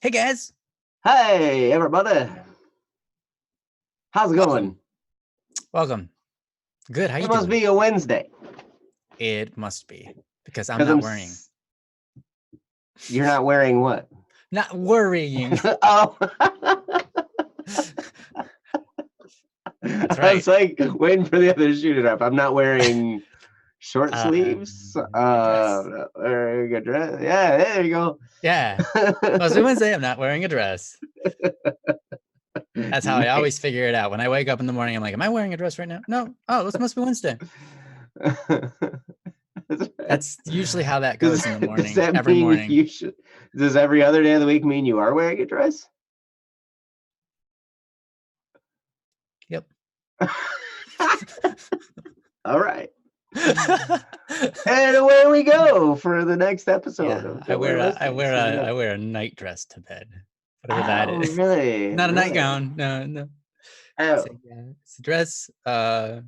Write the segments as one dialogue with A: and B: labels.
A: Hey guys,
B: Hey, everybody. How's it
A: welcome,
B: going?
A: welcome. Good, how
B: It
A: you
B: must
A: doing?
B: be a Wednesday
A: It must be because I'm
B: because
A: not worrying.
B: you're not wearing what?
A: Not worrying.
B: Oh,
A: That's
B: I
A: right.
B: was like waiting for the other to shoot it up. I'm not wearing short sleeves.
A: A dress.
B: Not wearing a dress. Yeah, there you go.
A: Yeah. Must be Wednesday. I'm not wearing a dress. That's how I always
B: Nice.
A: figure it out. When I wake up in the morning, I'm like, am I wearing a dress right now? No. Oh, this must be Wednesday. That's usually how that
B: Does,
A: goes in the
B: does
A: morning,
B: that
A: every
B: mean
A: morning.
B: you should? Does every other day of the week mean you are wearing a dress?
A: Yep.
B: All right. And away we go for the next episode
A: Yeah,
B: of
A: I
B: Don't Worry
A: wear a I
B: Wednesday.
A: wear
B: Suit it
A: a I
B: up.
A: wear a night dress to bed. Whatever that
B: Oh,
A: is.
B: really?
A: Not a
B: Really?
A: nightgown. No.
B: Oh,
A: It's a dress for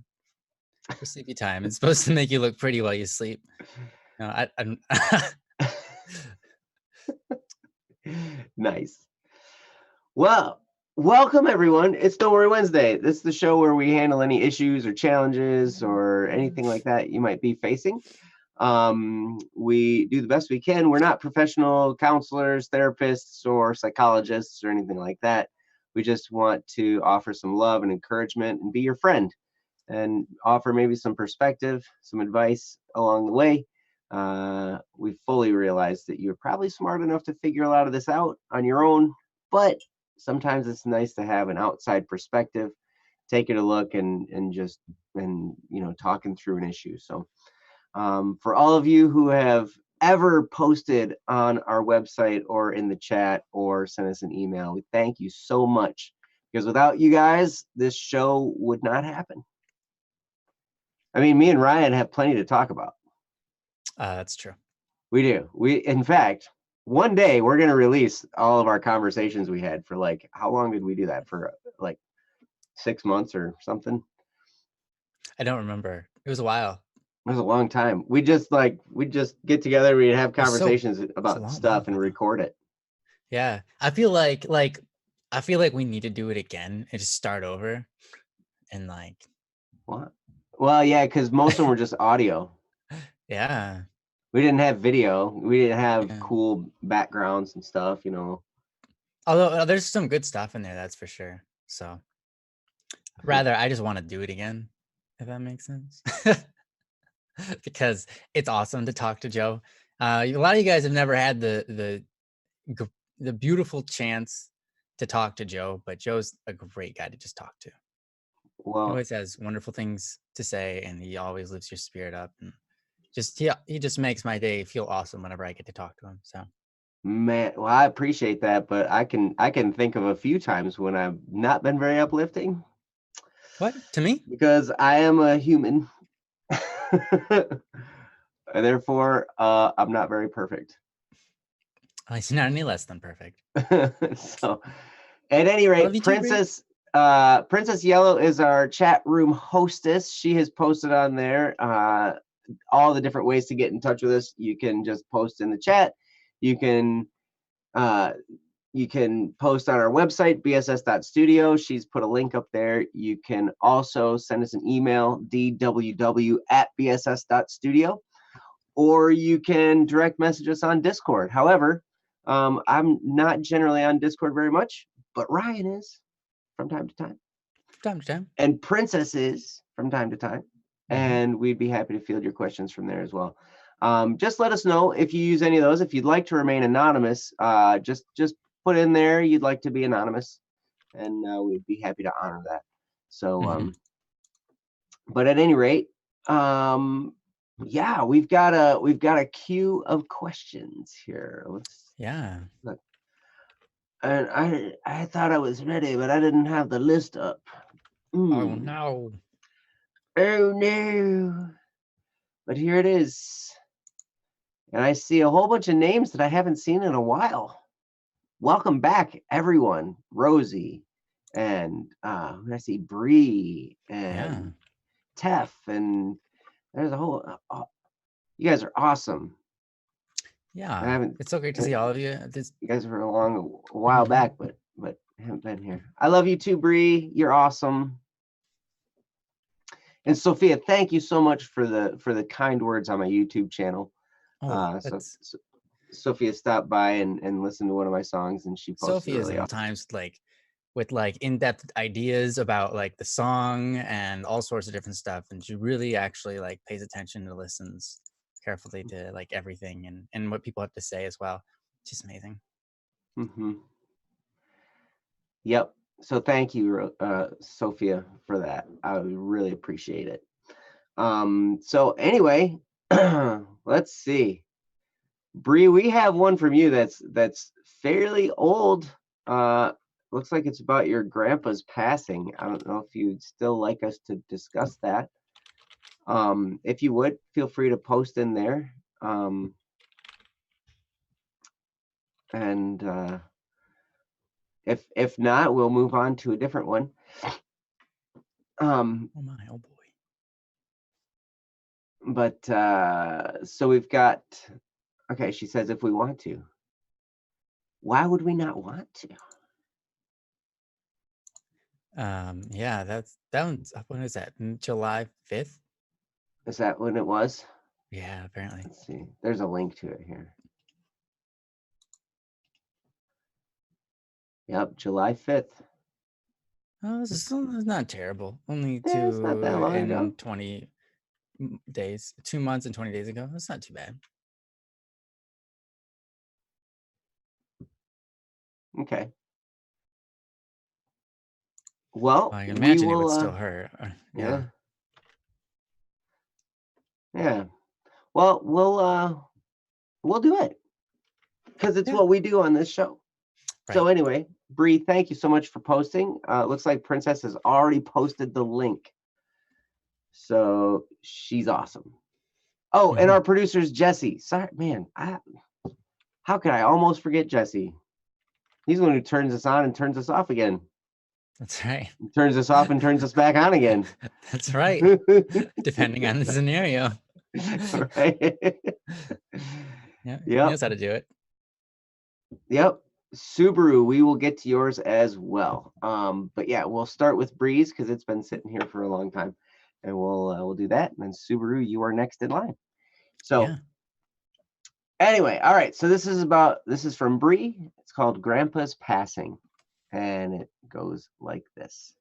A: sleepy time. It's supposed to make you look pretty while you sleep. No, I'm
B: nice. Well, welcome everyone. It's Don't Worry Wednesday. This is the show where we handle any issues or challenges or anything like that you might be facing. We do the best we can. We're not professional counselors, therapists, or psychologists or anything like that. We just want to offer some love and encouragement and be your friend and offer maybe some perspective, some advice along the way. We fully realize that you're probably smart enough to figure a lot of this out on your own, but sometimes it's nice to have an outside perspective, taking a look and just talking through an issue. So for all of you who have ever posted on our website or in the chat or sent us an email, we thank you so much because without you guys, this show would not happen. I mean, me and Ryan have plenty to talk about.
A: that's true.
B: We do. In fact, one day we're going to release all of our conversations we had for like, how long did we do that for? Like 6 months or something?
A: I don't remember. It was a while.
B: It was a long time. We'd just get together, we'd have
A: It was
B: conversations
A: a
B: about
A: long
B: stuff
A: while
B: and
A: ago.
B: record it.
A: Yeah, I feel like we need to do it again and just start over and like.
B: What? Well, yeah, because most of them were just audio.
A: Yeah.
B: We didn't have video. We didn't have
A: Yeah.
B: cool backgrounds and stuff,
A: Although there's some good stuff in there, that's for sure. So rather, I just want to do it again, if that makes sense. Because it's awesome to talk to Joe. A lot of you guys have never had the beautiful chance to talk to Joe, but Joe's a great guy to just talk to. He
B: Well,
A: always has wonderful things to say, and he always lifts your spirit up. And he just makes my day feel awesome whenever I get to talk to him. So
B: man, well, I appreciate that, but I can think of a few times when I've not been very uplifting
A: what to me?
B: because I am a human. And therefore, I'm not very perfect.
A: He's not any less than perfect.
B: So, at any
A: I love
B: rate,
A: you too, Ray.
B: Princess Yellow is our chat room hostess. She has posted on there all the different ways to get in touch with us. You can just post in the chat. You can post on our website, bss.studio. She's put a link up there. You can also send us an email, dww@bss.studio, or you can direct message us on Discord. However, I'm not generally on Discord very much, but Ryan is from time to time.
A: From time to time.
B: And Princess is from time to time.
A: Mhm.
B: And we'd be happy to field your questions from there as well. Just let us know if you use any of those. If you'd like to remain anonymous, just put in there you'd like to be anonymous, and we'd be happy to honor that. So, but at any rate, yeah, we've got a queue of questions here. Let's
A: Yeah.
B: look. And I thought I was ready, but I didn't have the list up.
A: Oh no.
B: Oh no. But here it is. And I see a whole bunch of names that I haven't seen in a while. Welcome back, everyone. Rosie and I see Bree and Tef, and there's a whole. You guys are awesome. I
A: Yeah,
B: haven't.
A: it's so great to see all of you. This,
B: You guys were along a while
A: Mhm.
B: back, but haven't been here. I love you too, Bree. You're awesome. And Sophia, thank you so much for the kind words on my YouTube channel.
A: Oh,
B: So,
A: that's
B: Sophia stopped by and listened to one of my songs, and she posted
A: Sophie is
B: really awesome.
A: sometimes like with like in-depth ideas about like the song and all sorts of different stuff, and she really actually like pays attention and listens carefully to like everything and what people have to say as well. She's amazing.
B: Hmm. Yep. So thank you, Sophia, for that. I really appreciate it. So anyway, let's see. Bree, we have one from you that's fairly old. Uh, Looks like it's about your grandpa's passing. I don't know if you'd still like us to discuss that. If you would, feel free to post in there. And if not, we'll move on to a different one.
A: Oh my, oh boy.
B: But so we've got. Okay, she says if we want to. Why would we not want to?
A: Yeah, that one's when is that? July 5th?
B: Is that when it was?
A: Yeah, apparently.
B: Let's see. There's a link to it here. Yep, July 5th.
A: Oh, it's not terrible. Only
B: Yeah, it's not that long ago.
A: 20 days, 2 months and 20 days ago. That's not too bad.
B: Okay. Well,
A: I can
B: we
A: imagine it
B: will
A: would still hurt.
B: yeah.
A: Yeah.
B: Yeah. Well, we'll do it because it's
A: Yeah.
B: what we do on this show. So
A: Right.
B: anyway, Bree, thank you so much for posting. Looks like Princess has already posted the link. So she's awesome. Oh, and
A: Mhm.
B: our producer's Jesse. Sorry, man. How could I almost forget Jesse? He's the one who turns us on and turns us off again.
A: That's right.
B: Turns us off and turns us back on again.
A: That's right. Depending on the scenario.
B: Right?
A: Yeah, he
B: Yep.
A: knows how to do it.
B: Yep. Subaru, we will get to yours as well. But yeah, we'll start with Breeze because it's been sitting here for a long time, and we'll do that. And then Subaru, you are next in line. So
A: Yeah.
B: anyway, all right. So this is from Bree. It's called Grandpa's Passing, and it goes like this.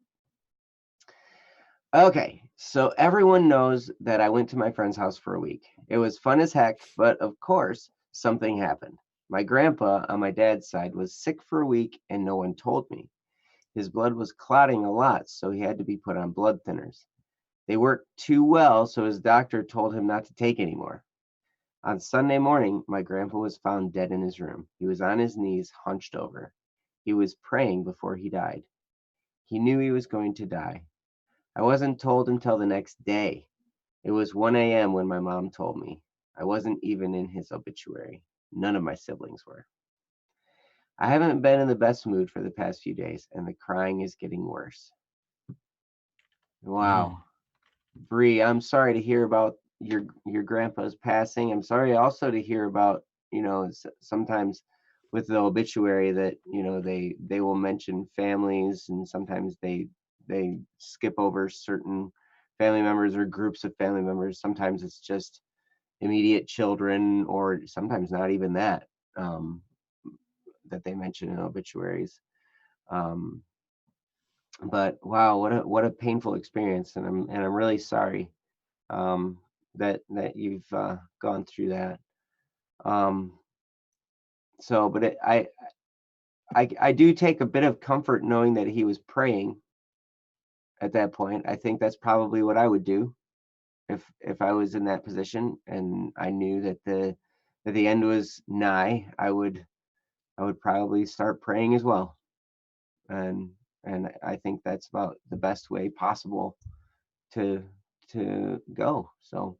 B: Okay, so everyone knows that I went to my friend's house for a week. It was fun as heck, but of course, something happened. My grandpa on my dad's side was sick for a week and no one told me. His blood was clotting a lot, so he had to be put on blood thinners. They worked too well, so his doctor told him not to take any more. On Sunday morning, my grandpa was found dead in his room. He was on his knees, hunched over. He was praying before he died. He knew he was going to die. I wasn't told until the next day. It was 1 a.m. when my mom told me. I wasn't even in his obituary. None of my siblings were. I haven't been in the best mood for the past few days, and the crying is getting worse. Wow.
A: Mm.
B: Bree, I'm sorry to hear about your grandpa's passing. I'm sorry also to hear about, sometimes with the obituary that, they will mention families, and sometimes they skip over certain family members or groups of family members. Sometimes it's just immediate children, or sometimes not even that, that they mention in obituaries. Um, but wow, what a painful experience, and I'm really sorry, um, that you've gone through that. Um, but I do take a bit of comfort knowing that he was praying at that point. I think that's probably what I would do if I was in that position and I knew that the end was nigh. I would probably start praying as well, and I think that's about the best way possible to go. So,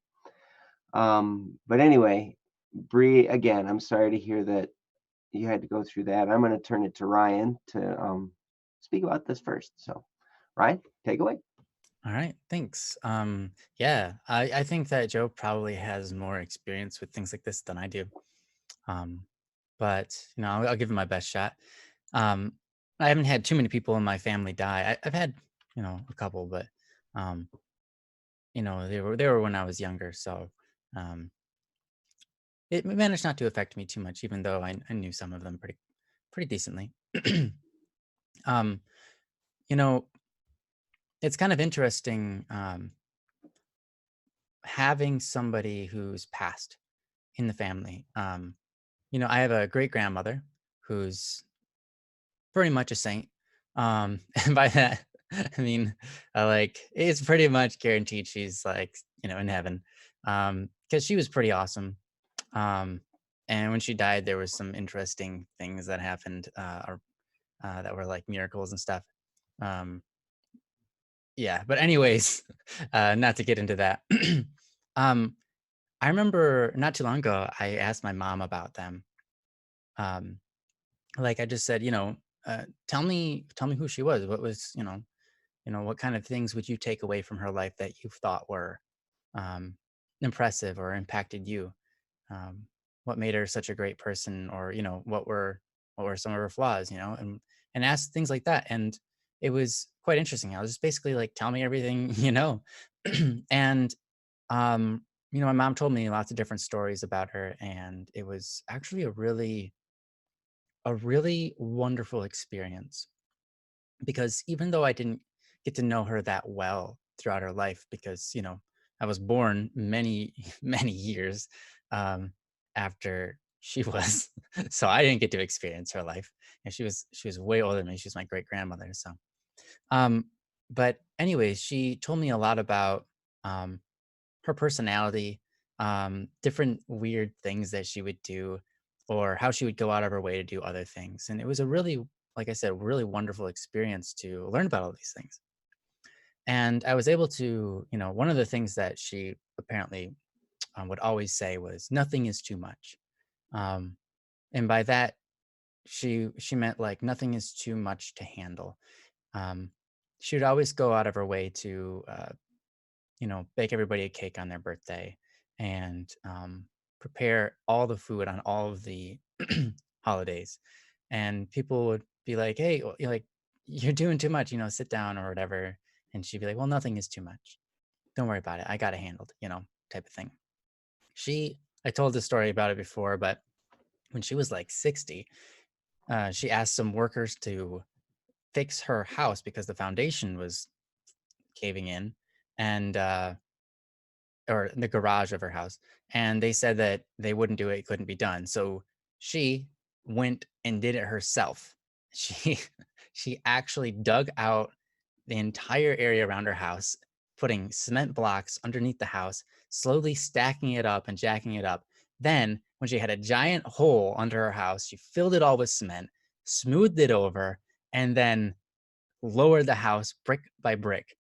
B: but anyway, Bree, again, I'm sorry to hear that you had to go through that. I'm going to turn it to Ryan to speak about this first. So, Ryan, take away.
A: All right. Thanks. Yeah, I think that Joe probably has more experience with things like this than I do. Um, but I'll give it my best shot. Um, I haven't had too many people in my family die. I've had, a couple, but um, they were when I was younger, so um, it managed not to affect me too much, even though I knew some of them pretty decently. um, you know, it's kind of interesting having somebody who's passed in the family. I have a great grandmother who's pretty much a saint. And by that, I mean, like, it's pretty much guaranteed she's like, in heaven. Because she was pretty awesome. Um, and when she died, there was some interesting things that happened, that were like miracles and stuff. Um, yeah, but anyways, not to get into that. um, I remember not too long ago, I asked my mom about them. Um, like I just said, tell me who she was. What was, what kind of things would you take away from her life that you thought were um, impressive or impacted you? Um, what made her such a great person, or what were some of her flaws, and ask things like that. And it was quite interesting. I was just basically like, tell me everything, and my mom told me lots of different stories about her, and it was actually a really wonderful experience, because even though I didn't get to know her that well throughout her life, because I was born many many years um, after she was, so I didn't get to experience her life, and she was way older than me. She was my great grandmother. So, um, but anyways, she told me a lot about um, her personality, different weird things that she would do, or how she would go out of her way to do other things. And it was a really, like I said, really wonderful experience to learn about all these things. And I was able to, one of the things that she apparently would always say was, "Nothing is too much." Um, and by that, she meant like nothing is too much to handle. Um, she would always go out of her way to bake everybody a cake on their birthday, and prepare all the food on all of the holidays. And people would be like, "Hey, well, you're doing too much, sit down," or whatever. And she'd be like, "Well, nothing is too much. Don't worry about it. I got it handled," type of thing. I told this story about it before, but when she was like 60, she asked some workers to fix her house because the foundation was caving in. And or the garage of her house, and they said that they wouldn't do it, it couldn't be done. So she went and did it herself. She she actually dug out the entire area around her house, putting cement blocks underneath the house, slowly stacking it up and jacking it up. Then, when she had a giant hole under her house, she filled it all with cement, smoothed it over, and then lowered the house brick by brick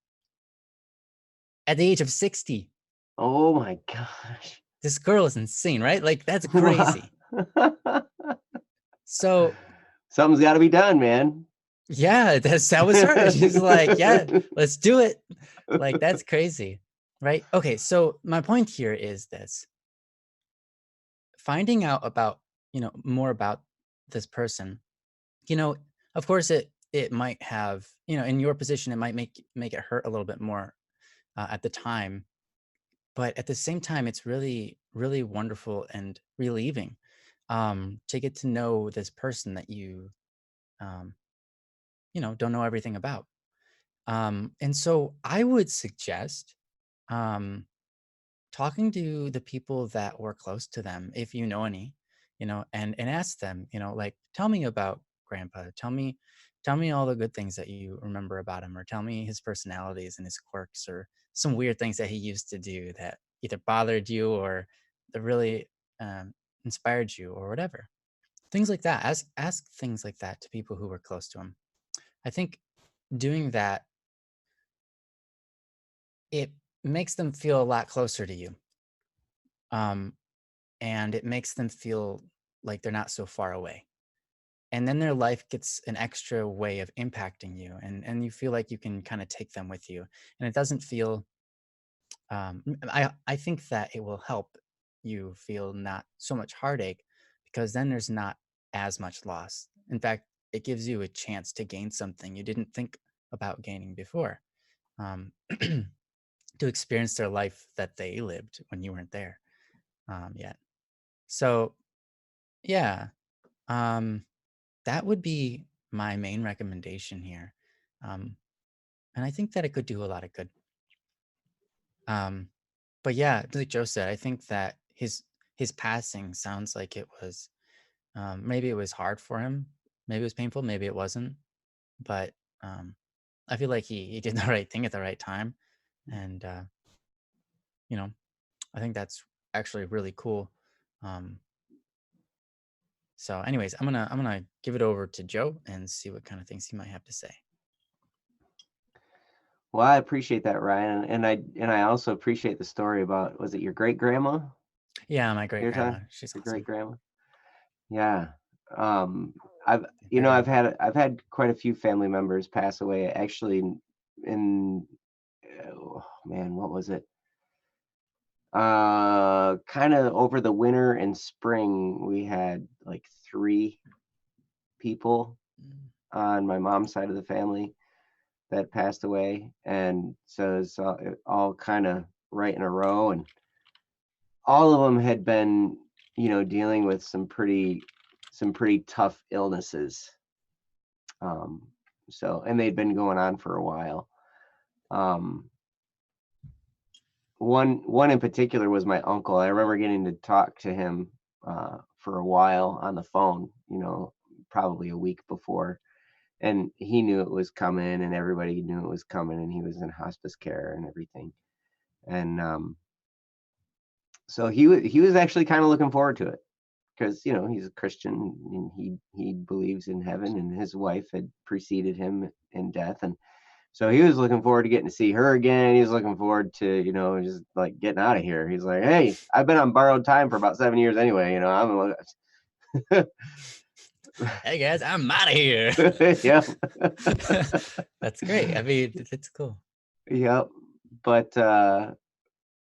A: at the age of 60.
B: Oh my gosh.
A: This girl is insane, right? Like, that's
B: Wow.
A: crazy. So,
B: Something's got to be done, man.
A: yeah, that was her. She's like, "Yeah, let's do it." Like, that's crazy, right? Okay, so my point here is this: finding out about, more about this person, you know, of course it might have, in your position, it might make it hurt a little bit more at the time, but at the same time, it's really, really wonderful and relieving to get to know this person that you um, don't know everything about. And so I would suggest um, talking to the people that were close to them, if you know any, and ask them, like, tell me about grandpa. Tell me all the good things that you remember about him, or tell me his personalities and his quirks, or some weird things that he used to do that either bothered you or that really um, inspired you, or whatever. Things like that. Ask things like that to people who were close to him. I think doing that, it makes them feel a lot closer to you. Um, and it makes them feel like they're not so far away. And then their life gets an extra way of impacting you, and you feel like you can kind of take them with you. And it doesn't feel I think that it will help you feel not so much heartache, because then there's not as much loss. In fact, it gives you a chance to gain something you didn't think about gaining before, um, to experience their life that they lived when you weren't there yet. So, yeah, um, that would be my main recommendation here. Um, and I think that it could do a lot of good. Um, but yeah, like Joe said, I think that his passing sounds like it was, maybe it was hard for him, maybe it was painful, maybe it wasn't, but um, I feel like he did the right thing at the right time, and you know, I think that's actually really cool. Um, so, anyways, I'm gonna give it over to Joe and see what kind of things he might have to say.
B: Well, I appreciate that, Ryan, and I also appreciate the story about, was it your great grandma?
A: Yeah, my great
B: Your
A: grandma,
B: time,
A: she's
B: your great
A: awesome.
B: grandma. Yeah. Um, I've
A: Very
B: I've had quite a few family members pass away. Actually, in oh, man, what was it? Kind of over the winter and spring, we had like three people
A: Mm.
B: on my mom's side of the family that passed away, and so it's all kind of right in a row, and all of them had been, dealing with some pretty tough illnesses. Um, and they'd been going on for a while. Um, one in particular was my uncle. I remember getting to talk to him for a while on the phone, probably a week before, and he knew it was coming, and everybody knew it was coming, and he was in hospice care and everything. And so he was actually kind of looking forward to it, because he's a Christian, and he believes in heaven, and his wife had preceded him in death, and so he was looking forward to getting to see her again. He was looking forward to, just like getting out of here. He's like, hey, I've been on borrowed time for about 7 years anyway.
A: Hey guys, I'm out of here.
B: Yeah,
A: That's great. I mean, it's cool.
B: yep. But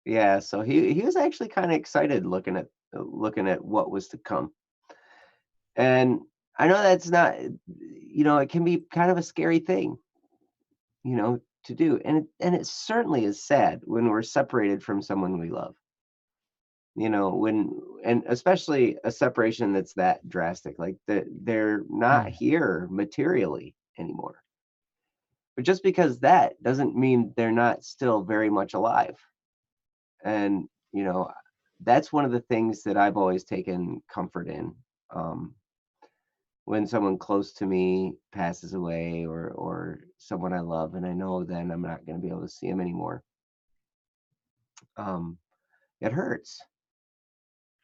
B: yeah, so he was actually kind of excited looking at what was to come. And I know that's not, it can be kind of a scary thing, to do. And it certainly is sad when we're separated from someone we love. When, and especially a separation that's that drastic, like they're not
A: Mm.
B: here materially anymore. But just because that doesn't mean they're not still very much alive. And, that's one of the things that I've always taken comfort in. Um, when someone close to me passes away, or someone I love, and I know then I'm not going to be able to see them anymore. Um, it hurts,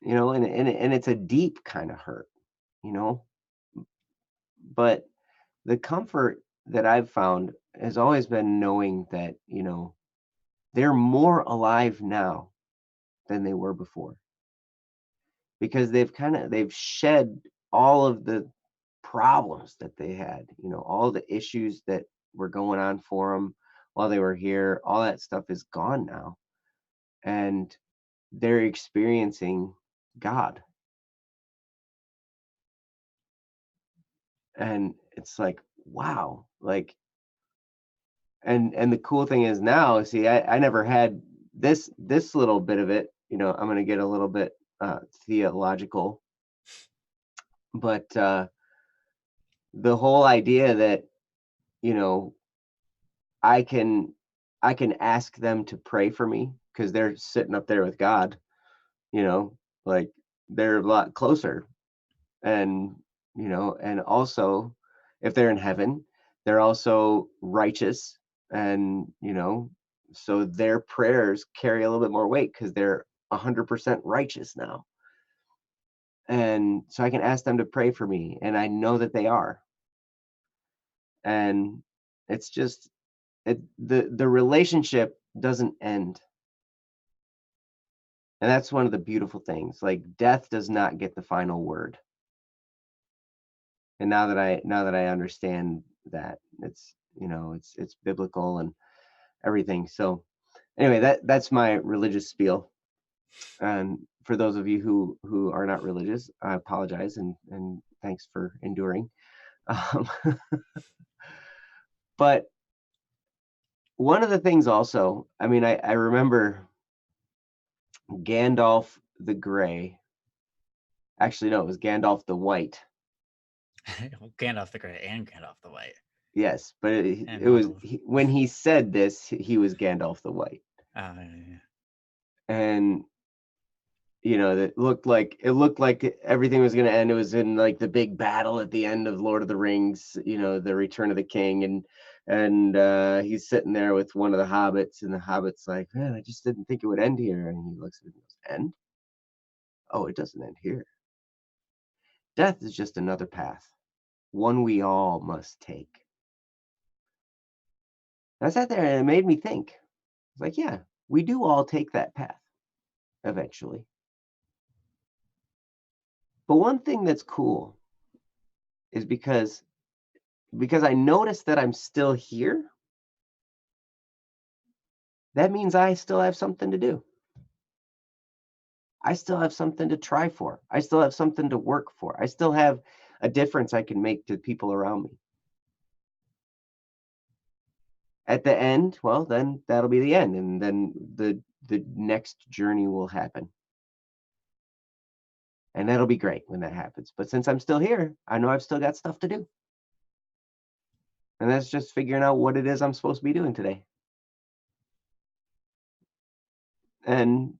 B: and it's a deep kind of hurt, you know, but the comfort that I've found has always been knowing that, they're more alive now than they were before, because they've shed all of the problems that they had, all the issues that were going on for them while they were here. All that stuff is gone now, and they're experiencing God. And it's like, wow, like, and the cool thing is now, see, I never had this little bit of it. I'm going to get a little bit theological, but the whole idea that, you know i can I can ask them to pray for me, because they're sitting up there with God, you know like, they're a lot closer. And and also, if they're in heaven, they're also righteous. And so their prayers carry a little bit more weight, because they're 100% righteous now. And so I can ask them to pray for me, and I know that they are. And it's just, the relationship doesn't end. And that's one of the beautiful things. Like, death does not get the final word. And now that I understand that, it's biblical and everything. So anyway, that's my religious spiel. And for those of you who are not religious, I apologize and thanks for enduring. Um, but one of the things also, I mean, I remember Gandalf the Gray. Actually, no, it was Gandalf the White.
A: Gandalf the Grey and Gandalf the White.
B: Yes, but
A: And
B: it was
A: both.
B: when he said this, he was Gandalf the White,
A: Yeah.
B: and that it looked like everything was going to end. It was in like the big battle at the end of Lord of the Rings, the Return of the King, and he's sitting there with one of the hobbits, and the hobbit's like, man, I just didn't think it would end here, and he looks at him and goes, end? Oh, it doesn't end here. Death is just another path, one we all must take. And I sat there and it made me think. It's like, yeah, we do all take that path eventually. But one thing that's cool is because I noticed that I'm still here, that means I still have something to do. I still have something to try for. I still have something to work for. I still have a difference I can make to people around me. At the end, well, then that'll be the end, and then the next journey will happen. And that'll be great when that happens. But since I'm still here, I know I've still got stuff to do. And that's just figuring out what it is I'm supposed to be doing today. And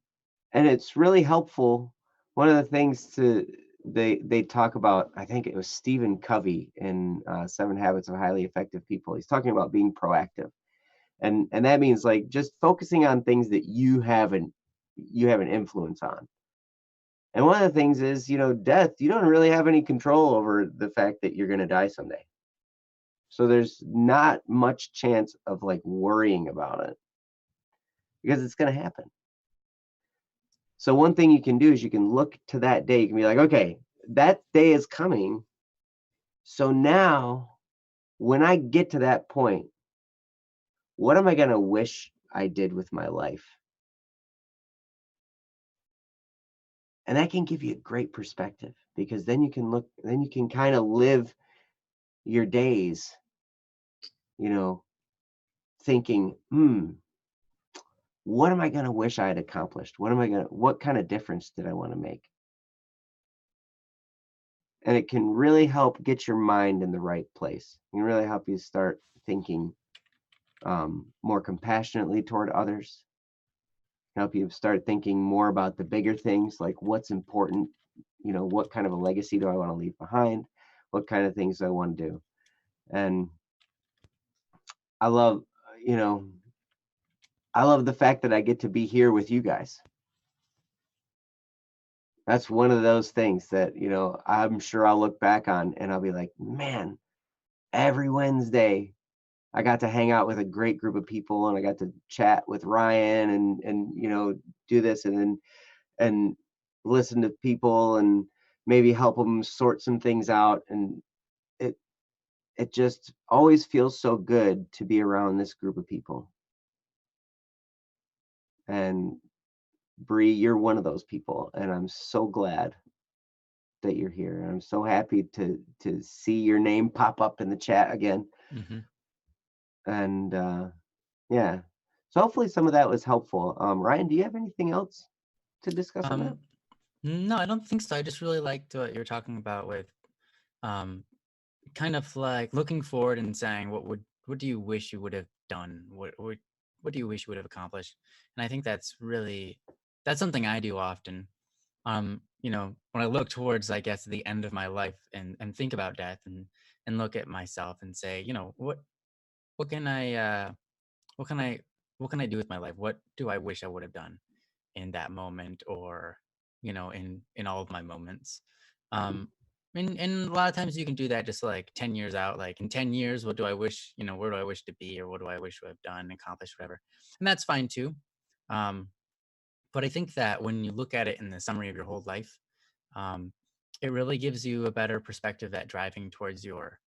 B: it's really helpful. One of the things they talk about, I think it was Stephen Covey in 7 Habits of Highly Effective People. He's talking about being proactive, and that means like just focusing on things that you have an influence on. And one of the things is, death. You don't really have any control over the fact that you're going to die someday. So there's not much chance of like worrying about it because it's going to happen. So one thing you can do is you can look to that day. You can be like, okay, that day is coming. So now when I get to that point, what am I going to wish I did with my life? And that can give you a great perspective because then you can kind of live your days, thinking, what am I going to wish I had accomplished? What kind of difference did I want to make? And it can really help get your mind in the right place. It can really help you start thinking more compassionately toward others, help you start thinking more about the bigger things, like what's important, what kind of a legacy do I want to leave behind, what kind of things do I want to do. And I love, you know, I love the fact that I get to be here with you guys. That's one of those things that, I'm sure I'll look back on and I'll be like, man, every Wednesday I got to hang out with a great group of people and I got to chat with Ryan and do this and listen to people and maybe help them sort some things out. And it just always feels so good to be around this group of people. And Bree, you're one of those people, and I'm so glad that you're here. And I'm so happy to see your name pop up in the chat again.
A: Mm-hmm.
B: And yeah, so hopefully some of that was helpful. Ryan, do you have anything else to discuss on that?
A: No, I don't think so. I just really liked what you're talking about with kind of like looking forward and saying what do you wish you would have done? What do you wish you would have accomplished? And I think that's something I do often. When I look towards, I guess, the end of my life and think about death and look at myself and say, what can I what can I what can I do with my life? What do I wish I would have done in that moment, or in all of my moments? And a lot of times you can do that just like 10 years out. Like in 10 years, what do I wish, where do I wish to be, or what do I wish to have done, accomplished, whatever. And that's fine too. But I think that when you look at it in the summary of your whole life, um, it really gives you a better perspective at driving towards your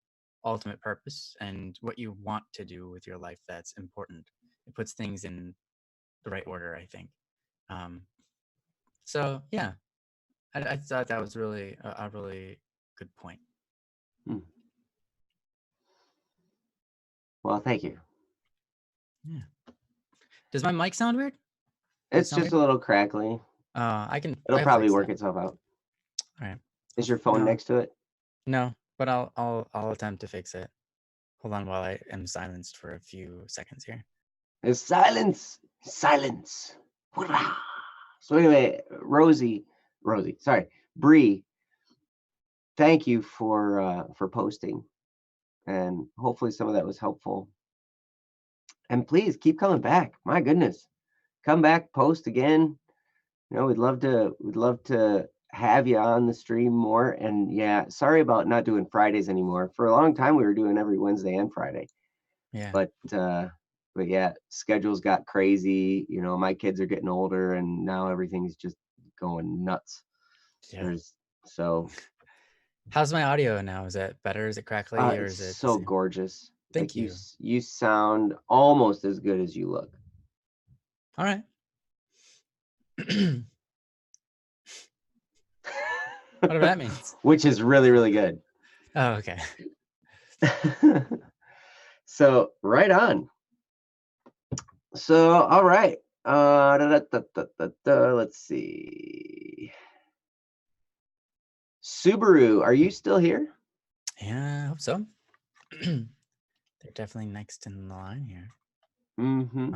A: ultimate purpose and what you want to do with your life. That's important. It puts things in the right order, I think. Um, So yeah, I thought that was really a really good point.
B: Well, thank you.
A: Yeah. Does my mic sound weird?
B: It's just a little crackly. It'll probably work itself out.
A: All right.
B: Is your phone next to it?
A: No, but I'll attempt to fix it. Hold on while I am silenced for a few seconds here.
B: It's silence. Hurrah! So anyway, sorry, Bree, thank you for posting, and hopefully some of that was helpful. And please keep coming back. My goodness, come back, post again. You know, we'd love to have you on the stream more. And yeah, sorry about not doing Fridays anymore. For a long time, we were doing every Wednesday and Friday.
A: Yeah.
B: But yeah, schedules got crazy. You know, my kids are getting older, and now everything's just going nuts.
A: Yeah.
B: So.
A: How's my audio now? Is it better? Is it crackly, or is it
B: so gorgeous?
A: Thank you.
B: You sound almost as good as you look.
A: All right. Whatever that means.
B: Which is really, really good.
A: Oh, okay.
B: So right on. So all right. Let's see. Subaru, are you still here?
A: Yeah, I hope so. They're definitely next in the line here.
B: Mm-hmm.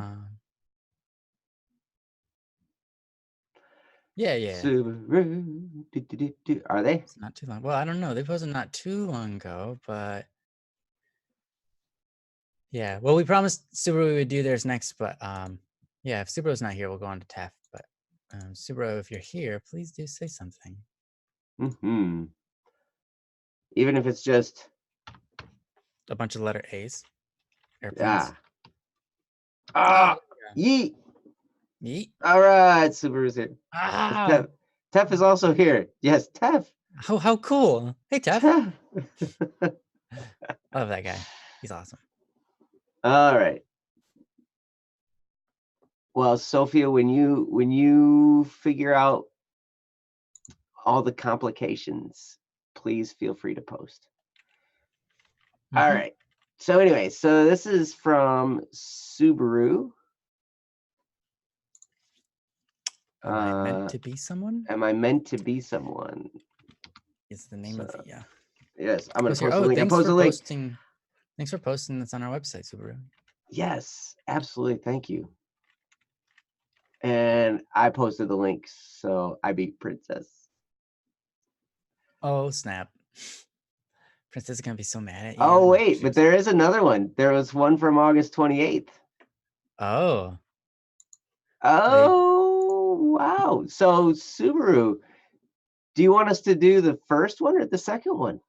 A: Yeah.
B: Subaru. Are they?
A: It's not too long. Well, I don't know. They posted not too long ago, but yeah. Well, we promised Subaru we would do theirs next, but yeah, if Subaru's not here, we'll go on to TAF. But Subaru, if you're here, please do say something.
B: Mm-hmm. Even if it's just
A: a bunch of letter A's.
B: Airplanes.
A: Yeah.
B: Yeet.
A: Yeet.
B: All right, Subaru's here. Tef is also here. Yes, Tef.
A: How cool. Hey, Tef. I love that guy. He's awesome.
B: All right. Well, Sophia, when you figure out all the complications, please feel free to post. Mm-hmm. All right. So anyway, so this is from Subaru.
A: Am I meant to be someone?
B: Am I meant to be someone?
A: Is the name of the
B: Yes, I'm gonna
A: post
B: a link.
A: Thanks for posting. Thanks for posting this on our website, Subaru.
B: Yes, absolutely. Thank you. And I posted the link, so I beat Princess.
A: Oh snap! Princess is gonna be so mad at you.
B: Oh wait, but there is another one. There was one from August 28th.
A: Oh.
B: Oh wow! So Subaru, do you want us to do the first one or the second one?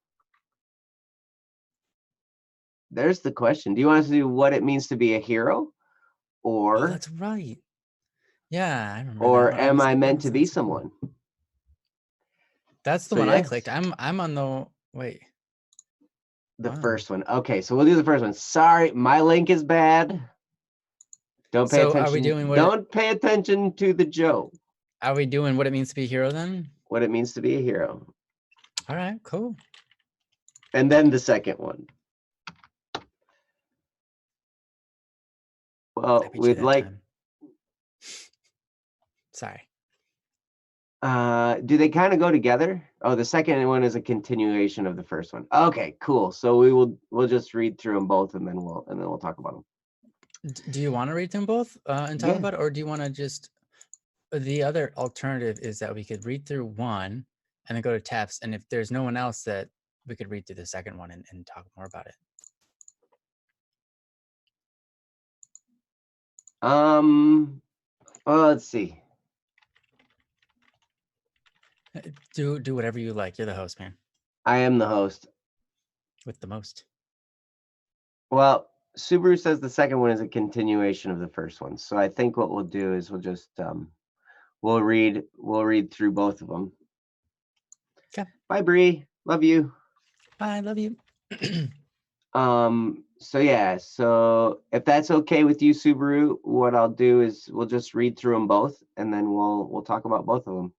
B: There's the question. Do you want us to do what it means to be a hero, or
A: that's right? Yeah, I remember.
B: Or am I meant to be someone?
A: That's the one I clicked. I'm on the
B: The first one. Okay, so we'll do the first one. Sorry, my link is bad. Don't pay attention.
A: Are we doing
B: Don't pay attention to the joke.
A: Are we doing what it means to be a hero then?
B: What it means to be a hero.
A: All right, cool.
B: And then the second one. Well, we'd like.
A: Sorry.
B: Do they kind of go together? Oh, the second one is a continuation of the first one. Okay, cool. So we'll just read through them both, and then we'll talk about them.
A: Do you want to read them both and talk about it, or do you want to just? The other alternative is that we could read through one and then go to TAFs, and if there's no one else, that we could read through the second one and talk more about it.
B: Well, let's see.
A: Do whatever you like. You're the host, man.
B: I am the host.
A: With the most.
B: Well, Subaru says the second one is a continuation of the first one. So I think what we'll do is we'll just we'll read through both of them.
A: Okay.
B: Bye, Bree. Love you.
A: Bye. Love you.
B: So yeah, so if that's okay with you, Subaru, what I'll do is we'll just read through them both, and then we'll talk about both of them.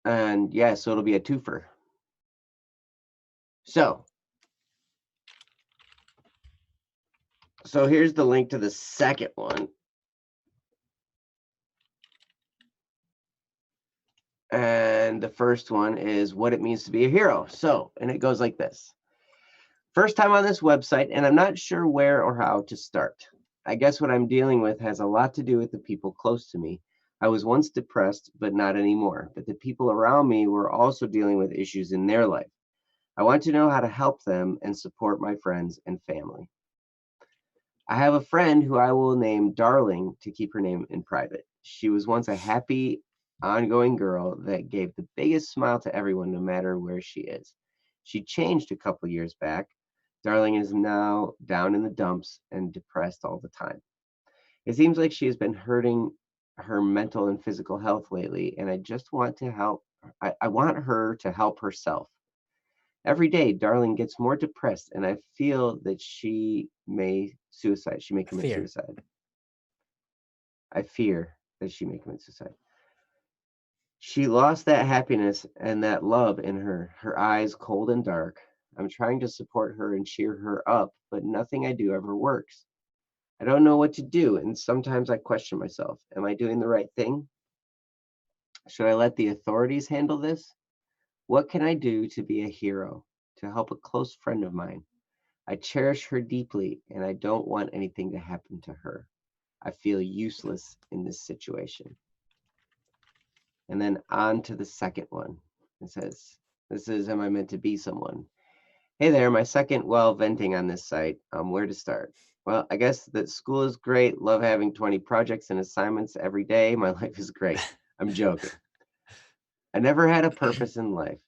B: And yeah, so it'll be a twofer. So here's the link to the second one. And the first one is what it means to be a hero. So, and it goes like this. First time on this website, and I'm not sure where or how to start. I guess what I'm dealing with has a lot to do with the people close to me. I was once depressed, but not anymore. But the people around me were also dealing with issues in their life. I want to know how to help them and support my friends and family. I have a friend who I will name Darling to keep her name in private. She was once a happy, ongoing girl that gave the biggest smile to everyone, no matter where she is. She changed a couple years back. Darling is now down in the dumps and depressed all the time. It seems like she has been hurting her mental and physical health lately, and I just want to help. I want her to help herself. Every day, Darling gets more depressed, and I feel that she may commit
A: Fear.
B: suicide. I fear that she may commit suicide. She lost that happiness and that love in her eyes cold and dark. I'm trying to support her and cheer her up, but nothing I do ever works. I don't know what to do, and sometimes I question myself. Am I doing the right thing? Should I let the authorities handle this? What can I do to be a hero, to help a close friend of mine? I cherish her deeply, and I don't want anything to happen to her. I feel useless in this situation. And then on to the second one. It says, this is, am I meant to be someone? Hey there, my second well venting on this site. Where to start? Well, I guess that school is great. Love having 20 projects and assignments every day. My life is great. I'm joking. I never had a purpose in life.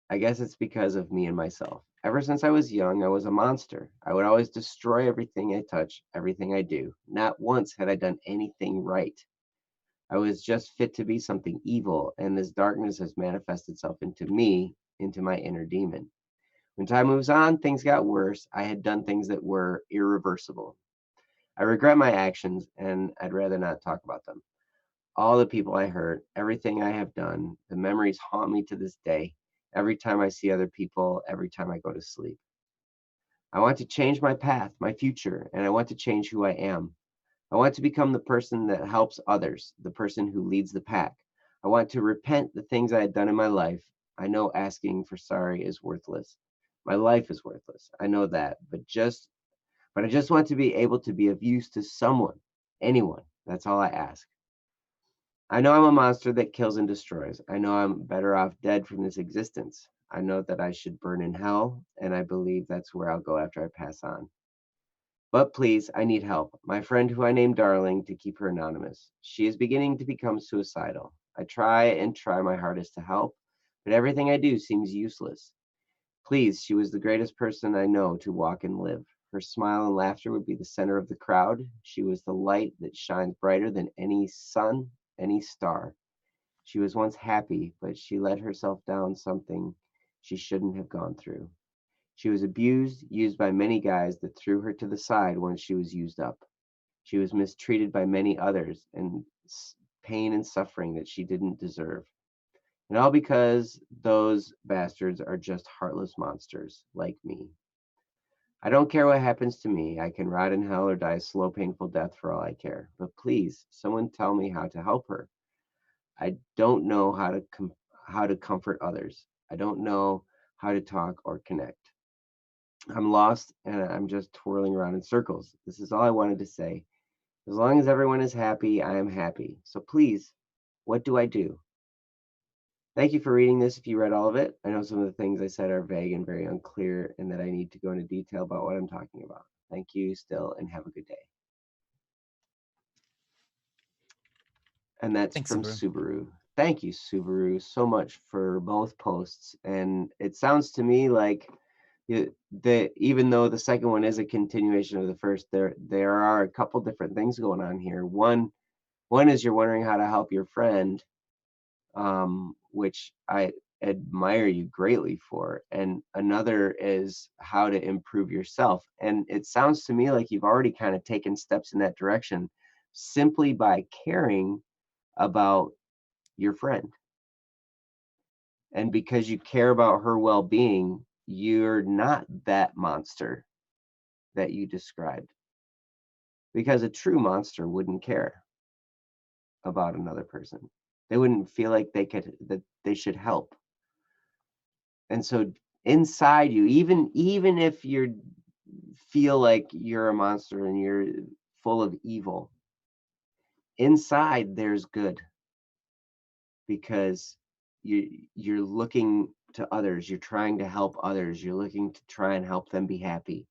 B: I guess it's because of me and myself. Ever since I was young, I was a monster. I would always destroy everything I touch, everything I do. Not once had I done anything right. I was just fit to be something evil, and this darkness has manifested itself into me, into my inner demon. When time moves on, things got worse. I had done things that were irreversible. I regret my actions, and I'd rather not talk about them. All the people I hurt, everything I have done, the memories haunt me to this day. Every time I see other people, every time I go to sleep. I want to change my path, my future, and I want to change who I am. I want to become the person that helps others, the person who leads the pack. I want to repent the things I had done in my life. I know asking for sorry is worthless. My life is worthless. I know that, but I just want to be able to be of use to someone, anyone. That's all I ask. I know I'm a monster that kills and destroys. I know I'm better off dead from this existence. I know that I should burn in hell, and I believe that's where I'll go after I pass on. But please, I need help. My friend, who I named Darling to keep her anonymous, she is beginning to become suicidal. I try and try my hardest to help, but everything I do seems useless. Please, she was the greatest person I know to walk and live. Her smile and laughter would be the center of the crowd. She was the light that shines brighter than any sun, any star. She was once happy, but she let herself down something she shouldn't have gone through. She was abused, used by many guys that threw her to the side once she was used up. She was mistreated by many others and pain and suffering that she didn't deserve. And all because those bastards are just heartless monsters like me. I don't care what happens to me. I can rot in hell or die a slow, painful death for all I care. But please, someone tell me how to help her. I don't know how to comfort others. I don't know how to talk or connect. I'm lost and I'm just twirling around in circles. This is all I wanted to say. As long as everyone is happy, I am happy. So please, what do I do? Thank you for reading this if you read all of it. I know some of the things I said are vague and very unclear, and that I need to go into detail about what I'm talking about. Thank you still, and have a good day. And that's
A: Thanks,
B: from
A: Subaru.
B: Subaru. Thank you, Subaru, so much for both posts. And it sounds to me like even though the second one is a continuation of the first, there are a couple different things going on here. One is you're wondering how to help your friend, which admire you greatly for, and another is how to improve yourself. And it sounds to me like you've already kind of taken steps in that direction simply by caring about your friend. And because you care about her well-being, you're not that monster that you described. Because a true monster wouldn't care about another person. They wouldn't feel like that they should help. And so inside you, even if you feel like you're a monster and you're full of evil, inside there's good because you're looking to others, you're trying to help others, you're looking to try and help them be happy.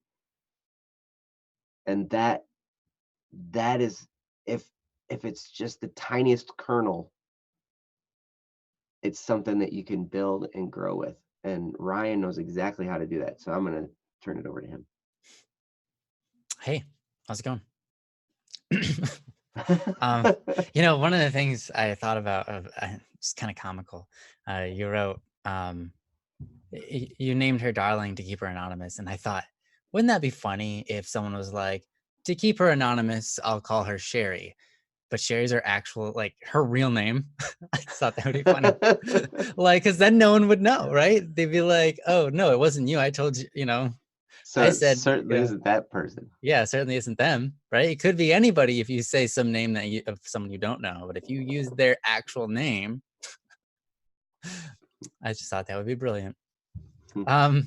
B: And that is, if it's just the tiniest kernel, it's something that you can build and grow with. And Ryan knows exactly how to do that. So I'm going to turn it over to him.
A: Hey, how's it going? um, one of the things I thought about, it's kind of comical. You wrote, you named her darling to keep her anonymous, and I thought, wouldn't that be funny if someone was like, to keep her anonymous, I'll call her Sherry, but Sherry's her actual, like, her real name. I thought that would be funny. Like, because then no one would know, right? They'd be like, oh no, it wasn't you. I told you,
B: So
A: I
B: it
A: said,
B: certainly isn't that person.
A: yeah, it certainly isn't them, right? It could be anybody if you say some name of someone you don't know, but if you use their actual name, I just thought that would be brilliant.
B: Hmm.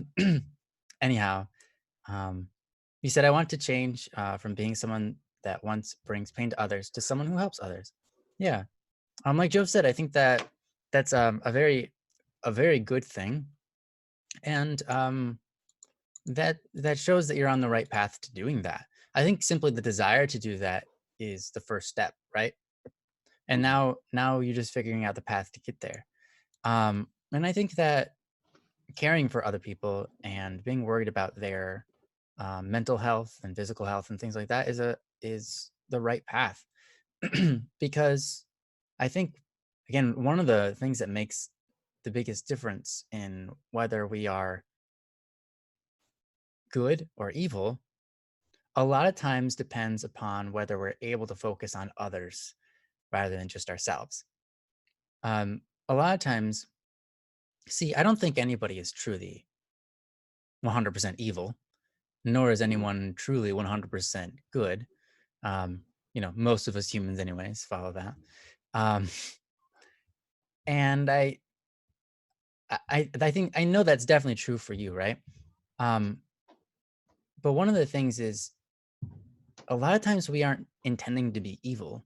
A: Anyhow, you said I want to change from being someone that once brings pain to others to someone who helps others. Yeah. Like Joe said, I think that that's a very good thing, and that shows that you're on the right path to doing that. I think simply the desire to do that is the first step, right? And now you're just figuring out the path to get there. And I think that caring for other people and being worried about their mental health and physical health and things like that is the right path. Because I think, again, one of the things that makes the biggest difference in whether we are good or evil a lot of times depends upon whether we're able to focus on others rather than just ourselves. A lot of times, see, I don't think anybody is truly 100% evil, nor is
B: Mhm.
A: anyone truly 100% good. Most of us humans, anyways, follow that. Um, and I think I know that's definitely true for you, right? Um, but one of the things is a lot of times we aren't intending to be evil.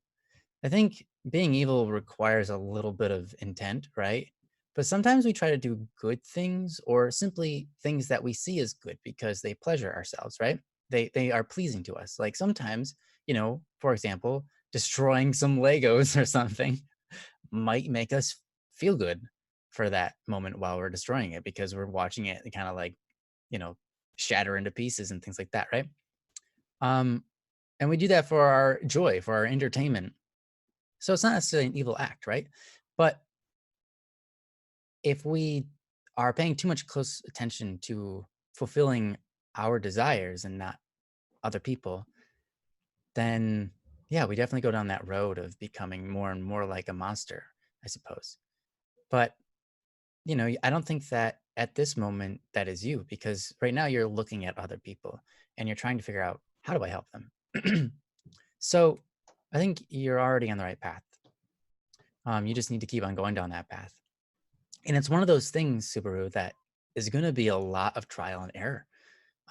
A: I think being evil requires a little bit of intent, right? But sometimes we try to do good things or simply things that we see as good because they pleasure ourselves, right? They are pleasing to us. Like sometimes, for example, destroying some Legos or something might make us feel good for that moment while we're destroying it because we're watching it kind of like, you know, shatter into pieces and things like that, right? Um, and we do that for our joy, for our entertainment. So it's not necessarily an evil act, right? But if we are paying too much close attention to fulfilling our desires and not other people, then yeah, we definitely go down that road of becoming more and more like a monster, I suppose. But, I don't think that at this moment that is you because right now you're looking at other people and you're trying to figure out how do I help them? So I think you're already on the right path. You just need to keep on going down that path. And it's one of those things, Subaru, that is going to be a lot of trial and error.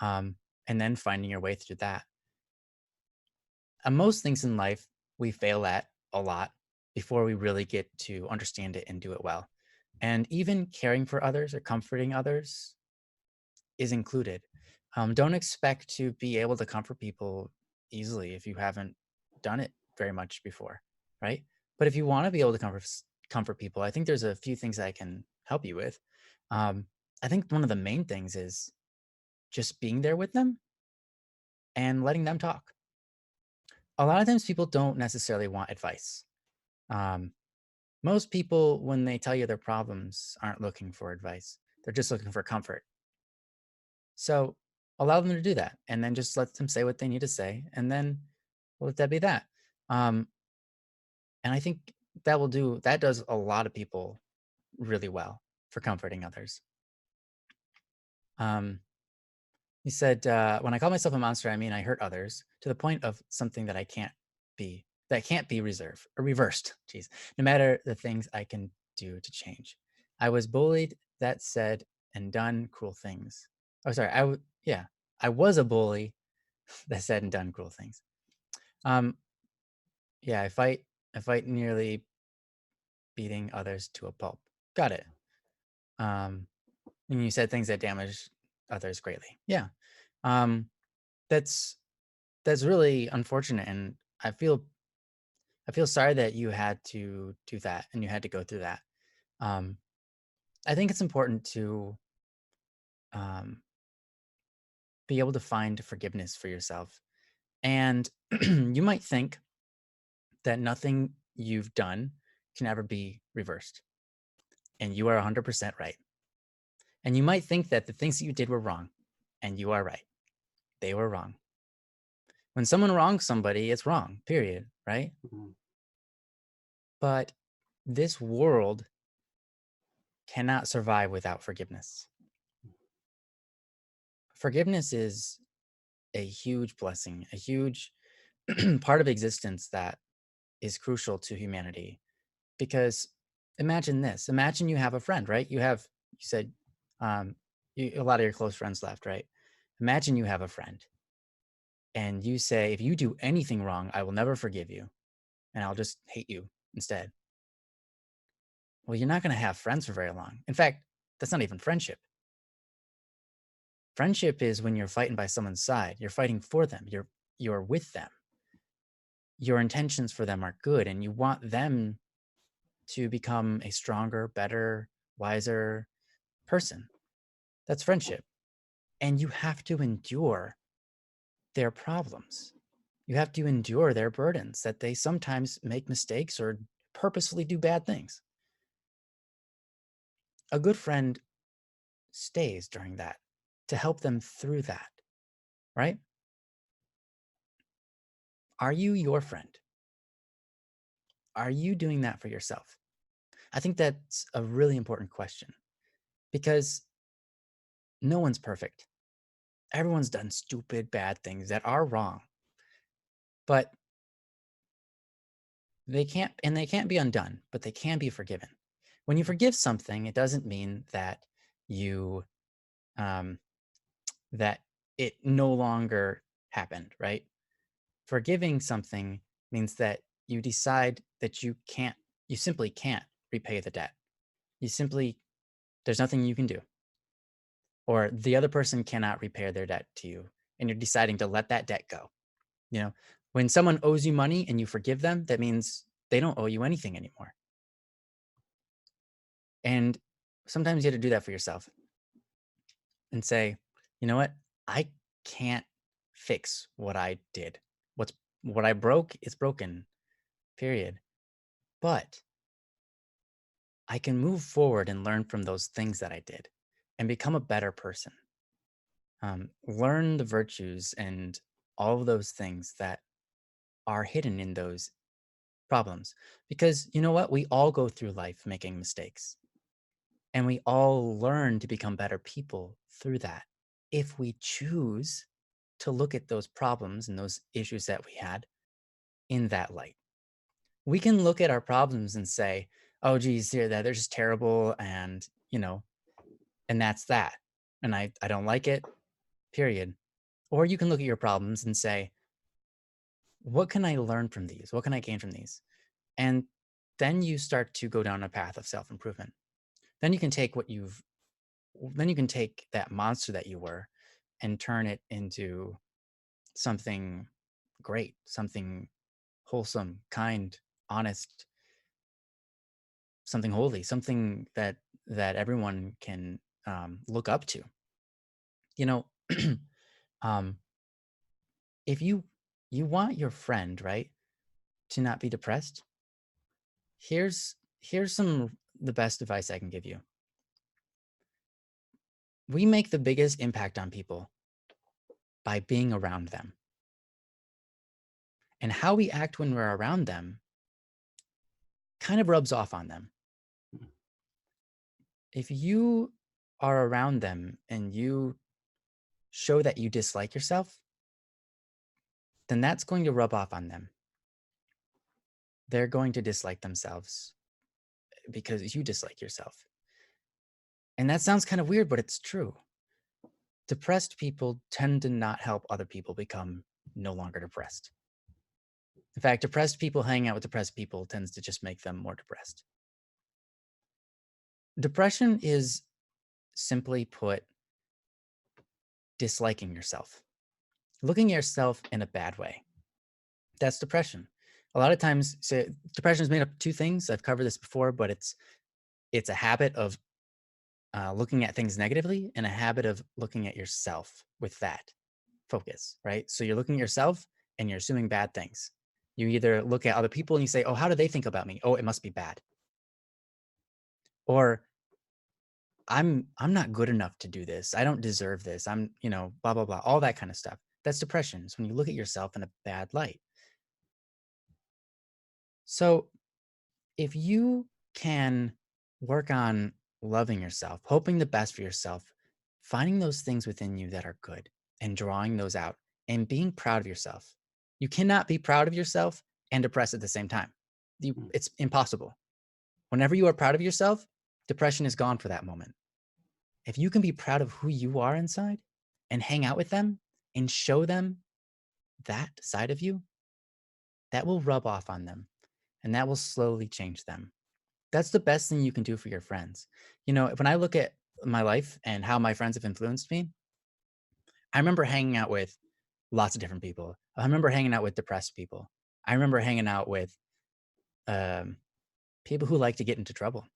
A: Um, and then finding your way through that. And most things in life we fail at a lot before we really get to understand it and do it well. And even caring for others or comforting others is included. Don't expect to be able to comfort people easily if you haven't done it very much before, right? But if you want to be able to comfort people, I think there's a few things I can help you with. Um, I think one of the main things is just being there with them and letting them talk. A lot of times people don't necessarily want advice. Um, Most people, when they tell you their problems, aren't looking for advice. They're just looking for comfort. So allow them to do that, and then just let them say what they need to say, and then let that be that. Um, and I think that does a lot of people really well for comforting others. Um, he said, "When I call myself a monster, I mean I hurt others to the point of something that can't be reserved or reversed. Jeez, no matter the things I can do to change. I was bullied that said and done cruel things. Oh, sorry, yeah, I was a bully that said and done cruel things. Um, yeah, I fight nearly beating others to a pulp. Got it. Um, and you said things that damage others greatly. Yeah. Um, that's that's really unfortunate, and I feel sorry that you had to do that and you had to go through that. Um, I think it's important to um, be able to find forgiveness for yourself. And you might think that nothing you've done can ever be reversed. And you are 100% right. And you might think that the things that you did were wrong. And you are right. They were wrong. When someone wrongs somebody, it's wrong, period, right?
B: Mhm.
A: But this world cannot survive without forgiveness. Forgiveness is a huge blessing, a huge part of existence that is crucial to humanity. Because imagine this, imagine you have a friend, right? You said um, a lot of your close friends left, right? Imagine you have a friend and you say, if you do anything wrong, I will never forgive you and I'll just hate you instead. Well, you're not going to have friends for very long. In fact, that's not even friendship. Friendship is when you're fighting by someone's side. You're fighting for them. You're with them. Your intentions for them are good and you want them to become a stronger, better, wiser person. That's friendship. And you have to endure their problems. You have to endure their burdens that they sometimes make mistakes or purposefully do bad things. A good friend stays during that to help them through that, right? Are you your friend? Are you doing that for yourself? I think that's a really important question because no one's perfect. Everyone's done stupid, bad things that are wrong, but they can't be undone, but they can be forgiven. When you forgive something, it doesn't mean that you, um, that it no longer happened, right? Forgiving something means that you decide that you simply can't repay the debt. You simply, there's nothing you can do, or the other person cannot repay their debt to you, and you're deciding to let that debt go. You know, when someone owes you money and you forgive them, that means they don't owe you anything anymore. And sometimes you have to do that for yourself and say, you know what? I can't fix what I did. What's what I broke is broken, period. But I can move forward and learn from those things that I did and become a better person. Learn the virtues and all of those things that are hidden in those problems. Because you know what? We all go through life making mistakes and we all learn to become better people through that. If we choose to look at those problems and those issues that we had in that light, we can look at our problems and say, oh, geez, they're just terrible. And, and that's that. And I don't like it, period. Or you can look at your problems and say, what can I learn from these? What can I gain from these? And then you start to go down a path of self improvement. Then you can take then you can take that monster that you were and turn it into something great, something wholesome, kind, honest, something holy, something that everyone can look up to. You know, um, if you want your friend, right, to not be depressed, here's here's the best advice I can give you. We make the biggest impact on people by being around them. And how we act when we're around them kind of rubs off on them. If you are around them and you show that you dislike yourself, then that's going to rub off on them. They're going to dislike themselves because you dislike yourself. And that sounds kind of weird, but it's true. Depressed people tend to not help other people become no longer depressed. In fact, depressed people hanging out with depressed people tends to just make them more depressed. Depression is, simply put, disliking yourself, looking at yourself in a bad way. That's depression. A lot of times, so depression is made up of two things. I've covered this before, but it's a habit of looking at things negatively and a habit of looking at yourself with that focus, right? So you're looking at yourself and you're assuming bad things. You either look at other people and you say, oh, how do they think about me? Oh, it must be bad. Or I'm not good enough to do this. I don't deserve this. I'm, blah, blah, blah, all that kind of stuff. That's depression. It's when you look at yourself in a bad light. So if you can work on loving yourself, hoping the best for yourself, finding those things within you that are good and drawing those out and being proud of yourself. You cannot be proud of yourself and depressed at the same time. It's impossible. Whenever you are proud of yourself, depression is gone for that moment. If you can be proud of who you are inside and hang out with them and show them that side of you, that will rub off on them and that will slowly change them. That's the best thing you can do for your friends. When I look at my life and how my friends have influenced me, I remember hanging out with lots of different people. I remember hanging out with depressed people. I remember hanging out with um, people who like to get into trouble.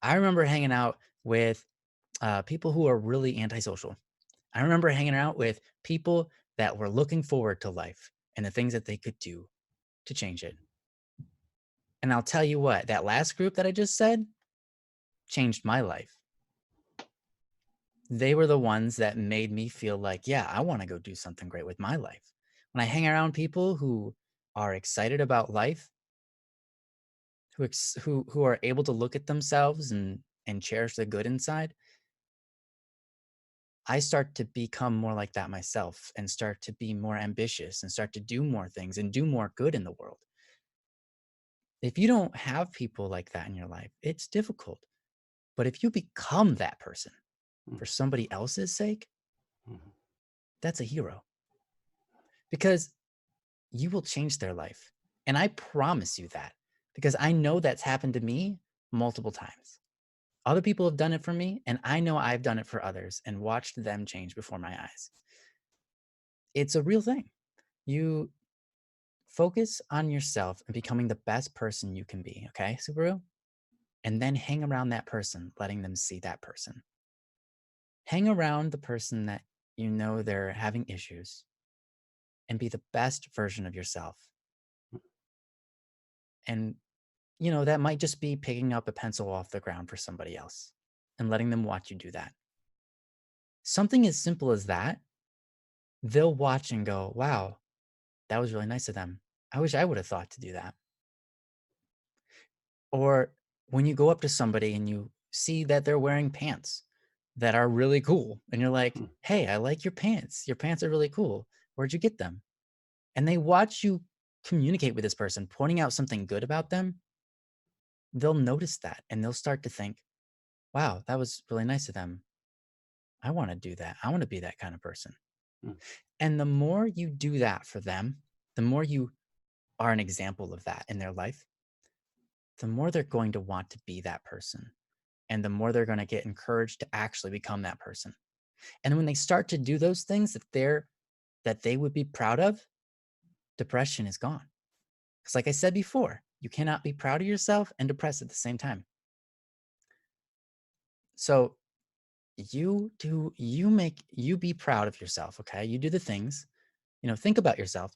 A: I remember hanging out with people who are really antisocial. I remember hanging out with people that were looking forward to life and the things that they could do to change it. And I'll tell you what, that last group that I just said changed my life. They were the ones that made me feel like, yeah, I want to go do something great with my life. When I hang around people who are excited about life, who are able to look at themselves and cherish the good inside, I start to become more like that myself and start to be more ambitious and start to do more things and do more good in the world. If you don't have people like that in your life, it's difficult. But if you become that person for somebody else's sake, that's a hero. Because you will change their life. And I promise you that because I know that's happened to me multiple times. Other people have done it for me, and I know I've done it for others and watched them change before my eyes. It's a real thing. You focus on yourself and becoming the best person you can be, okay, Subaru? And then hang around that person, letting them see that person. Hang around the person that you know they're having issues and be the best version of yourself. And, that might just be picking up a pencil off the ground for somebody else and letting them watch you do that. Something as simple as that, they'll watch and go, wow, that was really nice of them. I wish I would have thought to do that. Or when you go up to somebody and you see that they're wearing pants that are really cool, and you're like, hey, I like your pants. Your pants are really cool. Where'd you get them? And they watch you communicate with this person, pointing out something good about them. They'll notice that and they'll start to think, wow, that was really nice of them. I want to do that. I want to be that kind of person. And the more you do that for them, the more you are an example of that in their life, the more they're going to want to be that person. And the more they're going to get encouraged to actually become that person. And when they start to do those things that they would be proud of, depression is gone. Because like I said before, you cannot be proud of yourself and depressed at the same time. So you be proud of yourself, okay? You do the things, think about yourself.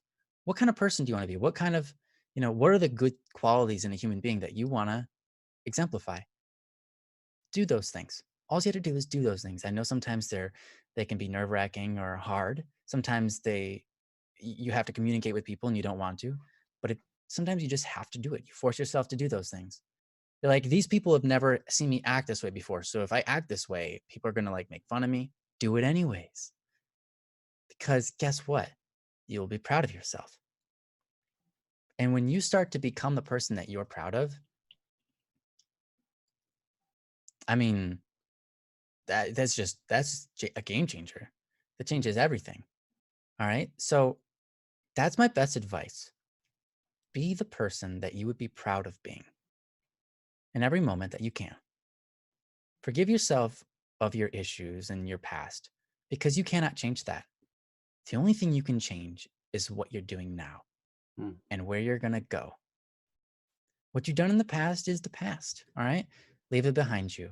A: What kind of person do you want to be? What kind of, what are the good qualities in a human being that you want to exemplify. Do those things. All you have to do is do those things. I know sometimes they can be nerve-wracking or hard. Sometimes you have to communicate with people and you don't want to, but sometimes you just have to do it. You force yourself to do those things. You're like, these people have never seen me act this way before. So if I act this way, people are gonna like make fun of me. Do it anyways. Because guess what? You'll be proud of yourself. And when you start to become the person that you're proud of, I mean, that's a game changer. That changes everything. All right. So that's my best advice. Be the person that you would be proud of being in every moment that you can. Forgive yourself of your issues and your past because you cannot change that. The only thing you can change is what you're doing now and where you're going to go. What you've done in the past is the past. All right. Leave it behind you.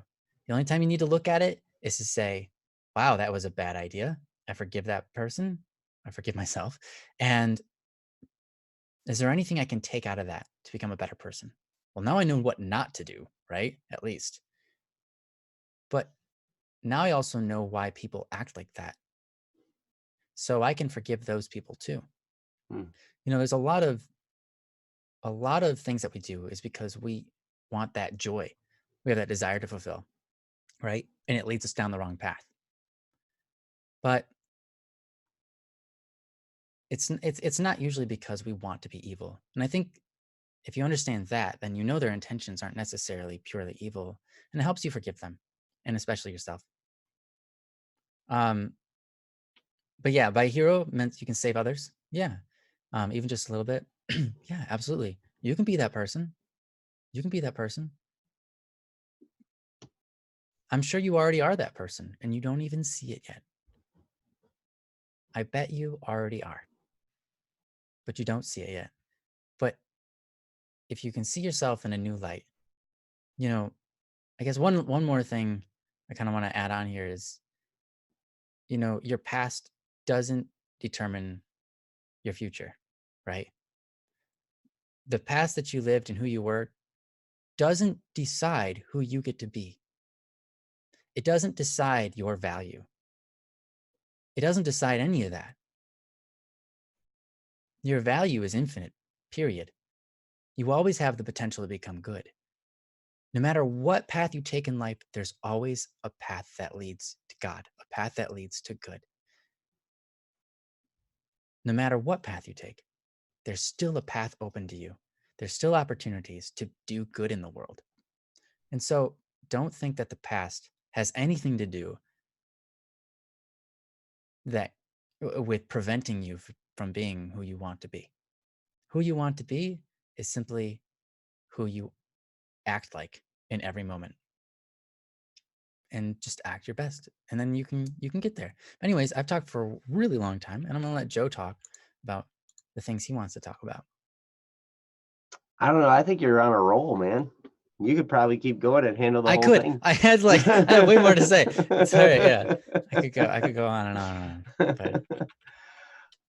A: The only time you need to look at it is to say, wow, that was a bad idea. I forgive that person. I forgive myself. And is there anything I can take out of that to become a better person? Well, now I know what not to do, right? At least. But now I also know why people act like that. So I can forgive those people too. You know, there's a lot of things that we do is because we want that joy. We have that desire to fulfill, right? And it leads us down the wrong path. But it's not usually because we want to be evil. And I think if you understand that, then you know their intentions aren't necessarily purely evil, and it helps you forgive them, and especially yourself. But yeah, by hero meant you can save others. Yeah. Even just a little bit. Yeah, absolutely. You can be that person. You can be that person. I'm sure you already are that person and you don't even see it yet. I bet you already are, but you don't see it yet. But if you can see yourself in a new light, you know, I guess one more thing I kind of want to add on here is, you know, your past doesn't determine your future, right? The past that you lived and who you were doesn't decide who you get to be. It doesn't decide your value. It doesn't decide any of that. Your value is infinite, period. You always have the potential to become good. No matter what path you take in life, there's always a path that leads to God, a path that leads to good. No matter what path you take, there's still a path open to you. There's still opportunities to do good in the world. And so don't think that the past has anything to do that with preventing you from being who you want to be. Who you want to be is simply who you act like in every moment. And just act your best. And then you can get there. Anyways, I've talked for a really long time and I'm gonna let Joe talk about the things he wants to talk about.
B: I don't know. I think you're on a roll, man. You could probably keep going and handle the
A: I
B: whole
A: could.
B: thing.
A: I had way more to say. It's all right, yeah. I could go on and on and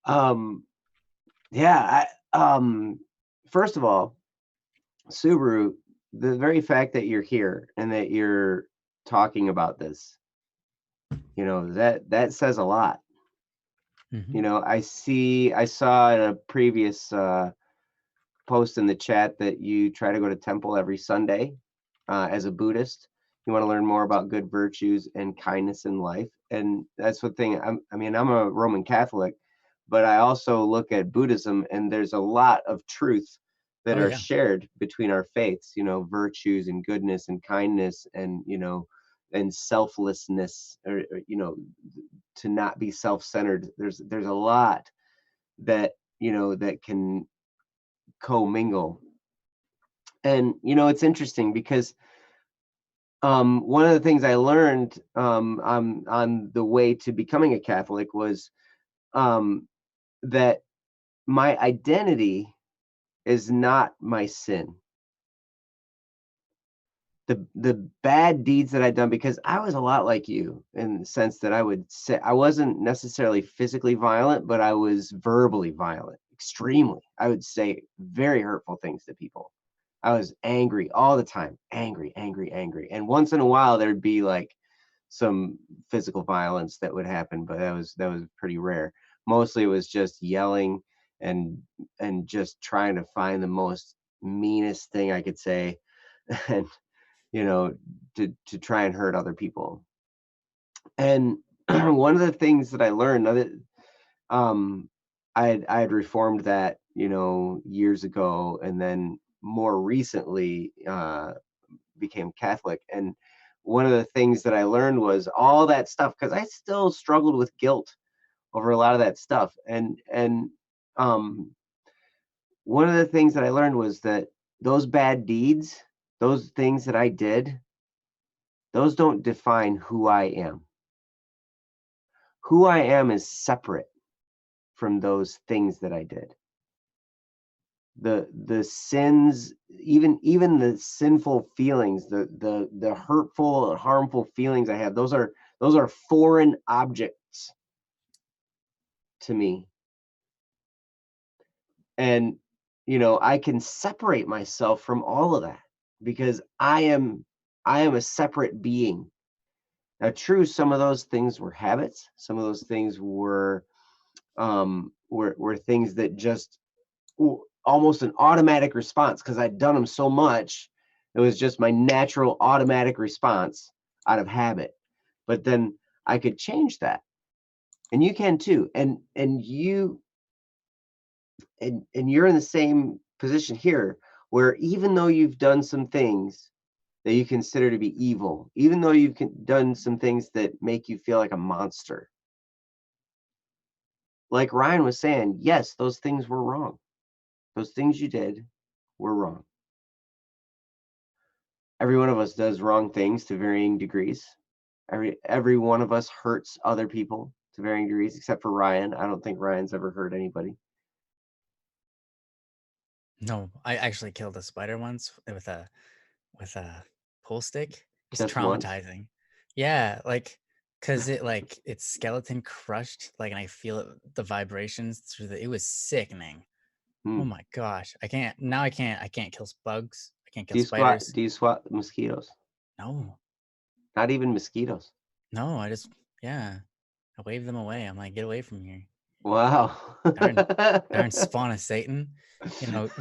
A: on. But
B: yeah, first of all, Subaru, the very fact that you're here and that you're talking about this, you know, that says a lot. You know, I saw in a previous post in the chat that you try to go to temple every Sunday as a Buddhist. You want to learn more about good virtues and kindness in life, and that's the thing. I'm a Roman Catholic, but I also look at Buddhism, and there's a lot of truth that
A: Oh
B: are
A: yeah.
B: shared between our faiths. You know, virtues and goodness and kindness, and and selflessness, or you know, to not be self-centered. There's a lot that that can commingle. And it's interesting because one of the things I learned on the way to becoming a Catholic was that my identity is not my sin. The bad deeds that I'd done, because I was a lot like you in the sense that I would say I wasn't necessarily physically violent, but I was verbally violent, extremely. I would say very hurtful things to people. I was angry all the time, angry, angry, angry. And once in a while there'd be like some physical violence that would happen, but that was pretty rare. Mostly it was just yelling and just trying to find the most meanest thing I could say and to try and hurt other people. And one of the things that I learned that um I had reformed that, years ago, and then more recently became Catholic. And one of the things that I learned was all that stuff, because I still struggled with guilt over a lot of that stuff. And um, one of the things that I learned was that those bad deeds, those things that I did, those don't define who I am. Who I am is separate from those things that I did. The sins, even the sinful feelings, the hurtful and harmful feelings I have, those are foreign objects to me. And I can separate myself from all of that because I am a separate being. Now, true, some of those things were habits, some of those things were things that just almost an automatic response, because I'd done them so much. It was just my natural automatic response out of habit. But then I could change that, and you can too. And you're in the same position here, where even though you've done some things that you consider to be evil, even though you've done some things that make you feel like a monster, like Ryan was saying, yes, those things were wrong. Those things you did were wrong. Every one of us does wrong things to varying degrees. Every one of us hurts other people to varying degrees, except for Ryan. I don't think Ryan's ever hurt anybody.
A: No, I actually killed a spider once with a pool stick. It's
B: Just once.
A: traumatizing. Yeah, like because its skeleton crushed, like, and I feel the vibrations through it was sickening. Oh
B: Hmm.
A: my gosh. I can't kill bugs. I can't
B: Do
A: kill
B: you squat?
A: spiders.
B: Do you swat mosquitoes?
A: No.
B: Not even mosquitoes.
A: No, yeah. I wave them away. I'm like, get away from here.
B: Wow.
A: Darn darn spawn of Satan.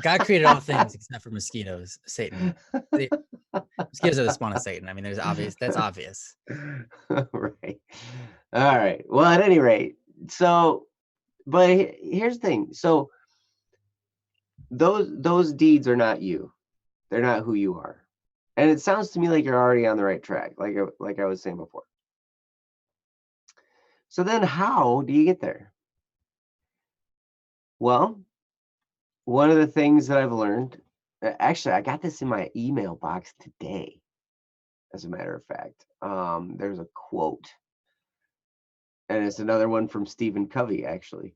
A: God created all things except for mosquitoes. Satan. The mosquitoes are the spawn of Satan. I mean, that's obvious.
B: Right. All right. Well, at any rate, so, but here's the thing. So those deeds are not you. They're not who you are. And it sounds to me like you're already on the right track, like I was saying before. So then how do you get there? Well, one of the things that I've learned, actually, I got this in my email box today, as a matter of fact. There's a quote, and it's another one from Stephen Covey, actually.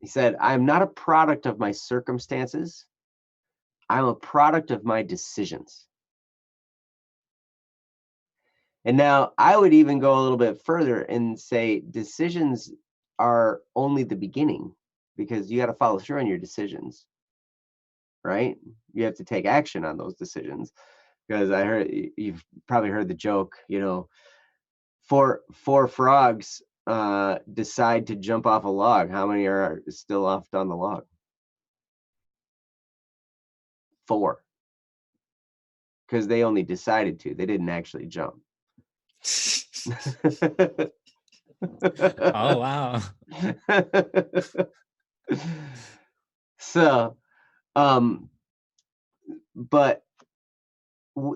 B: He said, "I'm not a product of my circumstances. I'm a product of my decisions." And now I would even go a little bit further and say decisions are only the beginning, because you got to follow through on your decisions, right? You have to take action on those decisions, because I heard you've probably heard the joke, four frogs decide to jump off a log. How many are still left on the log? Four, because they only decided to. They didn't actually jump.
A: Oh wow.
B: So, but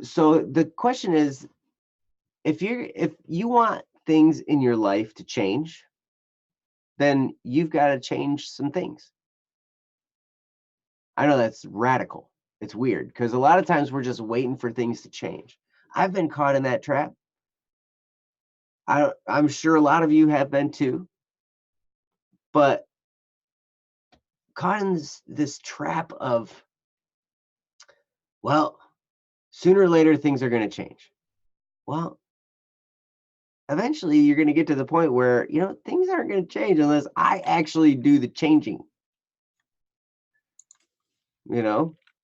B: so the question is, if you want things in your life to change, then you've got to change some things. I know that's radical. It's weird, because a lot of times we're just waiting for things to change. I've been caught in that trap. I'm sure a lot of you have been too. But caught in this trap of, well, sooner or later things are going to change. Well, eventually you're going to get to the point where, things aren't going to change unless I actually do the changing.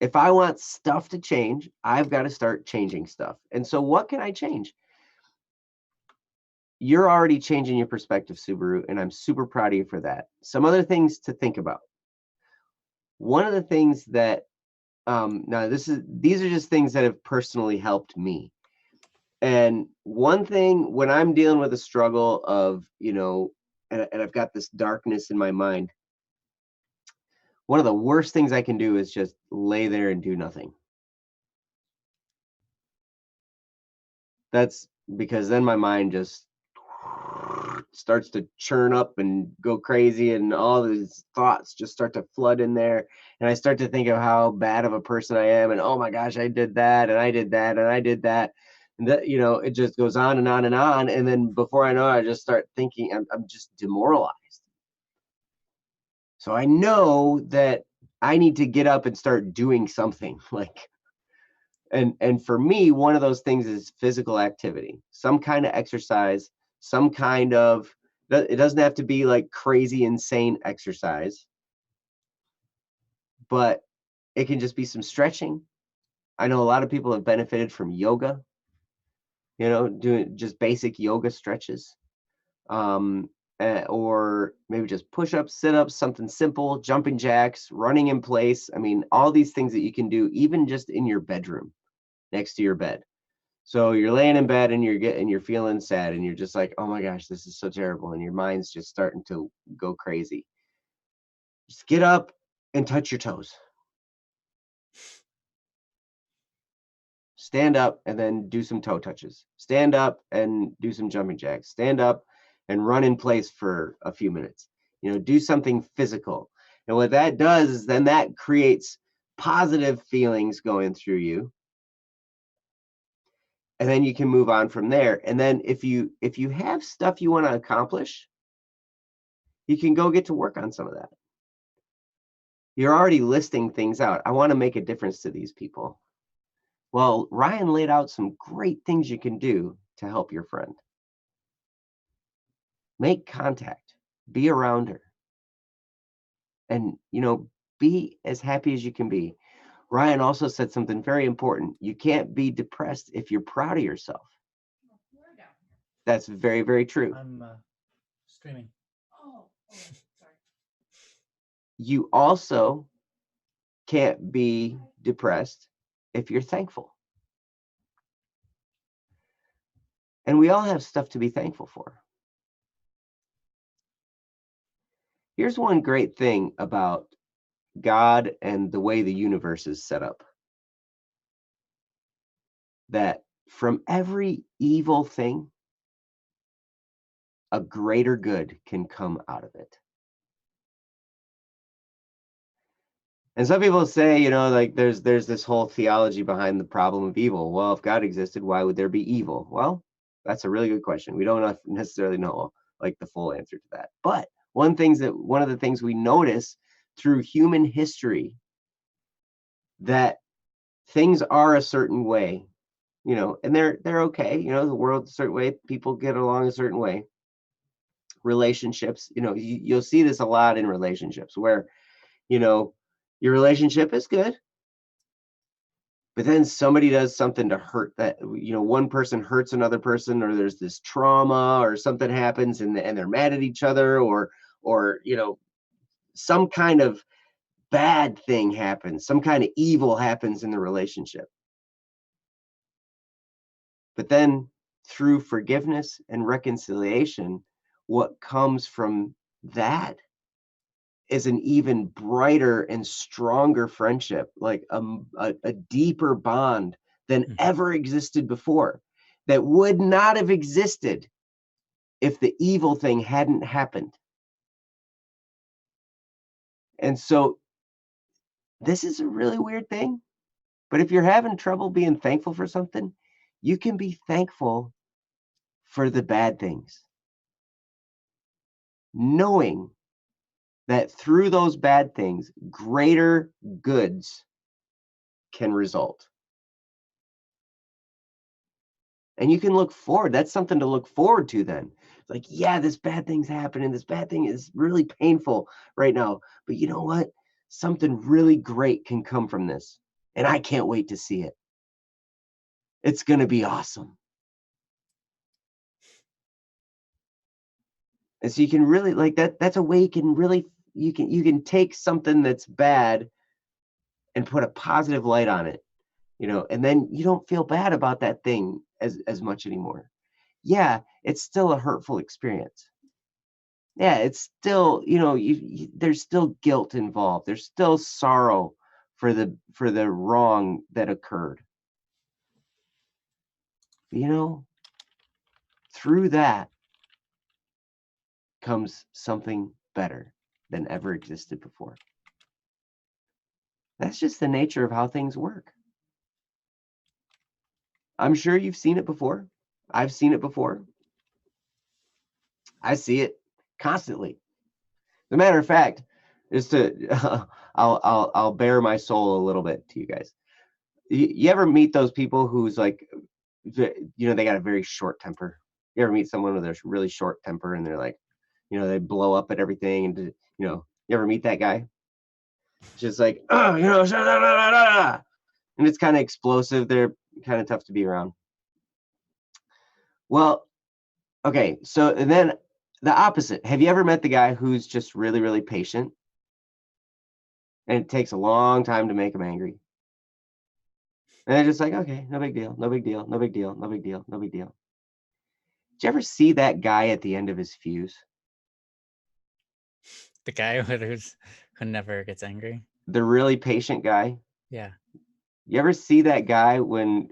B: If I want stuff to change, I've got to start changing stuff. And so what can I change? You're already changing your perspective, Subaru, and I'm super proud of you for that. Some other things to think about. One of the things that now these are just things that have personally helped me. And one thing when I'm dealing with a struggle of, and I've got this darkness in my mind, one of the worst things I can do is just lay there and do nothing. That's because then my mind just starts to churn up and go crazy, and all these thoughts just start to flood in there. And I start to think of how bad of a person I am, and oh my gosh, I did that, and I did that, and I did that. And that, it just goes on and on and on. And then before I know it, I just start thinking I'm just demoralized. So I know that I need to get up and start doing something and for me, one of those things is physical activity, some kind of exercise, some kind of, it doesn't have to be like crazy, insane exercise, but it can just be some stretching. I know a lot of people have benefited from yoga, doing just basic yoga stretches, or maybe just push-ups, sit-ups, something simple, jumping jacks, running in place. I mean, all these things that you can do even just in your bedroom next to your bed. So you're laying in bed and you're feeling sad and you're just like, oh my gosh, this is so terrible. And your mind's just starting to go crazy. Just get up and touch your toes. Stand up and then do some toe touches. Stand up and do some jumping jacks. Stand up and run in place for a few minutes. Do something physical. And what that does is then that creates positive feelings going through you. And then you can move on from there. And then if you have stuff you want to accomplish, you can go get to work on some of that. You're already listing things out. I want to make a difference to these people. Well, Ryan laid out some great things you can do to help your friend. Make contact, be around her, and be as happy as you can be. Ryan also said something very important. You can't be depressed if you're proud of yourself. That's very, very true.
A: I'm streaming. Oh,
B: sorry. You also can't be depressed if you're thankful. And we all have stuff to be thankful for. Here's one great thing about God and the way the universe is set up. That from every evil thing, a greater good can come out of it. And some people say, there's this whole theology behind the problem of evil. Well, if God existed, why would there be evil? Well, that's a really good question. We don't necessarily know the full answer to that. But one of the things we notice through human history, that things are a certain way, and they're okay. The world's a certain way, people get along a certain way. Relationships, you'll see this a lot in relationships where, your relationship is good, but then somebody does something to hurt that, one person hurts another person, or there's this trauma or something happens and they're mad at each other, or some kind of bad thing happens, some kind of evil happens in the relationship. But then through forgiveness and reconciliation, what comes from that is an even brighter and stronger friendship, like a deeper bond than ever existed before, that would not have existed if the evil thing hadn't happened. And so this is a really weird thing, but if you're having trouble being thankful for something, you can be thankful for the bad things, knowing that through those bad things, greater goods can result. And you can look forward. That's something to look forward to then. Like, yeah, this bad thing's happening. This bad thing is really painful right now. But you know what? Something really great can come from this. and I can't wait to see it. It's going to be awesome. And so you can really like that's a way you can really you can take something that's bad and put a positive light on it, and then you don't feel bad about that thing as much anymore. Yeah, it's still a hurtful experience. Yeah, it's still, there's still guilt involved. There's still sorrow for the wrong that occurred. You know, through that comes something better than ever existed before. That's just the nature of how things work. I'm sure you've seen it before. I've seen it before. I see it constantly. As a matter of fact, just to I'll bare my soul a little bit to you guys. You ever meet those people who's like, they got a very short temper? You ever meet someone with a really short temper and they're like, they blow up at everything, and you ever meet that guy? Just like, oh, and it's kind of explosive. They're kind of tough to be around. Well, okay, so and then the opposite. Have you ever met the guy who's just really, really patient, and it takes a long time to make him angry? And they're just like, okay, no big deal, no big deal, no big deal, no big deal, no big deal. Did you ever see that guy at the end of his fuse?
A: The guy who never gets angry.
B: The really patient guy?
A: Yeah.
B: You ever see that guy when,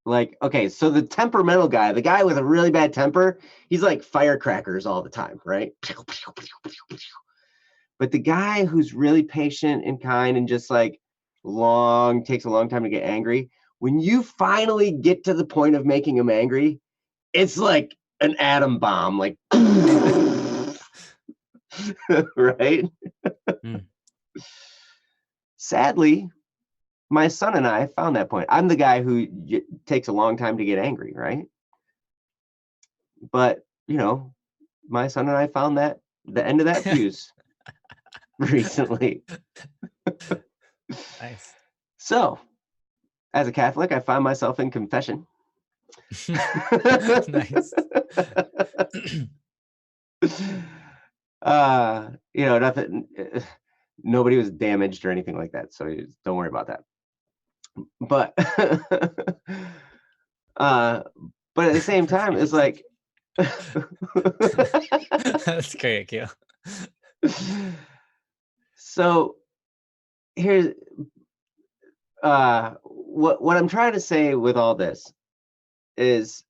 B: like, okay, so the temperamental guy, the guy with a really bad temper, he's like firecrackers all the time, right? But the guy who's really patient and kind and just like takes a long time to get angry, when you finally get to the point of making him angry, it's like an atom bomb, like, right?
A: Mm.
B: Sadly, my son and I found that point. I'm the guy who takes a long time to get angry, right? But, my son and I found that the end of that fuse recently.
A: Nice.
B: So, as a Catholic, I find myself in confession.
A: Nice.
B: Nothing. Nobody was damaged or anything like that, so don't worry about that. But, but at the same time, it's like,
A: that's great, Akil.
B: So here's what I'm trying to say with all this is,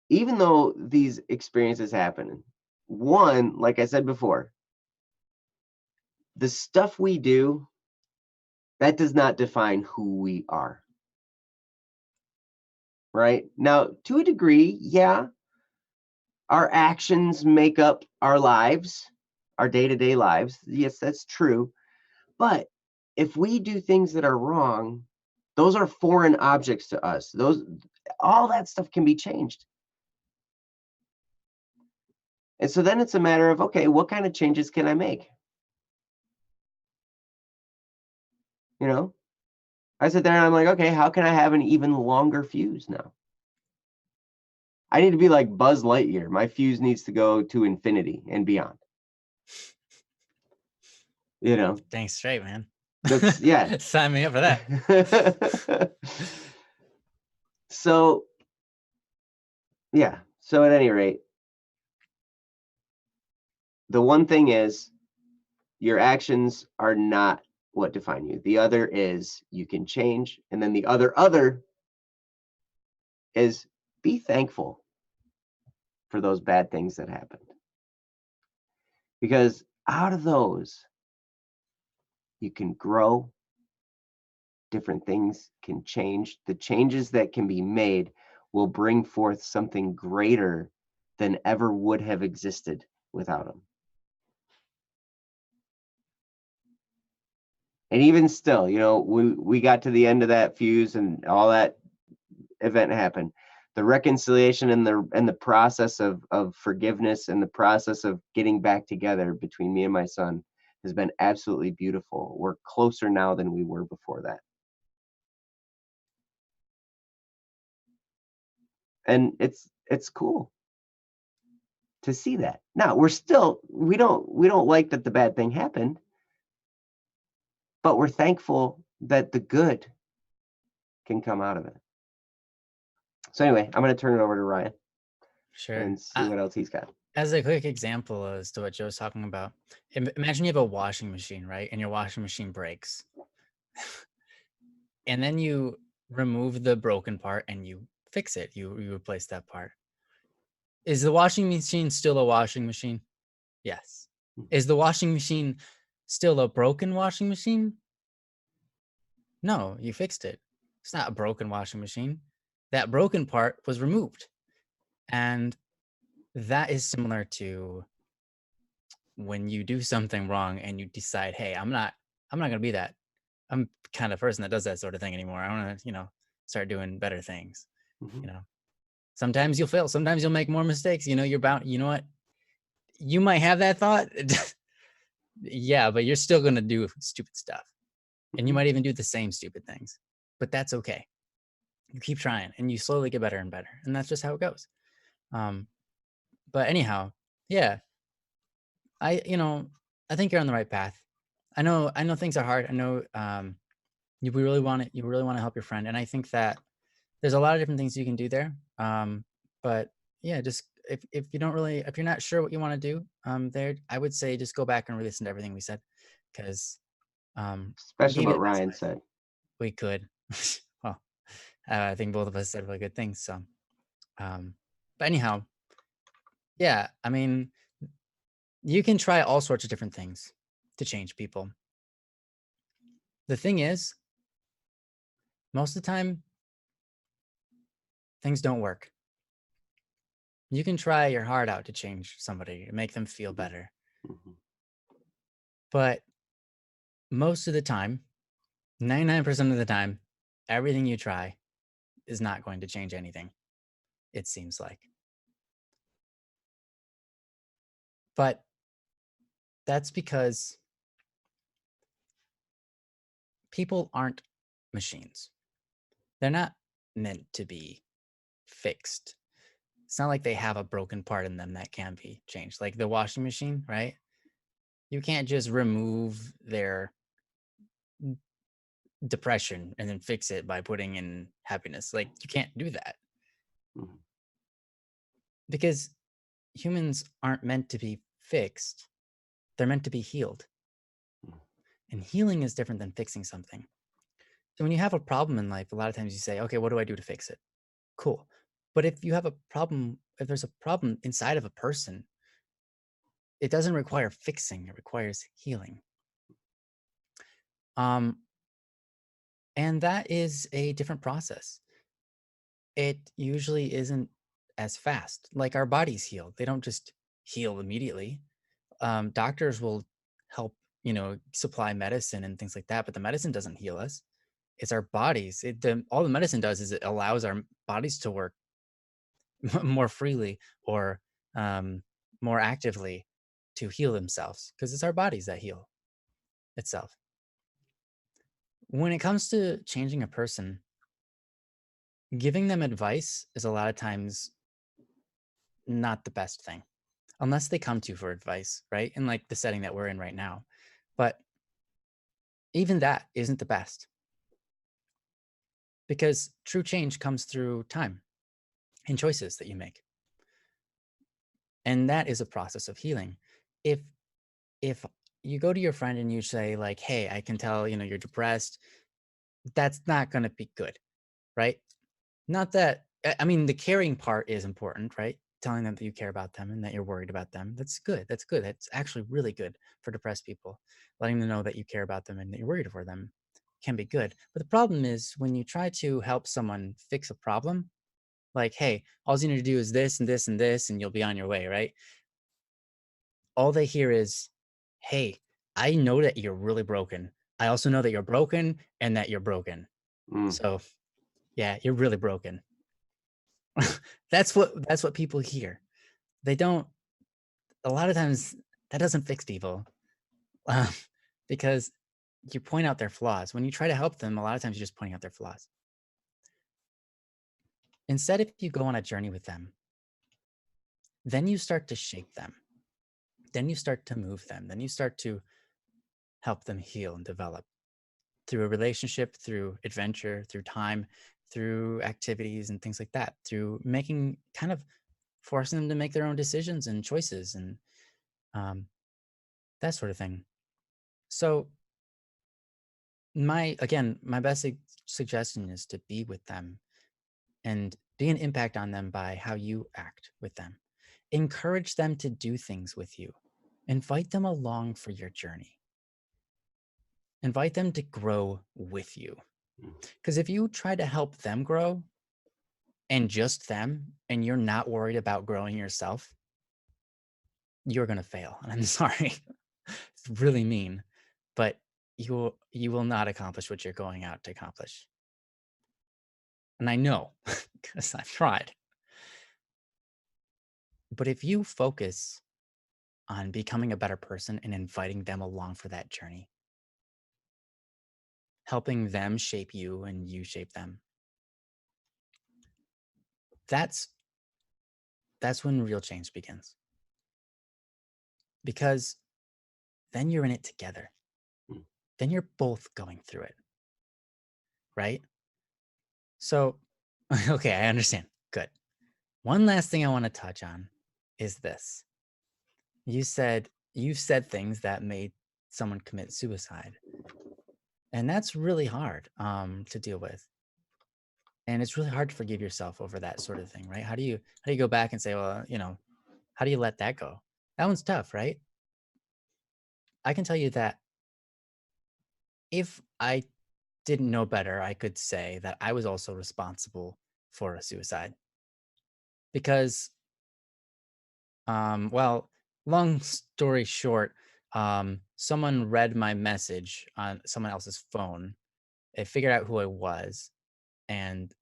B: even though these experiences happen, one, like I said before, the stuff we do, that does not define who we are. Right? Now, to a degree, yeah, our actions make up our lives, our day-to-day lives. Yes, that's true. But if we do things that are wrong, those are foreign objects to us. All that stuff can be changed. And so then it's a matter of, okay, what kind of changes can I make? I sit there and I'm like, okay, how can I have an even longer fuse now? I need to be like Buzz Lightyear. My fuse needs to go to infinity and beyond.
A: Dang straight, man.
B: That's, yeah.
A: Sign me up for that.
B: So, yeah. So at any rate, the one thing is, your actions are not what define you. The other is you can change. And then the other is be thankful for those bad things that happened. Because out of those, you can grow. Different things can change. The changes that can be made will bring forth something greater than ever would have existed without them. And even still, we got to the end of that fuse and all that event happened. The reconciliation and the process of forgiveness and the process of getting back together between me and my son has been absolutely beautiful. We're closer now than we were before that. And it's cool to see that. Now, we don't like that the bad thing happened, but we're thankful that the good can come out of it. So anyway, I'm going to turn it over to Ryan
A: Sure.
B: and see what else he's got.
A: As a quick example as to what Joe's talking about, imagine you have a washing machine, right? And your washing machine breaks. And then you remove the broken part and you fix it. You replace that part. Is the washing machine still a washing machine? Yes. Is the washing machine still a broken washing machine? No, you fixed it. It's not a broken washing machine. That broken part was removed. And that is similar to when you do something wrong and you decide, hey, I'm not gonna be that. I'm kind of person that does that sort of thing anymore. I want to, start doing better things.
B: Mhm.
A: Sometimes you'll fail. Sometimes you'll make more mistakes. You're bound. You know what? You might have that thought. Yeah, but you're still gonna do stupid stuff, and you
B: Mhm.
A: might even do the same stupid things. But that's okay. You keep trying, and you slowly get better and better, and that's just how it goes. But anyhow, yeah, I think you're on the right path. I know things are hard. I know you really want it. You really want to help your friend, and I think that there's a lot of different things you can do there. But yeah, just if you're not sure what you want to do, there, I would say just go back and re-listen to everything we said, because we
B: Especially
A: gave you
B: what
A: the best
B: Ryan
A: advice
B: said.
A: we could. Well, I think both of us said really good things. So, um, but anyhow, yeah, I mean, you can try all sorts of different things to change people. The thing is, most of the time, things don't work. You can try your heart out to change somebody, to make them feel better.
B: Mhm.
A: But most of the time, 99% of the time, everything you try is not going to change anything, it seems like. But that's because people aren't machines. They're not meant to be fixed. It's not like they have a broken part in them that can be changed. Like the washing machine, right? You can't just remove their depression and then fix it by putting in happiness. Like you can't do that,
B: Mhm.
A: because humans aren't meant to be fixed. They're meant to be healed.
B: Mhm.
A: And healing is different than fixing something. So when you have a problem in life, a lot of times you say, okay, what do I do to fix it? Cool. But if you have a problem, if there's a problem inside of a person, it doesn't require fixing, it requires healing. Um, and that is a different process. It usually isn't as fast. Like our bodies heal, they don't just heal immediately. Doctors will help, supply medicine and things like that, but the medicine doesn't heal us. It's our bodies. All the medicine does is it allows our bodies to work more freely, or um, more actively, to heal themselves, because it's our bodies that heal itself. When it comes to changing a person, giving them advice is a lot of times not the best thing, unless they come to you for advice, right? In like the setting that we're in right now. But even that isn't the best, because true change comes through time and choices that you make. And that is a process of healing. If if you go to your friend and you say like, hey, I can tell, you're depressed, that's not going to be good, right? Not that, I mean, the caring part is important, right? Telling them that you care about them and that you're worried about them, that's good, that's actually really good for depressed people. Letting them know that you care about them and that you're worried for them can be good. But the problem is when you try to help someone fix a problem, like, hey, all you need to do is this and this and this and you'll be on your way, right? All they hear is, hey, I know that you're really broken. I also know that you're broken and that you're broken.
B: Mm.
A: So yeah, you're really broken. That's what people hear. They don't, a lot of times that doesn't fix people, um, because you point out their flaws. When you try to help them, a lot of times you're just pointing out their flaws. Instead, if you go on a journey with them, then you start to shape them. Then you start to move them. Then you start to help them heal and develop through a relationship, through adventure, through time, through activities and things like that, through making kind of forcing them to make their own decisions and choices and um, that sort of thing. So my best suggestion is to be with them and be an impact on them by how you act with them. Encourage them to do things with you. Invite them along for your journey. Invite them to grow with you.
B: Mm.
A: Because if you try to help them grow and just them, and you're not worried about growing yourself, you're going to fail. And I'm sorry. It's really mean, but you will not accomplish what you're going out to accomplish. And I know because I've tried. But if you focus on becoming a better person and inviting them along for that journey, helping them shape you and you shape them, that's when real change begins. Because then you're in it together.
B: Mm.
A: Then you're both going through it, right? So, okay, I understand. Good. One last thing I want to touch on is this. You've said things that made someone commit suicide. And that's really hard to deal with. And it's really hard to forgive yourself over that sort of thing, right? How do you go back and say, well, how do you let that go? That one's tough, right? I can tell you that if I didn't know better, I could say that I was also responsible for a suicide because, well, long story short, someone read my message on someone else's phone. They figured out who I was, and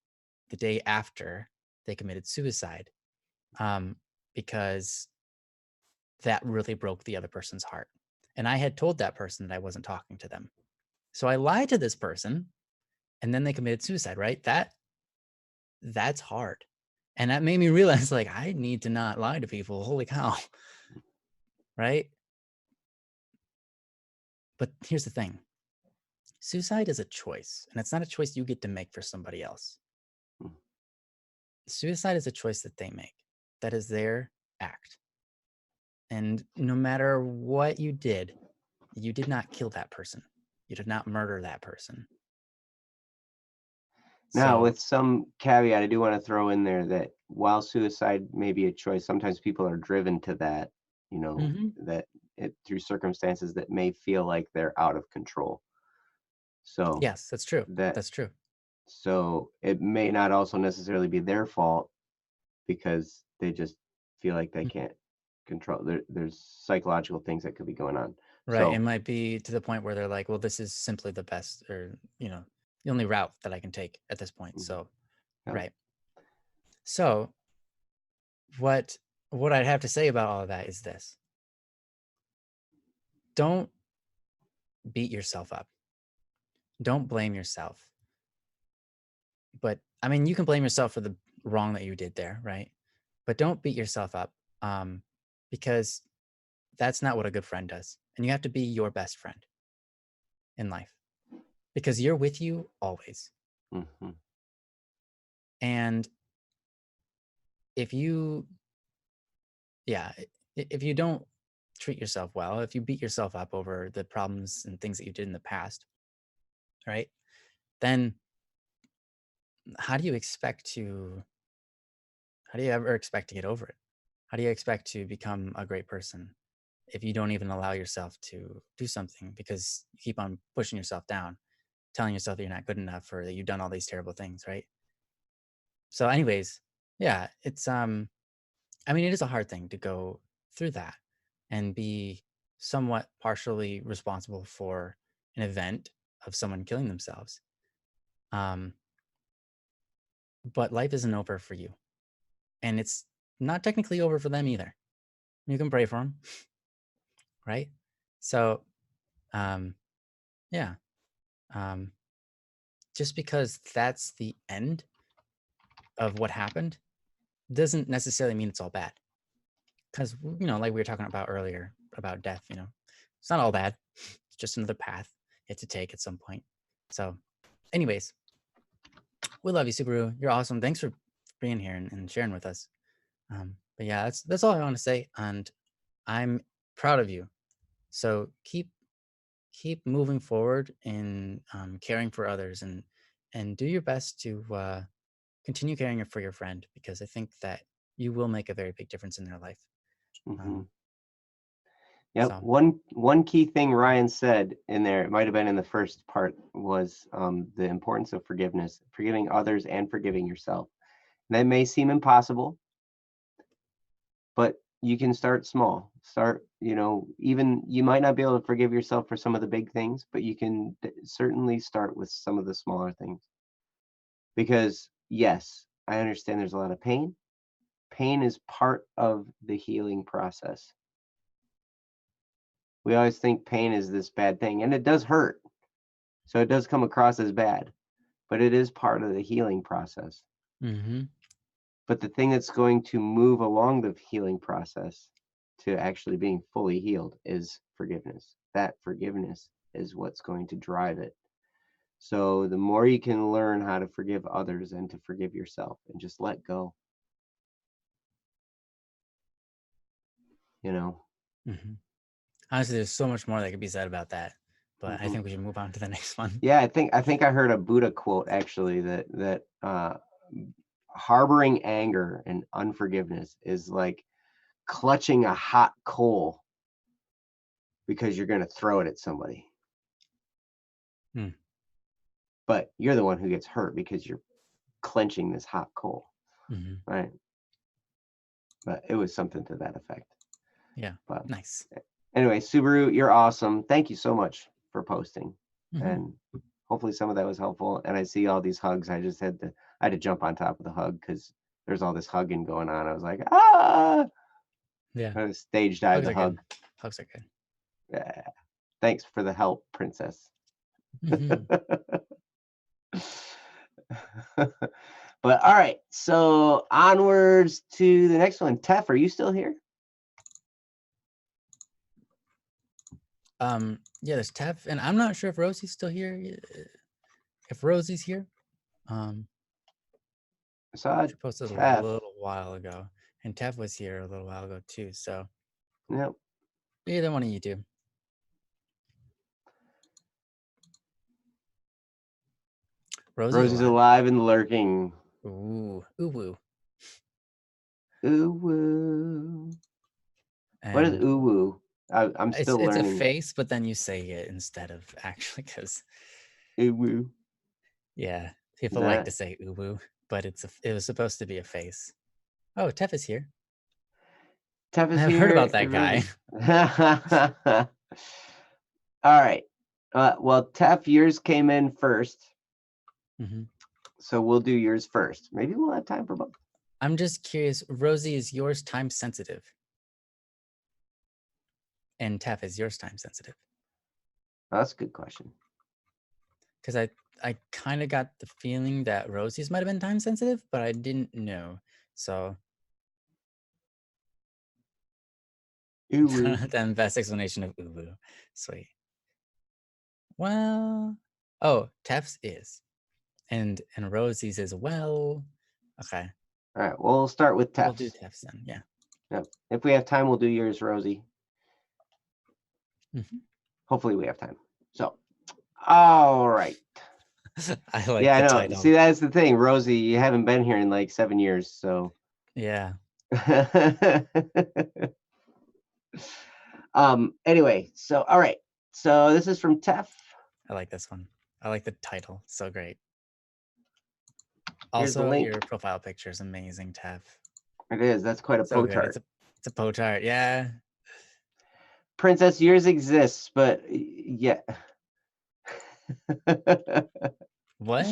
A: the day after, they committed suicide um, because that really broke the other person's heart. And I had told that person that I wasn't talking to them. So I lied to this person and then they committed suicide, right? That's hard. And that made me realize like I need to not lie to people. Holy cow. Right? But here's the thing. Suicide is a choice, and it's not a choice you get to make for somebody else.
B: Mm.
A: Suicide is a choice that they make. That is their act. And no matter what you did not kill that person. You did not murder that person.
B: Now,
A: So,
B: with some caveat, I do want to throw in there that while suicide may be a choice, sometimes people are driven to that,
A: mhm.
B: that through circumstances that may feel like they're out of control. So
A: Yes, that's true.
B: that
A: That's true.
B: so it may not also necessarily be their fault because they just feel like they
A: Mm,
B: can't control. There's psychological things that could be going on.
A: right. It
B: So
A: might be to the point where they're like, well, this is simply the best or, the only route that I can take at this point.
B: mhm,
A: So,
B: yeah.
A: right. So, what I'd have to say about all of that is this. Don't beat yourself up. Don't blame yourself. But I mean, you can blame yourself for the wrong that you did there, right? But don't beat yourself up um, because that's not what a good friend does. And you have to be your best friend in life because you're with you always.
B: Mhm.
A: And if you, yeah, if you don't treat yourself well, if you beat yourself up over the problems and things that you did in the past, right? Then how do you expect to, how do you ever expect to get over it? How do you expect to become a great person if you don't even allow yourself to do something because you keep on pushing yourself down, telling yourself that you're not good enough or that you've done all these terrible things, right? So anyways, yeah, it's I mean it is a hard thing to go through that and be somewhat partially responsible for an event of someone killing themselves. Um but life isn't over for you and it's not technically over for them either. You can pray for them, right? So um yeah, um just because that's the end of what happened doesn't necessarily mean it's all bad. Because, like we were talking about earlier about death, it's not all bad. It's just another path you have to take at some point. So, anyways, we love you, Subaru. You're awesome. Thanks for being here and sharing with us. But yeah, that's all I want to say. And I'm proud of you. So keep moving forward in caring for others, and do your best to continue caring for your friend, because I think that you will make a very big difference in their life.
B: Mm-hmm. Yep.
A: So.
B: One key thing Ryan said in there, it might have been in the first part, was the importance of forgiveness, forgiving others and forgiving yourself. That may seem impossible, but you can start small. Start, even you might not be able to forgive yourself for some of the big things, but you can certainly start with some of the smaller things. Because yes, I understand there's a lot of pain. Pain is part of the healing process. We always think pain is this bad thing, and it does hurt. So it does come across as bad, but it is part of the healing process.
A: Mm-hmm.
B: But the thing that's going to move along the healing process to actually being fully healed is forgiveness. That forgiveness is what's going to drive it. So the more you can learn how to forgive others and to forgive yourself and just let go,
A: Mm-hmm. Honestly, there's so much more that could be said about that, but
B: Mm-hmm.
A: I think we should move on to the next one.
B: Yeah, I think I heard a Buddha quote actually that harboring anger and unforgiveness is like clutching a hot coal because you're going to throw it at somebody.
A: Hmm.
B: But you're the one who gets hurt because you're clenching this hot coal.
A: Mm-hmm.
B: Right. But it was something to that effect.
A: Yeah.
B: But
A: nice.
B: Anyway, Subaru, you're awesome. Thank you so much for posting.
A: Mm-hmm.
B: And hopefully some of that was helpful. And I see all these hugs. I had to jump on top of the hug because there's all this hugging going on. I was like,
A: Yeah.
B: I stage dive
A: Hugs
B: the
A: are
B: hug.
A: good. Hugs are good.
B: Yeah. Thanks for the help, princess.
A: Mm-hmm.
B: But all right, so onwards to the next one. Tef, are you still here?
A: Yeah, there's Tef, and I'm not sure if Rosie's still here. If Rosie's here,
B: I saw
A: she posted
B: Tef.
A: a little while ago, and Tef was here a little while ago too. So,
B: Yep.
A: either one of you two.
B: Rosie's alive and lurking.
A: Ooh, ooh woo.
B: Ooh woo. What is ooh woo? I'm still learning.
A: It's a face, but then you say it instead of actually, because
B: ooh woo.
A: Yeah, people like to say ooh woo, but it was supposed to be a face. Oh, Tef is here.
B: Tef is
A: I've
B: here.
A: heard about that guy.
B: All right. Well, Tef, yours came in first.
A: Mm-hmm.
B: So we'll do yours first. Maybe we'll have time for both.
A: I'm just curious, Rosie, is yours time sensitive? And Tef, is yours time sensitive?
B: Oh, that's a good question.
A: Because I kind of got the feeling that Rosie's might have been time sensitive, but I didn't know. So the best explanation of ooh woo. Sweet. Well, oh, Tef's is. And Rosie's is well. Okay.
B: All right, we'll start with Tef's.
A: We'll do Tef's then, yeah.
B: Yep. If we have time, we'll do yours, Rosie.
A: Mm-hmm.
B: Hopefully we have time. So, all right.
A: I like
B: the
A: title.
B: title. See, that's the thing, Rosie. You haven't been here in like 7 years, so.
A: Yeah.
B: Anyway, so all right. So this is from Tef.
A: I like this one. I like the title. So great.
B: Here's the
A: Also,
B: link.
A: your profile picture is amazing, Tef.
B: It is. That's quite a potard.
A: It's a potard. Yeah.
B: Princess, yours exists, but yeah.
A: What?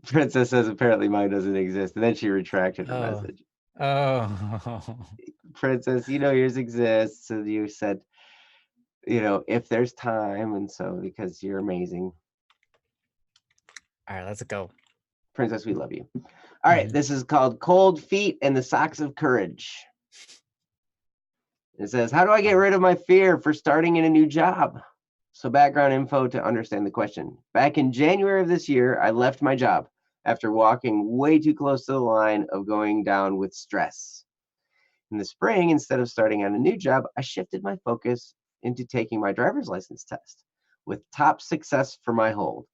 B: Princess says apparently mine doesn't exist, and then she retracted her message.
A: Oh.
B: Princess, yours exists, and you said, if there's time, and so because you're amazing.
A: All right, let's go.
B: Princess, we love you. All right,
A: Mhm.
B: this is called Cold Feet and the Socks of Courage. It says, how do I get rid of my fear for starting in a new job? So background info to understand the question. Back in January of this year, I left my job after walking way too close to the line of going down with stress. In the spring, instead of starting on a new job, I shifted my focus into taking my driver's license test with top success for my hold.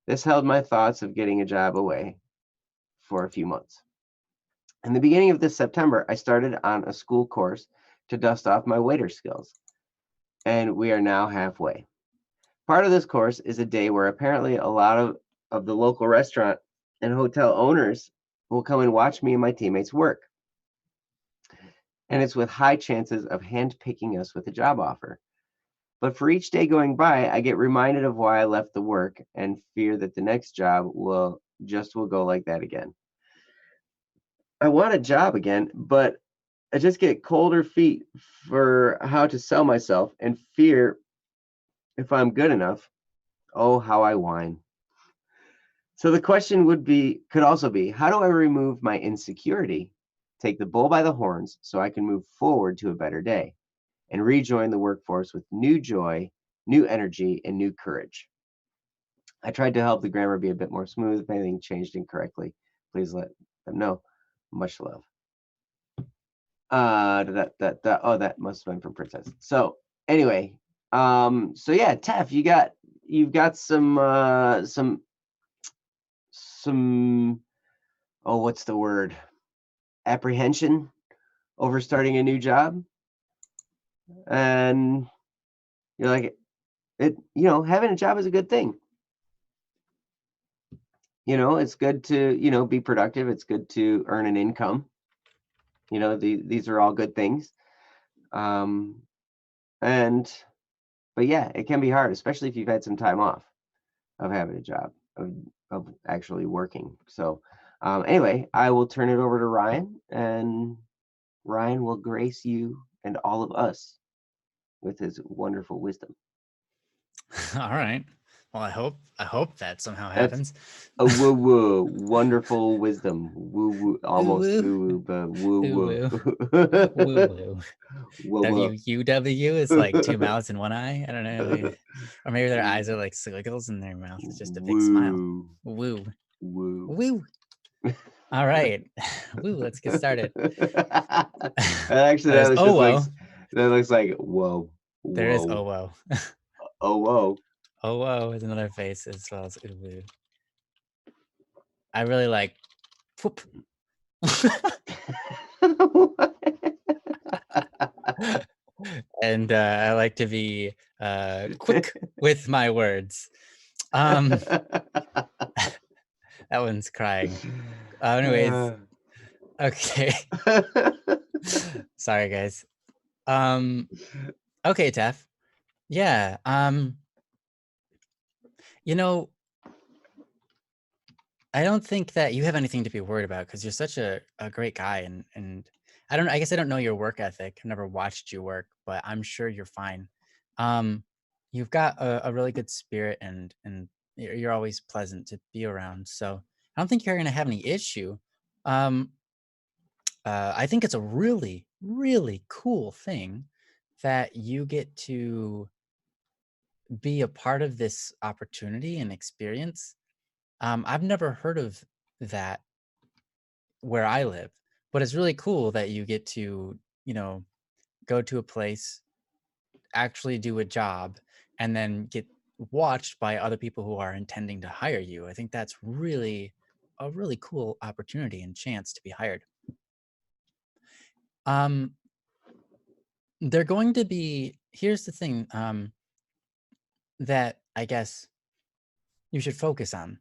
B: This held my thoughts of getting a job away for a few months. In the beginning of this September, I started on a school course to dust off my waiter skills, and we are now halfway. Part of this course is a day where apparently a lot of the local restaurant and hotel owners will come and watch me and my teammates work. And it's with high chances of handpicking us with a job offer. But for each day going by, I get reminded of why I left the work and fear that the next job will go like that again. I want a job again, but I just get colder feet for how to sell myself and fear if I'm good enough. Oh, how I whine. So the question could also be, how do I remove my insecurity, take the bull by the horns so I can move forward to a better day and rejoin the workforce with new joy, new energy, and new courage? I tried to help the grammar be a bit more smooth. If anything changed incorrectly, please let them know. Much love. Oh, that must have been from Princess. So anyway, so yeah, Tef, you've got some oh, what's the word? Apprehension over starting a new job, and you're like, having a job is a good thing. It's good to be productive. It's good to earn an income. These are all good things. But yeah, it can be hard, especially if you've had some time off of having a job, of actually working. So anyway, I will turn it over to Ryan, and Ryan will grace you and all of us with his wonderful wisdom.
A: All right. Well, I hope that somehow
B: That's
A: happens.
B: a woo woo, wonderful wisdom. Woo woo,
A: Ooh
B: almost
A: woo,
B: ooh woo, but woo
A: ooh
B: woo.
A: woo, woo woo.
B: Woo woo.
A: WUW is like two mouths and one eye. I don't know, or maybe their eyes are like squiggles and their mouth is just a big smile.
B: Woo.
A: Woo,
B: Woo.
A: woo. All right, woo. Let's get started.
B: Actually,
A: That is oh whoa.
B: that looks like whoa,
A: There is
B: whoa,
A: oh whoa.
B: oh whoa.
A: Oh whoa is another face as well as ooh woo. I really like whoop. And I like to be quick with my words. Um, that one's crying. Anyways, okay. Sorry, guys. Okay, Tef. Yeah. You know, I don't think that you have anything to be worried about because you're such a great guy, and I guess I don't know your work ethic. I've never watched you work, but I'm sure you're fine. Um, you've got a really good spirit, and you're always pleasant to be around. So I don't think you're gonna have any issue. Um, I think it's a really, really cool thing that you get to be a part of this opportunity and experience. I've never heard of that where I live, but it's really cool that you get to, go to a place, actually do a job, and then get watched by other people who are intending to hire you. I think that's really a really cool opportunity and chance to be hired. Um, they're going to be, here's the thing, that I guess you should focus on.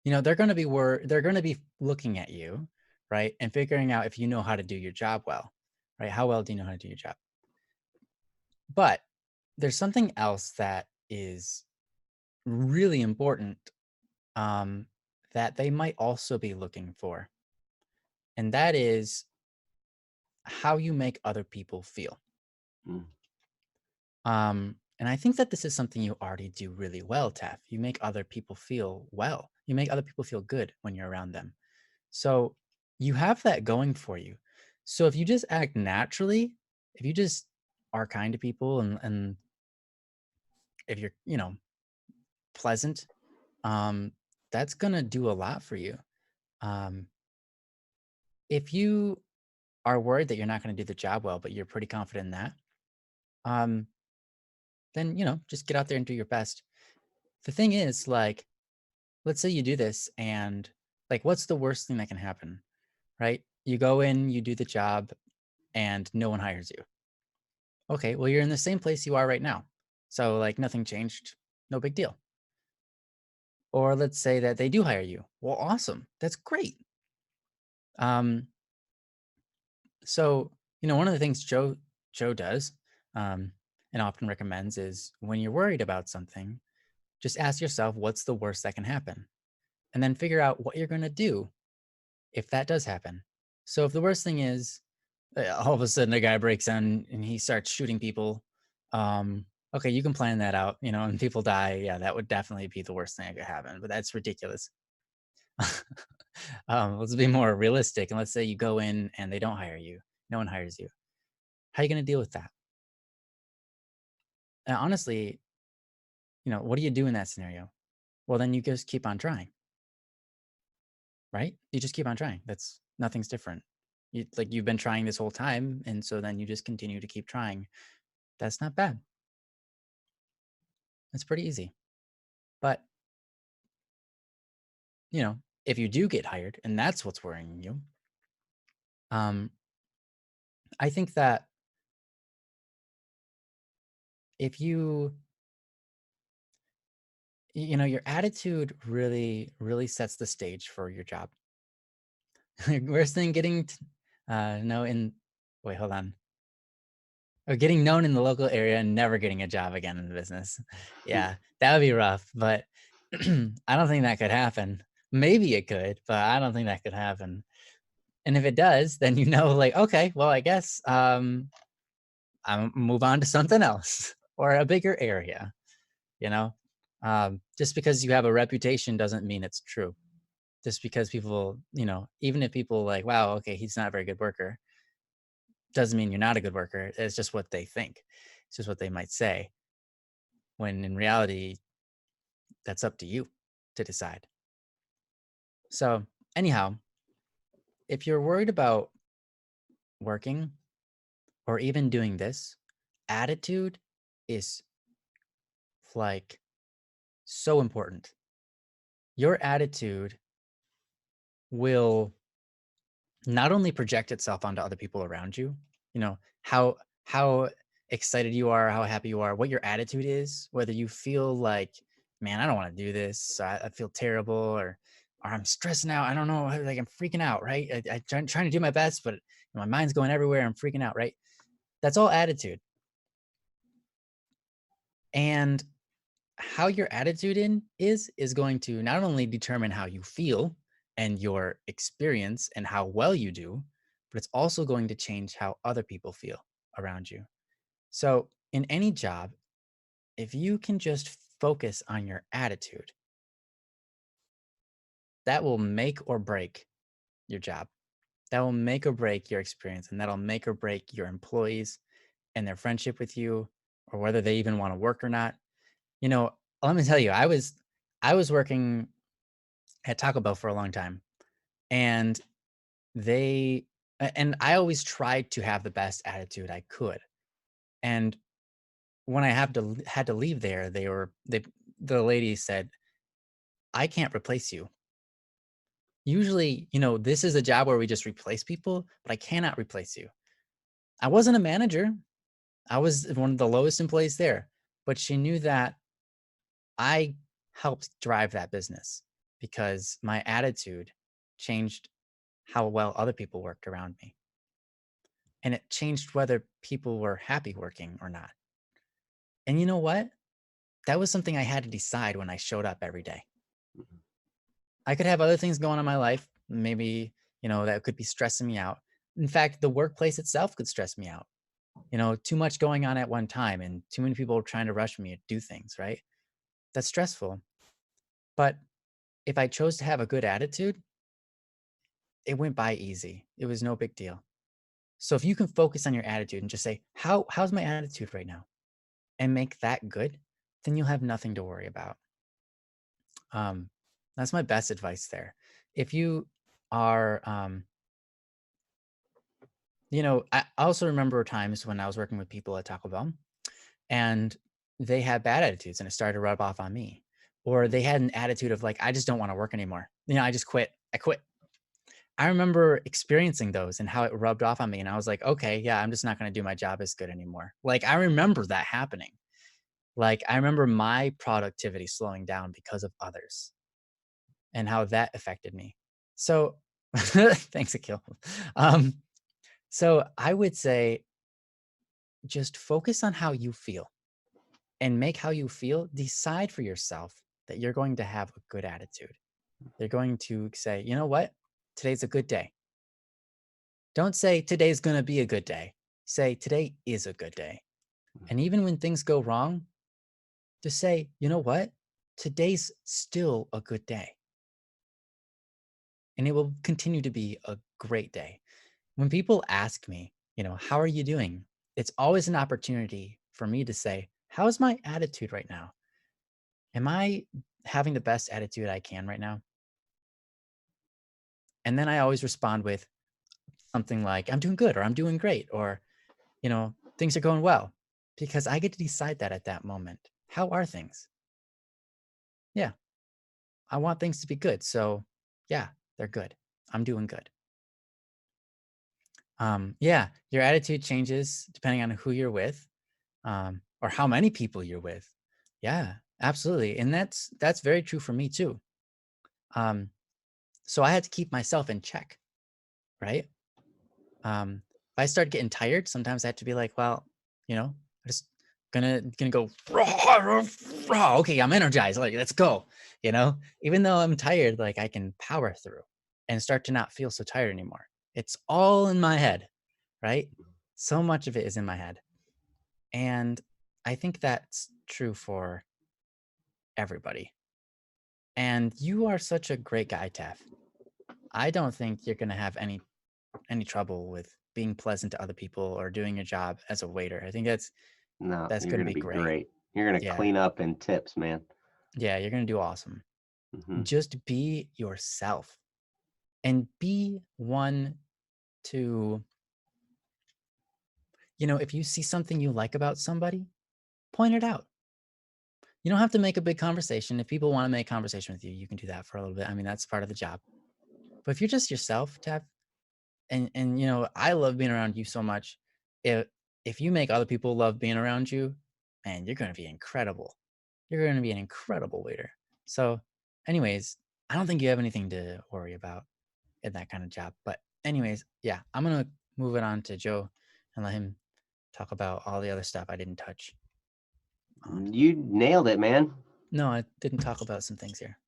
A: They're going to be looking at you, right? And figuring out if you know how to do your job well, right? How well do you know how to do your job? But there's something else that is really important, um, that they might also be looking for, and that is how you make other people feel.
B: Mm.
A: And I think that this is something you already do really well, Taff. You make other people feel well. You make other people feel good when you're around them. So you have that going for you. So if you just act naturally, if you just are kind to people and if you're, pleasant, um, that's gonna do a lot for you. Um, if you are worried that you're not gonna do the job well, but you're pretty confident in that, um, then just get out there and do your best. The thing is, like, let's say you do this and like what's the worst thing that can happen, right? You go in, you do the job, and no one hires you. Okay, well, you're in the same place you are right now. So, like, nothing changed, no big deal. Or let's say that they do hire you. Well, awesome. That's great. Um, so, one of the things Joe does, um, and often recommends is when you're worried about something, just ask yourself, what's the worst that can happen? And then figure out what you're going to do if that does happen. So if the worst thing is all of a sudden a guy breaks in and he starts shooting people, um, okay, you can plan that out, and people die. Yeah, that would definitely be the worst thing that could happen, but that's ridiculous. Let's be more realistic. And let's say you go in and they don't hire you, no one hires you. How are you going to deal with that? And honestly, what do you do in that scenario? Well, then you just keep on trying, right? You just keep on trying. That's nothing's different. You've been trying this whole time, and so then you just continue to keep trying. That's not bad. It's pretty easy. But, if you do get hired and that's what's worrying you, um, I think that if your attitude really, really sets the stage for your job. Worst thing getting no in wait, hold on. Or getting known in the local area and never getting a job again in the business. Yeah, that would be rough, but I don't think that could happen. Maybe it could, but I don't think that could happen. And if it does, then like, okay, well, I guess I'll move on to something else or a bigger area, you know? Just because you have a reputation doesn't mean it's true. Just because people, even if people like, wow, okay, he's not a very good worker, doesn't mean you're not a good worker. It's just what they think. It's just what they might say. When in reality, that's up to you to decide. So, anyhow, if you're worried about working or even doing this, attitude is like so important. Your attitude will not only project itself onto other people around you, how excited you are, how happy you are, what your attitude is, whether you feel like, man, I don't want to do this, I feel terrible, or I'm stressing out, I don't know, like I'm freaking out, right? Trying to do my best, but my mind's going everywhere, I'm freaking out, right? That's all attitude. And how your attitude is going to not only determine how you feel and your experience and how well you do, but it's also going to change how other people feel around you. So, in any job, if you can just focus on your attitude, that will make or break your job. That will make or break your experience, and that'll make or break your employees and their friendship with you, or whether they even want to work or not. You know, let me tell you, I was working at Taco Bell for a long time, and and I always tried to have the best attitude I could. And when I had to leave there, the lady said, "I can't replace you. Usually, this is a job where we just replace people, but I cannot replace you." I wasn't a manager. I was one of the lowest employees there, but she knew that I helped drive that business because my attitude changed how well other people worked around me. And it changed whether people were happy working or not. And you know what? That was something I had to decide when I showed up every day.
B: Mhm.
A: I could have other things going on in my life, maybe, that could be stressing me out. In fact, the workplace itself could stress me out. Too much going on at one time and too many people trying to rush me to do things, right? That's stressful. But if I chose to have a good attitude, it went by easy. It was no big deal. So if you can focus on your attitude and just say, how's my attitude right now? And make that good, then you'll have nothing to worry about. Um, that's my best advice there. If you are, I also remember times when I was working with people at Taco Bell and they had bad attitudes and it started to rub off on me. Or they had an attitude of like, I just don't want to work anymore. I just quit. I quit. I remember experiencing those and how it rubbed off on me. And I was like, okay, yeah, I'm just not going to do my job as good anymore. Like, I remember that happening. Like, I remember my productivity slowing down because of others and how that affected me. So, thanks, Akil. So I would say just focus on how you feel and make how you feel. Decide for yourself that you're going to have a good attitude. They're going to say, you know what? Today's a good day. Don't say today's going to be a good day. Say today is a good day. And even when things go wrong, just say, you know what? Today's still a good day. And it will continue to be a great day. When people ask me, how are you doing? It's always an opportunity for me to say, how's my attitude right now? Am I having the best attitude I can right now? And then I always respond with something like, I'm doing good, or I'm doing great, or, things are going well, because I get to decide that at that moment. How are things? Yeah, I want things to be good. So yeah, they're good. I'm doing good. Yeah, your attitude changes depending on who you're with, or how many people you're with. Yeah, absolutely. And that's very true for me too. So I had to keep myself in check, right? If I start getting tired, sometimes I have to be like, well, I'm just gonna go okay, I'm energized, like let's go. Even though I'm tired, like I can power through and start to not feel so tired anymore. It's all in my head, right? So much of it is in my head. And I think that's true for everybody. And you are such a great guy, Taff. I don't think you're gonna have any trouble with being pleasant to other people or doing your job as a waiter. I think that's
B: No, you're
A: gonna
B: gonna
A: be
B: be
A: great.
B: great. You're gonna
A: Yeah.
B: clean up in tips, man.
A: Yeah, you're gonna do awesome.
B: Hmm.
A: Just be yourself and be one to, if you see something you like about somebody, point it out. You don't have to make a big conversation. If people want to make conversation with you, you can do that for a little bit. I mean, that's part of the job. But if you're just yourself, Tab, and I love being around you so much. If you make other people love being around you, man, you're gonna be incredible. You're gonna be an incredible waiter. So, anyways, I don't think you have anything to worry about in that kind of job. But anyways, yeah, I'm gonna move it on to Joe and let him talk about all the other stuff I didn't touch on.
B: You nailed it, man.
A: No, I didn't talk about some things here.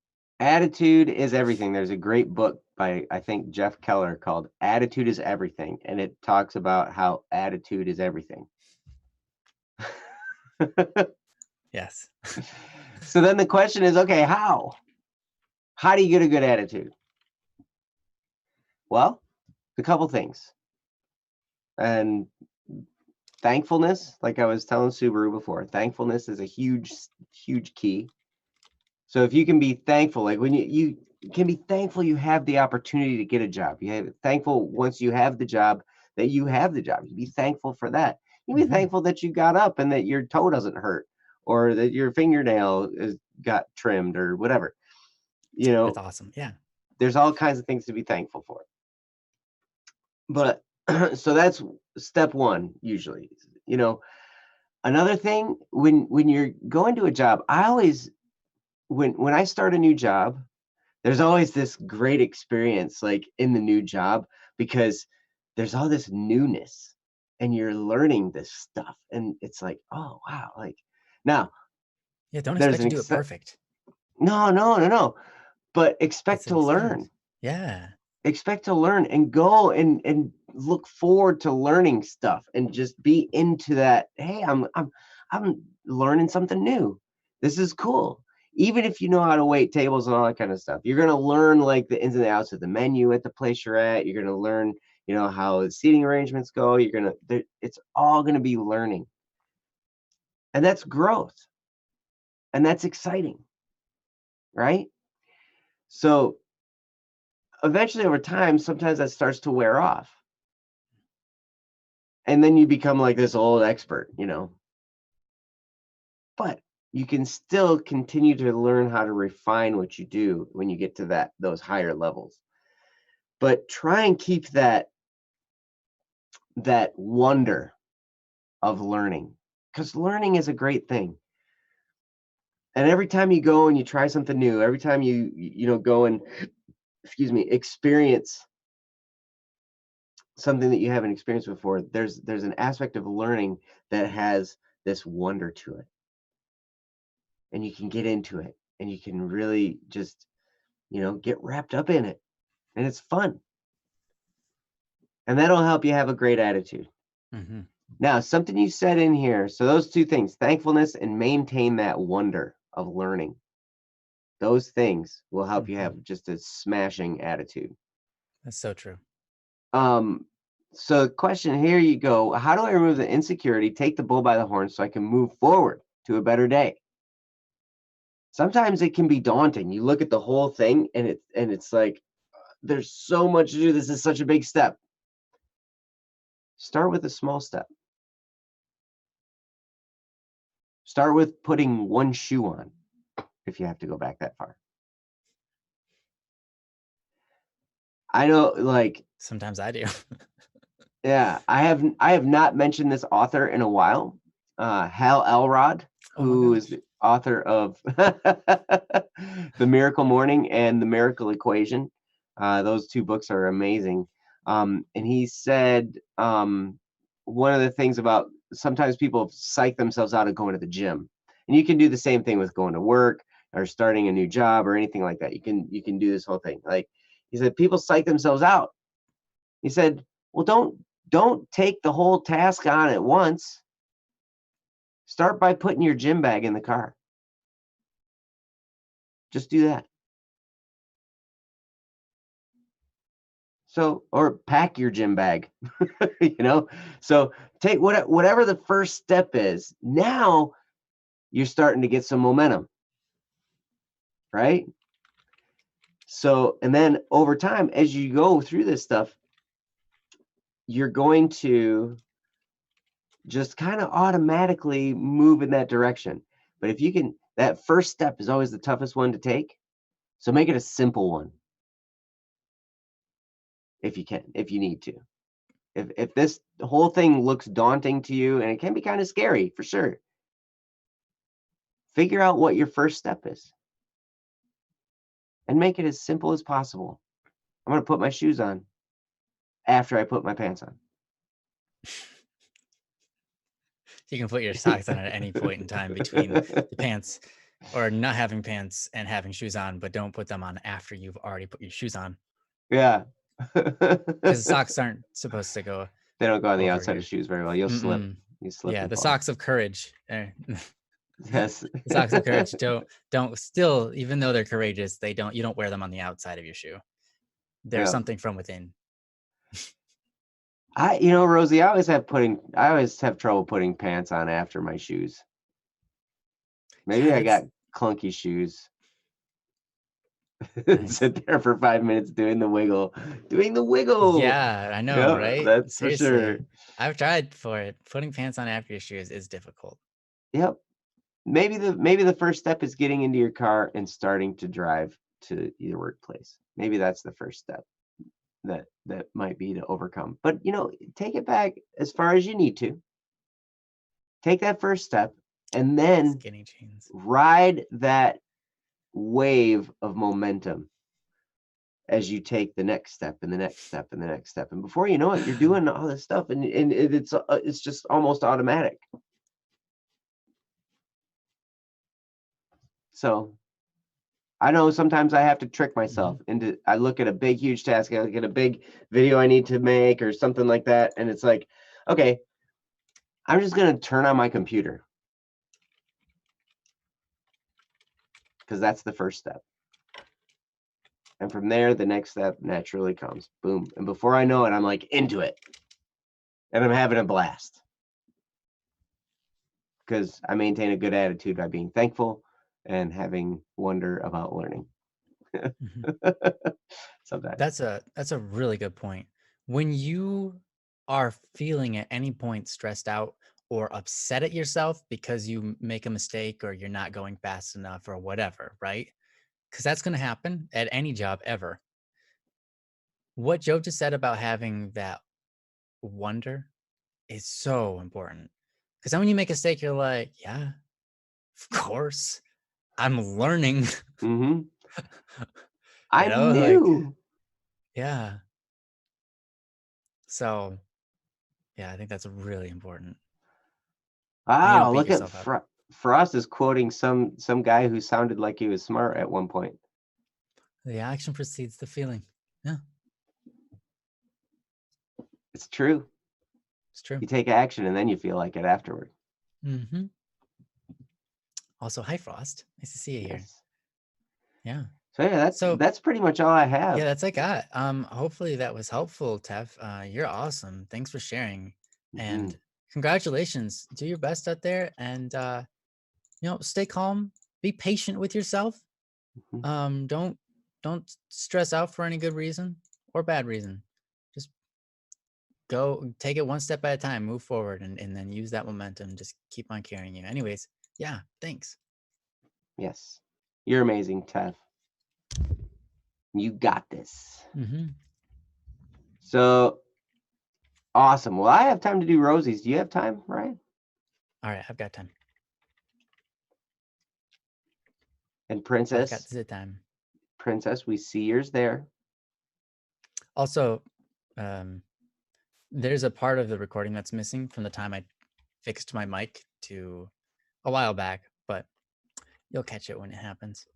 B: Attitude is everything. There's a great book by, I think, Jeff Keller called Attitude is Everything. And it talks about how attitude is everything.
A: Yes.
B: So then the question is, okay, how? How do you get a good attitude? Well, a couple things. And thankfulness, like I was telling Subaru before, thankfulness is a huge, huge key. So if you can be thankful, like when you can be thankful you have the opportunity to get a job. You have thankful once you have the job that you have the job. You be thankful for that. You be thankful that you got up and that your toe doesn't hurt or that your fingernail got trimmed or whatever.
A: That's awesome. Yeah.
B: There's all kinds of things to be thankful for. But so that's step one usually. Another thing when you're going to a job, I always when I start a new job, there's always this great experience like in the new job because there's all this newness and you're learning this stuff and it's like, oh wow, like now
A: Yeah. Don't
B: there's
A: expect
B: an
A: to do it perfect.
B: no, but
A: It's an experience. Yeah.
B: expect to learn and go and look forward to learning stuff and just be into that. Hey, I'm learning something new. This is cool. even if you know how to wait tables and all that kind of stuff, you're going to learn like the ins and outs of the menu at the place you're at. You're going to learn, how the seating arrangements go. It's all going to be learning. And that's growth. And that's exciting, right? So eventually over time, sometimes that starts to wear off. And then you become like this old expert, But you can still continue to learn how to refine what you do when you get to those higher levels. But try and keep that wonder of learning, because learning is a great thing. And every time you go and you try something new, every time you go and experience something that you haven't experienced before, there's an aspect of learning that has this wonder to it. And you can get into it and you can really just, get wrapped up in it. And it's fun. And that'll help you have a great attitude.
A: Mm-hmm.
B: Now, something you said in here. So those two things, thankfulness and maintain that wonder of learning. Those things will help you have just a smashing attitude.
A: That's so true.
B: So the question, here you go. How do I remove the insecurity, take the bull by the horns so I can move forward to a better day? Sometimes it can be daunting. You look at the whole thing and it's like, there's so much to do. This is such a big step. Start with a small step. Start with putting one shoe on, if you have to go back that far. I know, like,
A: sometimes I do.
B: Yeah, I have not mentioned this author in a while. Hal Elrod, who is the author of The Miracle Morning and The Miracle Equation. Those two books are amazing. And he said one of the things about sometimes people psych themselves out of going to the gym. And you can do the same thing with going to work or starting a new job or anything like that. You can do this whole thing. Like he said, people psych themselves out. He said, well, don't take the whole task on at once. Start by putting your gym bag in the car. Just do that. So, or pack your gym bag, So take whatever the first step is. Now you're starting to get some momentum, right? So, and then over time, as you go through this stuff, you're going to just kind of automatically move in that direction. But if you can, that first step is always the toughest one to take. So make it a simple one. If you can, if you need to. If this whole thing looks daunting to you, and it can be kind of scary for sure, figure out what your first step is and make it as simple as possible. I'm going to put my shoes on after I put my pants on.
A: You can put your socks on at any point in time between the pants or not having pants and having shoes on, but don't put them on after you've already put your shoes on.
B: Yeah.
A: Because socks aren't supposed to go.
B: They don't go on the outside of shoes very well. You'll slip. You slip.
A: Yeah, the socks of courage.
B: Yes.
A: The socks of courage don't still, even though they're courageous, you don't wear them on the outside of your shoe. There's something from within.
B: Rosie, I always have trouble putting pants on after my shoes. Maybe I got clunky shoes. Nice. Sit there for 5 minutes doing the wiggle.
A: Yeah, I know, right?
B: That's seriously, for sure.
A: I've tried for it. Putting pants on after your shoes is difficult.
B: Yep. Maybe the first step is getting into your car and starting to drive to your workplace. Maybe that's the first step that might be to overcome. But take it back as far as you need to. Take that first step and then
A: skinny jeans.
B: Ride that wave of momentum as you take the next step and the next step and the next step. And before you know it, you're doing all this stuff and it's just almost automatic. So I know sometimes I have to trick myself into, I look at a big, huge task, I look at a big video I need to make or something like that. And it's like, okay, I'm just going to turn on my computer. because that's the first step. And from there, the next step naturally comes. Boom. And before I know it, I'm like into it. And I'm having a blast. Because I maintain a good attitude by being thankful and having wonder about learning.
A: Mhm.
B: Sometimes.
A: That's a really good point. When you are feeling at any point stressed out or upset at yourself because you make a mistake or you're not going fast enough or whatever, right? Because that's going to happen at any job ever. What Joe just said about having that wonder is so important. Because then when you make a mistake, you're like, yeah, of course, I'm learning.
B: Mm-hmm.
A: You
B: I'm
A: like,
B: new.
A: yeah. So, yeah, I think that's really important. And you
B: Wow,
A: don't beat
B: look at
A: yourself up.
B: Frost is quoting some guy who sounded like he was smart at one point.
A: The action precedes the feeling. Yeah,
B: It's true.
A: it's true.
B: You take action and then you feel like it afterward.
A: Mm-hmm. Also, hi, Frost. Nice to see you here.
B: Yes.
A: Yeah.
B: So yeah,
A: So
B: that's pretty much all I have.
A: yeah, that's I got. Hopefully that was helpful, Tev. You're awesome. Thanks for sharing. And congratulations. Do your best out there and stay calm, be patient with yourself.
B: Mhm.
A: Don't stress out for any good reason or bad reason. Just go take it one step at a time, move forward and then use that momentum. Just keep on carrying you. Anyways, yeah, thanks.
B: Yes. You're amazing, Tev. You got this.
A: Mm-hmm.
B: So awesome. Well, I have time to do Rosie's. Do you have time, Ryan?
A: All right, I've got time.
B: And
A: I've
B: Princess,
A: got the time.
B: we see yours there.
A: Also, there's a part of the recording that's missing from the time I fixed my mic to a while back, but you'll catch it when it happens.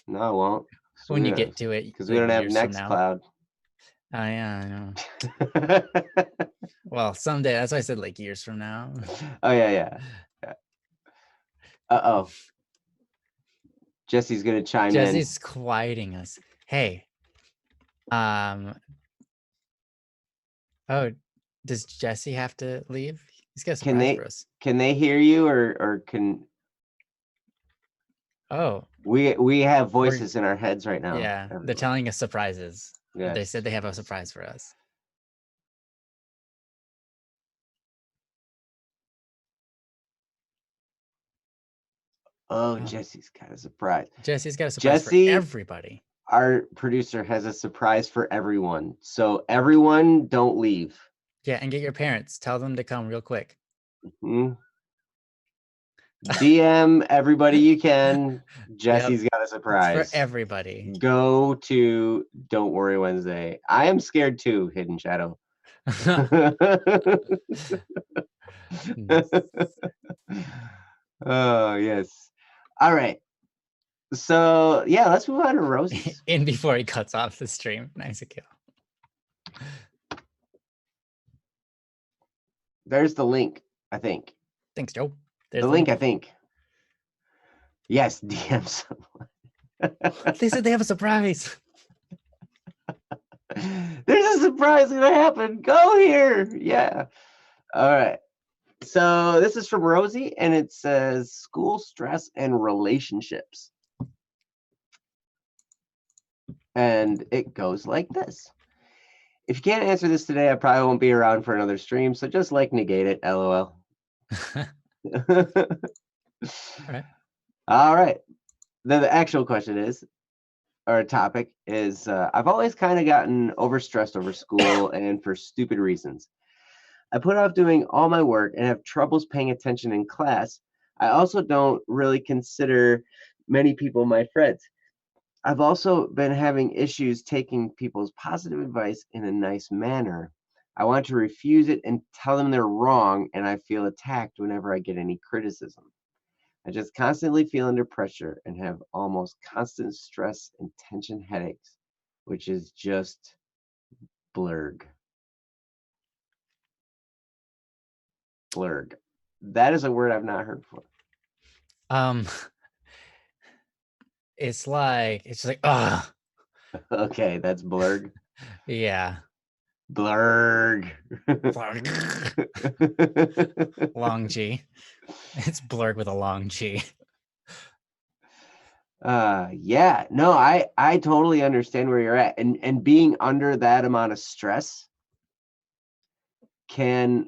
B: No, I won't.
A: When you get to it,
B: Because we
A: like
B: don't have
A: years from now.
B: Nextcloud.
A: Oh yeah, I know. Well, someday. That's why I said like years from now.
B: Oh yeah. Uh-oh. Jesse's gonna chime
A: Jesse's quieting us. Hey. Oh, does Jesse have to leave? He's got a surprise for us.
B: Can they hear you or can
A: Oh.
B: We have voices in our heads right now.
A: Yeah,
B: Everyone.
A: they're telling us surprises.
B: Yes.
A: They said they have a surprise for us.
B: Oh, Jesse's got a surprise.
A: Jesse's got a surprise for everybody.
B: Our producer has a surprise for everyone. So everyone don't leave.
A: Yeah, and get your parents. Tell them to come real quick.
B: DM everybody you can. Jesse's got a surprise.
A: It's for everybody.
B: Go to Don't Worry Wednesday. I am scared too, Hidden Shadow. Oh, yes. All right. So, yeah, let's move on to Rosie's.
A: In before he cuts off the stream. Nice kill.
B: There's the link, I think.
A: Thanks, Joe.
B: There's the link, I think. Yes, DM someone.
A: They said they have a surprise.
B: There's a surprise gonna happen. Go here. Yeah. All right. So this is from Rosie, and it says school stress and relationships. And it goes like this. If you can't answer this today, I probably won't be around for another stream, so just like negate it, LOL. All
A: right.
B: All right. The actual question is, or topic is, I've always kind of gotten overstressed over school and for stupid reasons. I put off doing all my work and have troubles paying attention in class. I also don't really consider many people my friends. I've also been having issues taking people's positive advice in a nice manner. I want to refuse it and tell them they're wrong, and I feel attacked whenever I get any criticism. I just constantly feel under pressure and have almost constant stress and tension headaches, which is just blurg. Blurg. That is a word I've not heard before.
A: it's like, ah,
B: Okay, that's blurg.
A: yeah.
B: Blurg.
A: Long G. It's blurred with a long G.
B: Yeah, no, I totally understand where you're at, and being under that amount of stress can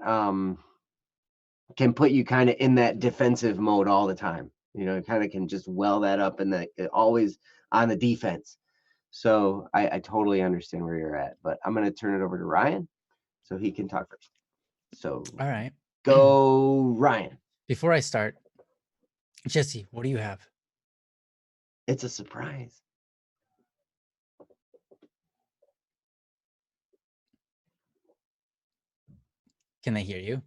B: put you kind of in that defensive mode all the time. You know, it kind of can just well that up and that always on the defense. So I totally understand where you're at, but I'm gonna turn it over to Ryan so he can talk first. So
A: All right.
B: go Ryan.
A: Before I start, Jesse, what do you have?
B: It's a surprise.
A: Can they hear you?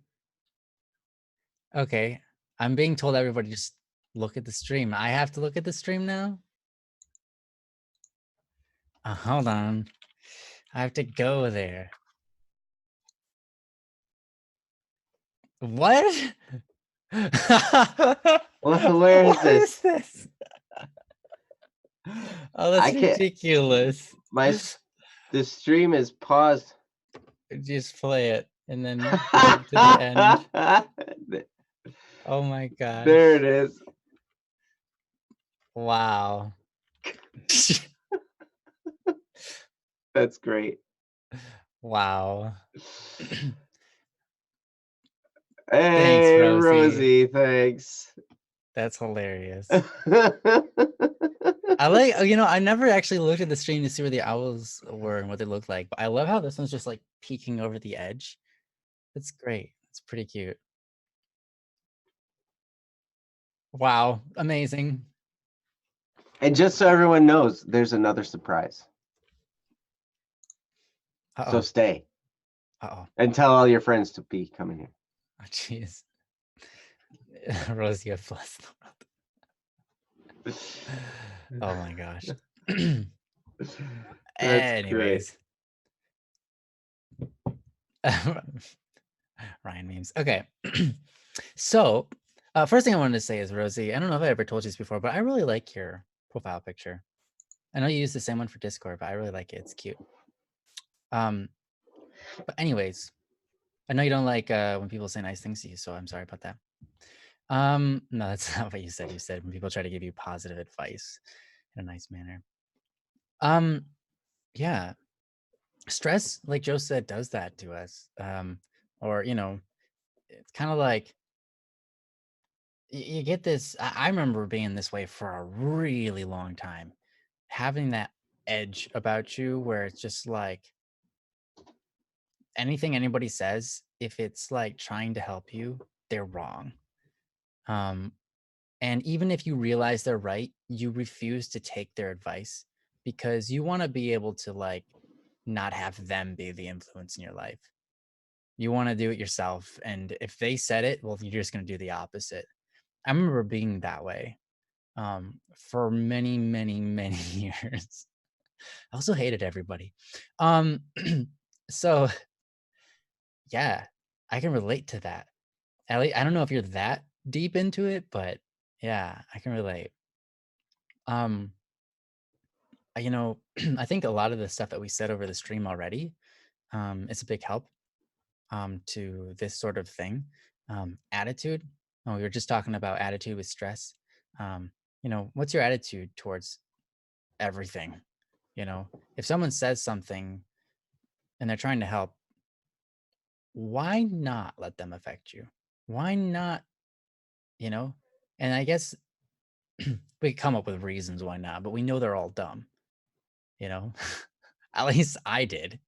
A: Okay. I'm being told everybody just look at the stream. I have to look at the stream now? Hold on. I have to go there. What?
B: Where is
A: What
B: this?
A: is this? Oh, that's
B: I can't.
A: ridiculous.
B: The stream is paused.
A: Just play it and then go to the end. Oh my gosh.
B: There it is.
A: Wow.
B: That's great.
A: Wow.
B: Hey,
A: Thanks, Rosie.
B: Rosie, thanks.
A: That's hilarious. I like, I never actually looked at the stream to see where the owls were and what they looked like, but I love how this one's just like peeking over the edge. That's great. It's pretty cute. Wow. Amazing.
B: And just so everyone knows, there's another surprise.
A: Uh-oh.
B: So stay.
A: Uh-oh.
B: And tell all your friends to be coming here.
A: Oh, jeez. Rosie, God bless the world. Oh my gosh. Anyways. Ryan memes. Okay. So, first thing I wanted to say is, Rosie, I don't know if I ever told you this before, but I really like your profile picture. I know you use the same one for Discord, but I really like it. It's cute. But anyways, I know you don't like when people say nice things to you, so I'm sorry about that. No, that's not what you said. You said when people try to give you positive advice in a nice manner. Yeah. Stress, like Joe said, does that to us. Or it's kind of like you get this. I remember being this way for a really long time, having that edge about you where it's just like anything anybody says, if it's like trying to help you, they're wrong. And even if you realize they're right, you refuse to take their advice because you want to be able to like not have them be the influence in your life. You want to do it yourself. And if they said it, well, you're just going to do the opposite. I remember being that way for many, many, many years. I also hated everybody. So yeah, I can relate to that. Ellie, I don't know if you're that deep into it, but yeah, I can relate. I think a lot of the stuff that we said over the stream already, is a big help to this sort of thing. Attitude. Oh, we were just talking about attitude with stress. What's your attitude towards everything? If someone says something and they're trying to help, why not let them affect you? Why not, and I guess we come up with reasons why not, but we know they're all dumb, at least I did,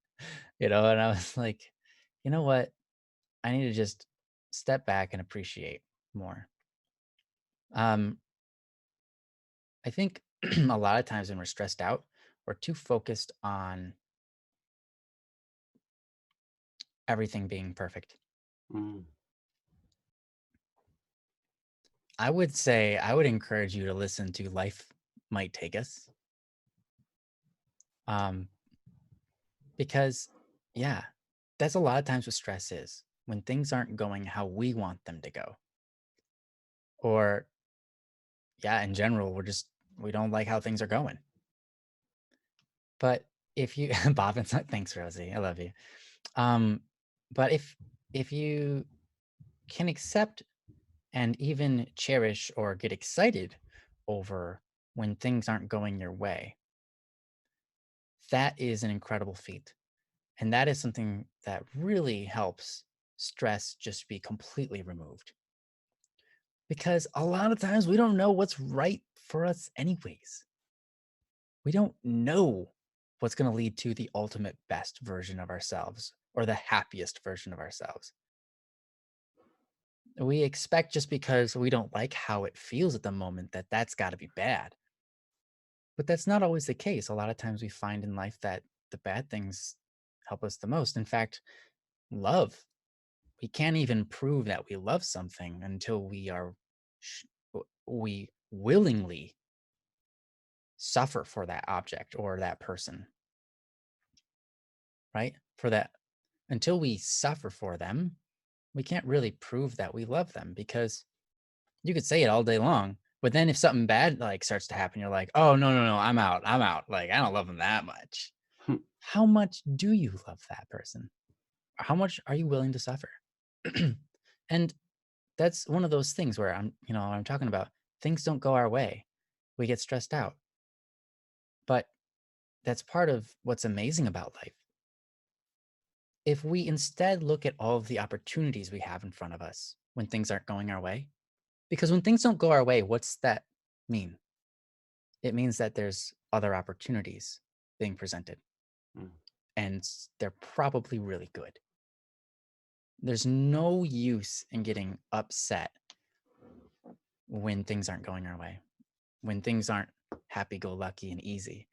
A: and I was like, you know what? I need to just step back and appreciate more. I think a lot of times when we're stressed out, we're too focused on everything being perfect.
B: Mm.
A: I would say I would encourage you to listen to Life Might Take Us. Because yeah, that's a lot of times what stress is, when things aren't going how we want them to go. Or yeah, in general, we're just we don't like how things are going. But if you Bob and thanks, Rosie. I love you. Um, but if you can accept and even cherish or get excited over when things aren't going your way, that is an incredible feat. And that is something that really helps stress just be completely removed. Because a lot of times we don't know what's right for us, anyways. We don't know what's going to lead to the ultimate best version of ourselves or the happiest version of ourselves. We expect just because we don't like how it feels at the moment that that's got to be bad. But that's not always the case. A lot of times we find in life that the bad things help us the most. In fact, love, we can't even prove that we love something until we willingly suffer for that object or that person, right? For that, until we suffer for them, we can't really prove that we love them, because you could say it all day long, but then if something bad like starts to happen, you're like, oh no, I'm out. Like, I don't love them that much. How much do you love that person? How much are you willing to suffer? And that's one of those things where I'm talking about, things don't go our way. We get stressed out. But that's part of what's amazing about life. If we instead look at all of the opportunities we have in front of us when things aren't going our way, because when things don't go our way, what's that mean? It means that there's other opportunities being presented,
B: Mm.
A: and they're probably really good. There's no use in getting upset when things aren't going our way, when things aren't happy go lucky and easy,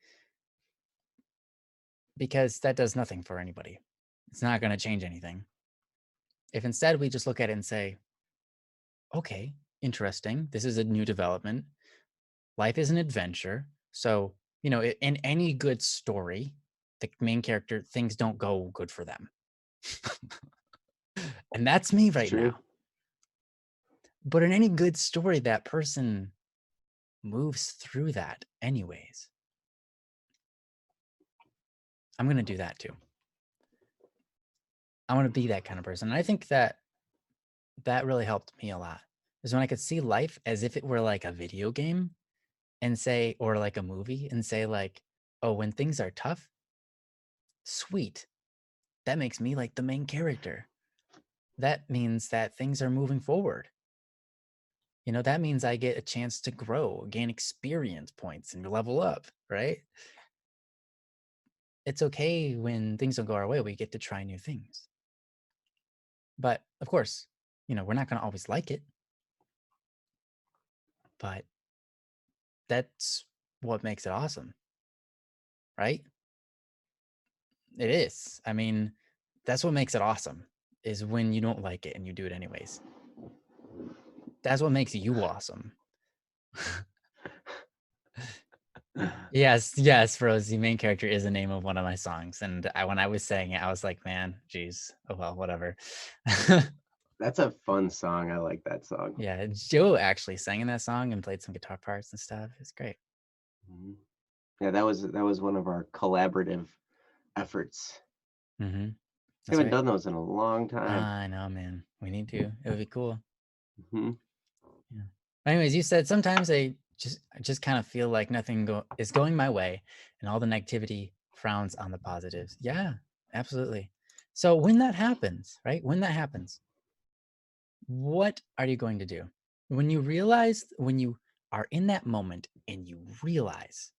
A: because that does nothing for anybody. It's not going to change anything. If instead we just look at it and say, okay, interesting, this is a new development. Life is an adventure. So, in any good story, the main character, things don't go good for them. And that's me
B: It's
A: right
B: true.
A: now. But in any good story, that person moves through that anyways. I'm going to do that too. I want to be that kind of person. And I think that really helped me a lot, is when I could see life as if it were like a video game and say, or like a movie, and say like, oh, when things are tough, sweet. That makes me like the main character. That means that things are moving forward. That means I get a chance to grow, gain experience points, and level up, right? It's okay when things don't go our way. We get to try new things. But of course, we're not going to always like it. But that's what makes it awesome, right? It is. I mean, that's what makes it awesome, is when you don't like it and you do it anyways. That's what makes you awesome. Yes, Rosie, main character is the name of one of my songs. And when I was saying it, I was like, man, geez, oh well, whatever.
B: That's a fun song. I like that song.
A: Yeah, Joe actually sang in that song and played some guitar parts and stuff. It's great.
B: Mhm. Yeah, that was one of our collaborative efforts.
A: Mm-hmm. That's
B: Haven't
A: right.
B: done those in a long time.
A: I know, man. We need to. It would be cool.
B: Hmm.
A: Yeah. Anyways, you said sometimes I just kind of feel like nothing is going my way, and all the negativity frowns on the positives. Yeah, absolutely. So when that happens, right? When that happens, what are you going to do? When you are in that moment and you realize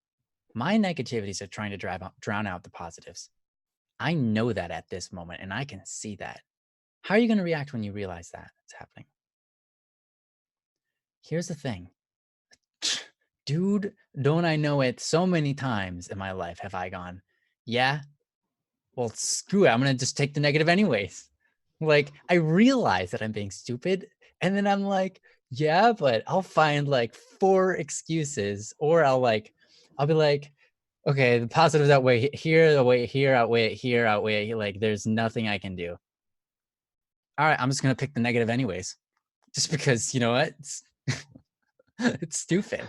A: my negativities are trying to drown out the positives. I know that at this moment, and I can see that. How are you going to react when you realize that it's happening? Here's the thing. Dude, don't I know it? So many times in my life have I gone, yeah, well, screw it. I'm going to just take the negative anyways. Like, I realize that I'm being stupid. And then I'm like, yeah, but I'll find like 4 excuses, or I'll be like, okay, the positives outweigh here, outweigh here, outweigh it here, outweigh it. Like, there's nothing I can do. All right, I'm just going to pick the negative anyways. Just because, you know what? It's stupid.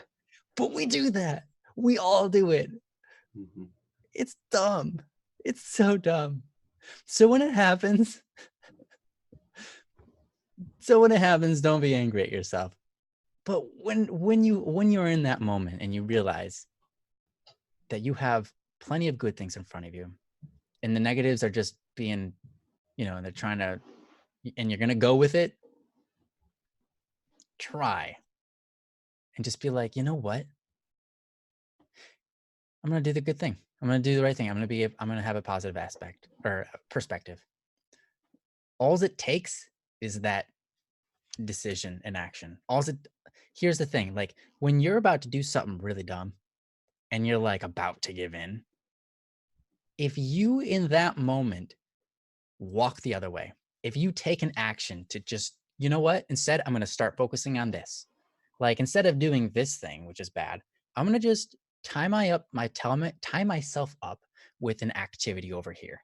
A: But we do that. We all do it.
B: Mhm.
A: It's dumb. It's so dumb. So when it happens, don't be angry at yourself. But when you're in that moment and you realize that you have plenty of good things in front of you, and the negatives are just being, they're trying to, and you're gonna go with it, try and just be like, you know what? I'm gonna do the good thing. I'm gonna do the right thing. I'm gonna have a positive aspect or perspective. All it takes is that decision and action. Here's the thing, like when you're about to do something really dumb and you're like about to give in, if you in that moment walk the other way, if you take an action to just, you know what, instead I'm going to start focusing on this. Like instead of doing this thing, which is bad, I'm going to just tie myself up with an activity over here.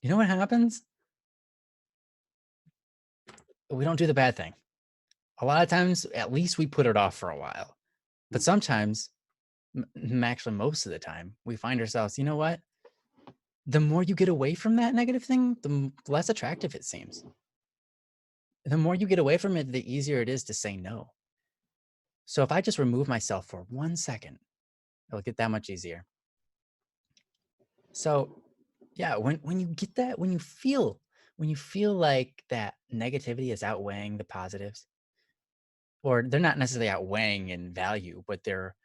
A: You know what happens? We don't do the bad thing. A lot of times, at least we put it off for a while. But sometimes, actually most of the time, we find ourselves, you know what? The more you get away from that negative thing, the less attractive it seems. The more you get away from it, the easier it is to say no. So if I just remove myself for 1 second, it'll get that much easier. So yeah, when you get that, when you feel like that negativity is outweighing the positives, or they're not necessarily outweighing in value, but they're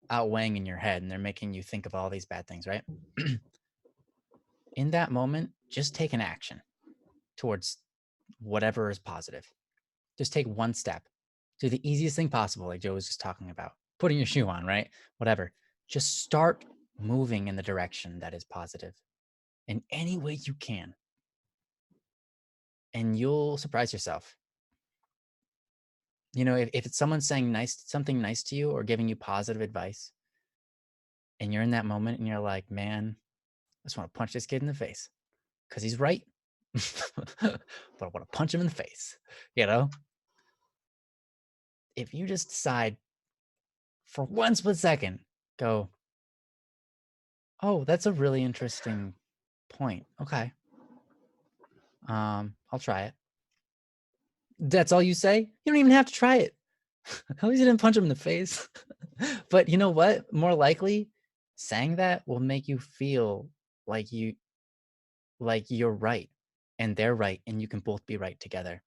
A: outweighing in your head and they're making you think of all these bad things, right? In that moment, just take an action towards whatever is positive. Just take one step. Do the easiest thing possible, like Joe was just talking about, putting your shoe on, right? Whatever. Just start moving in the direction that is positive in any way you can. And you'll surprise yourself. If it's someone saying something nice to you or giving you positive advice, and you're in that moment and you're like, man, I just want to punch this kid in the face because he's right. But I want to punch him in the face, If you just decide for 1 split second, go, oh, that's a really interesting point. Okay. I'll try it. That's all you say? You don't even have to try it. At least you didn't punch him in the face. But you know what? More likely, saying that will make you feel like you're right and they're right and you can both be right together.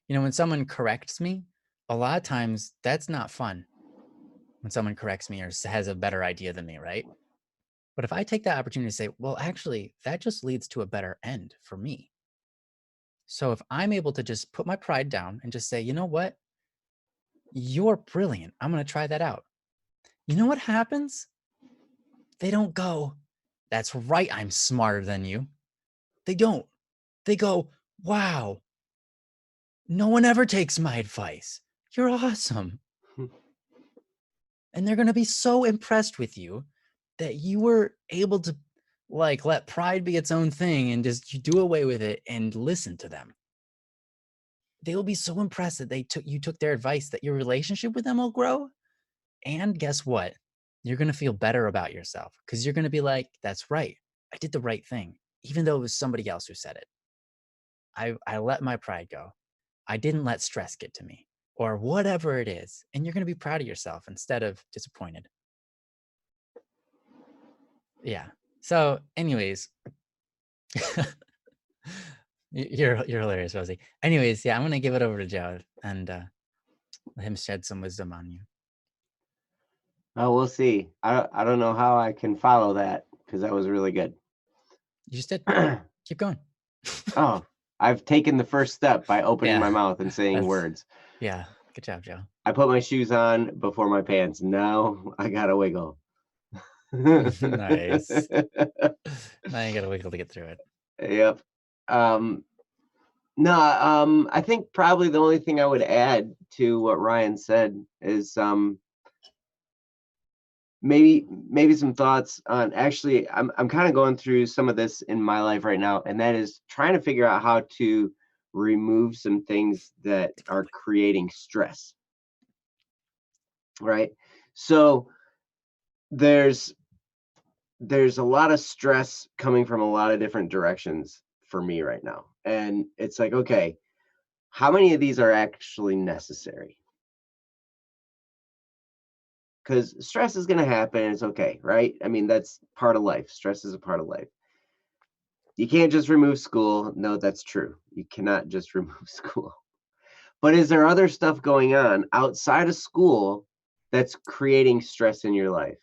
A: When someone corrects me, a lot of times that's not fun. When someone corrects me or has a better idea than me, right? But if I take that opportunity to say, well, actually, that just leads to a better end for me. So if I'm able to just put my pride down and just say, you know what? You're brilliant. I'm going to try that out. You know what happens? They don't go, that's right, I'm smarter than you. They don't. They go, wow, no one ever takes my advice. You're awesome. And they're going to be so impressed with you that you were able to let pride be its own thing and just you do away with it and listen to them. They will be so impressed that you took their advice, that your relationship with them will grow. And guess what? You're going to feel better about yourself because you're going to be like, that's right. I did the right thing, even though it was somebody else who said it. I let my pride go. I didn't let stress get to me or whatever it is. And you're going to be proud of yourself instead of disappointed. Yeah. So anyways, you're hilarious, Rosie. Anyways, yeah, I'm going to give it over to Joe and let him shed some wisdom on you.
B: Oh, we'll see. I don't know how I can follow that because that was really good.
A: You just did. Keep going.
B: Oh, I've taken the first step by opening my mouth and saying words.
A: Yeah. Good job, Joe.
B: I put my shoes on before my pants. Now I gotta wiggle.
A: Nice. Now you gotta wiggle to get through it.
B: Yep. No, I think probably the only thing I would add to what Ryan said is maybe some thoughts on actually I'm kind of going through some of this in my life right now, and that is trying to figure out how to remove some things that are creating stress. right? So there's there's a lot of stress coming from a lot of different directions for me right now. And it's like, okay, how many of these are actually necessary? Because stress is going to happen and it's okay, right? I mean, that's part of life. Stress is a part of life. You can't just remove school. No, that's true. You cannot just remove school. But is there other stuff going on outside of school that's creating stress in your life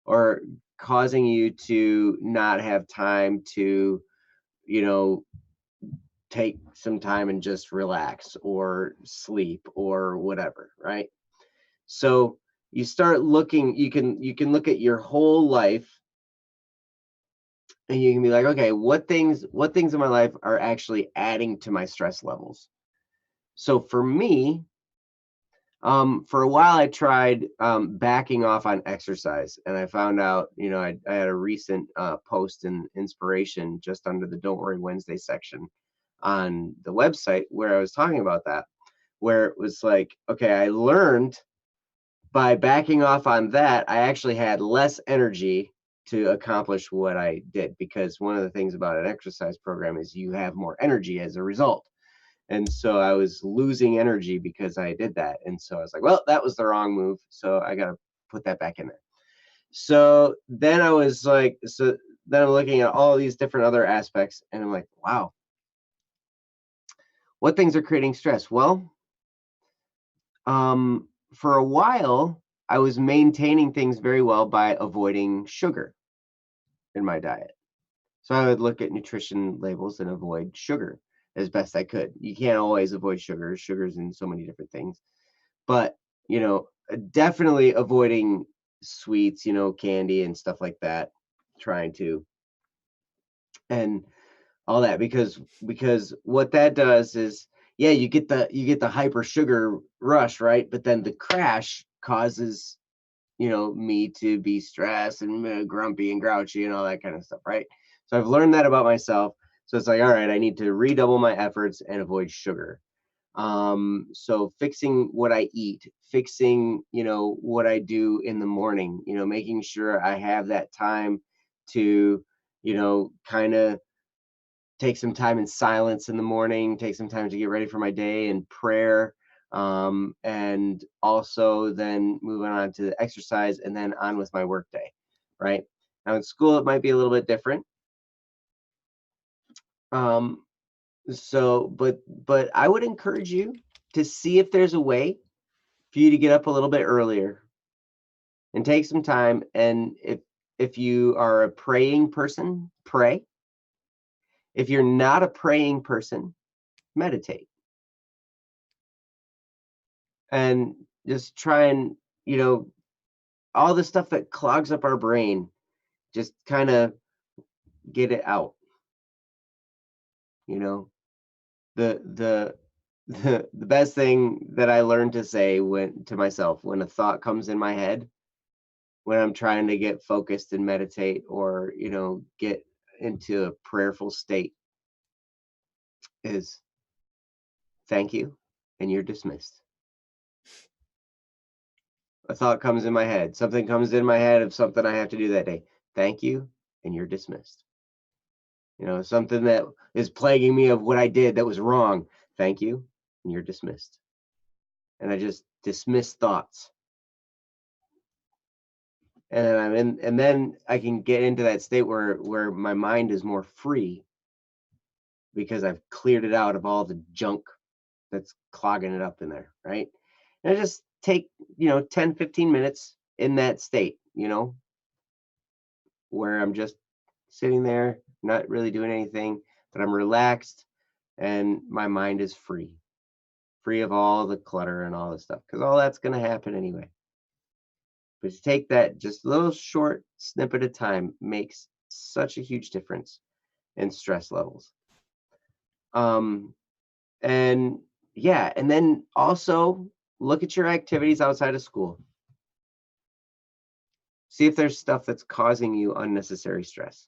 B: or causing you to not have time to, you know, take some time and just relax or sleep or whatever, right? So you start looking, you can look at your whole life and you can be like, okay, what things in my life are actually adding to my stress levels? So for me, for a while I tried backing off on exercise, and I found out, I had a recent post in inspiration just under the Don't Worry Wednesday section on the website where I was talking about that, where it was like, okay, I learned by backing off on that, I actually had less energy to accomplish what I did, because one of the things about an exercise program is you have more energy as a result. And so I was losing energy because I did that. And so I was like, well, that was the wrong move. So I got to put that back in there. So then I was like, so then I'm looking at all these different other aspects and I'm like, wow, what things are creating stress? Well, for a while, I was maintaining things very well by avoiding sugar in my diet. So I would look at nutrition labels and avoid sugar as best I could. You can't always avoid sugar. Sugar's in so many different things. But, definitely avoiding sweets, candy and stuff like that, trying to, and all that, because what that does is, yeah, you get the hyper sugar rush, right? But then the crash causes, me to be stressed and grumpy and grouchy and all that kind of stuff, right? So I've learned that about myself. So it's like, all right, I need to redouble my efforts and avoid sugar. So fixing what I eat, fixing, what I do in the morning, making sure I have that time to, kind of take some time in silence in the morning, take some time to get ready for my day and prayer. And also then moving on to the exercise and then on with my work day, right? Now in school, it might be a little bit different. Um, but I would encourage you to see if there's a way for you to get up a little bit earlier and take some time. And if you are a praying person, pray. If you're not a praying person, meditate. And just try and, you know, all the stuff that clogs up our brain, just kind of get it out, you know. The the best thing that I learned to say when to myself when a thought comes in my head, when I'm trying to get focused and meditate or, get into a prayerful state, is thank you and you're dismissed. A thought comes in my head, something comes in my head of something I have to do that day. Thank you and you're dismissed. Something that is plaguing me of what I did that was wrong. Thank you and you're dismissed. And I just dismiss thoughts. And then and then I can get into that state where my mind is more free because I've cleared it out of all the junk that's clogging it up in there, right? And I just take, 10, 15 minutes in that state, where I'm just sitting there, not really doing anything, but I'm relaxed and my mind is free of all the clutter and all this stuff, because all that's going to happen anyway. But to take that just a little short snippet of time makes such a huge difference in stress levels. Um, and yeah, and then also look at your activities outside of school. See if there's stuff that's causing you unnecessary stress.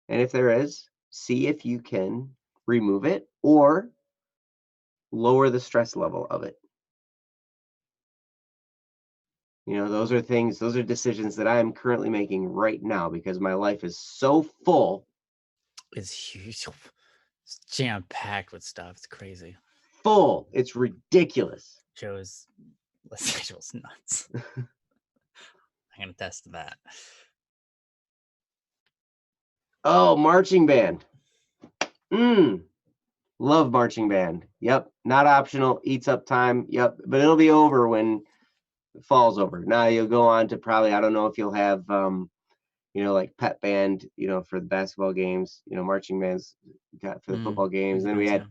B: And if there is, see if you can remove it or lower the stress level of it. Those are things, those are decisions that I am currently making right now because my life is so full,
A: Is huge. It's jam packed with stuff. It's crazy.
B: full. It's ridiculous.
A: Joe's schedule's nuts. I can attest to that.
B: Oh, marching band. Love marching band. Yep. Not optional. Eats up time. Yep. But it'll be over when fall's over. Now you'll go on to probably, I don't know if you'll have like pep band, for the basketball games, marching bands got for the football games.
A: Music
B: Then we
A: bands,
B: had
A: yeah.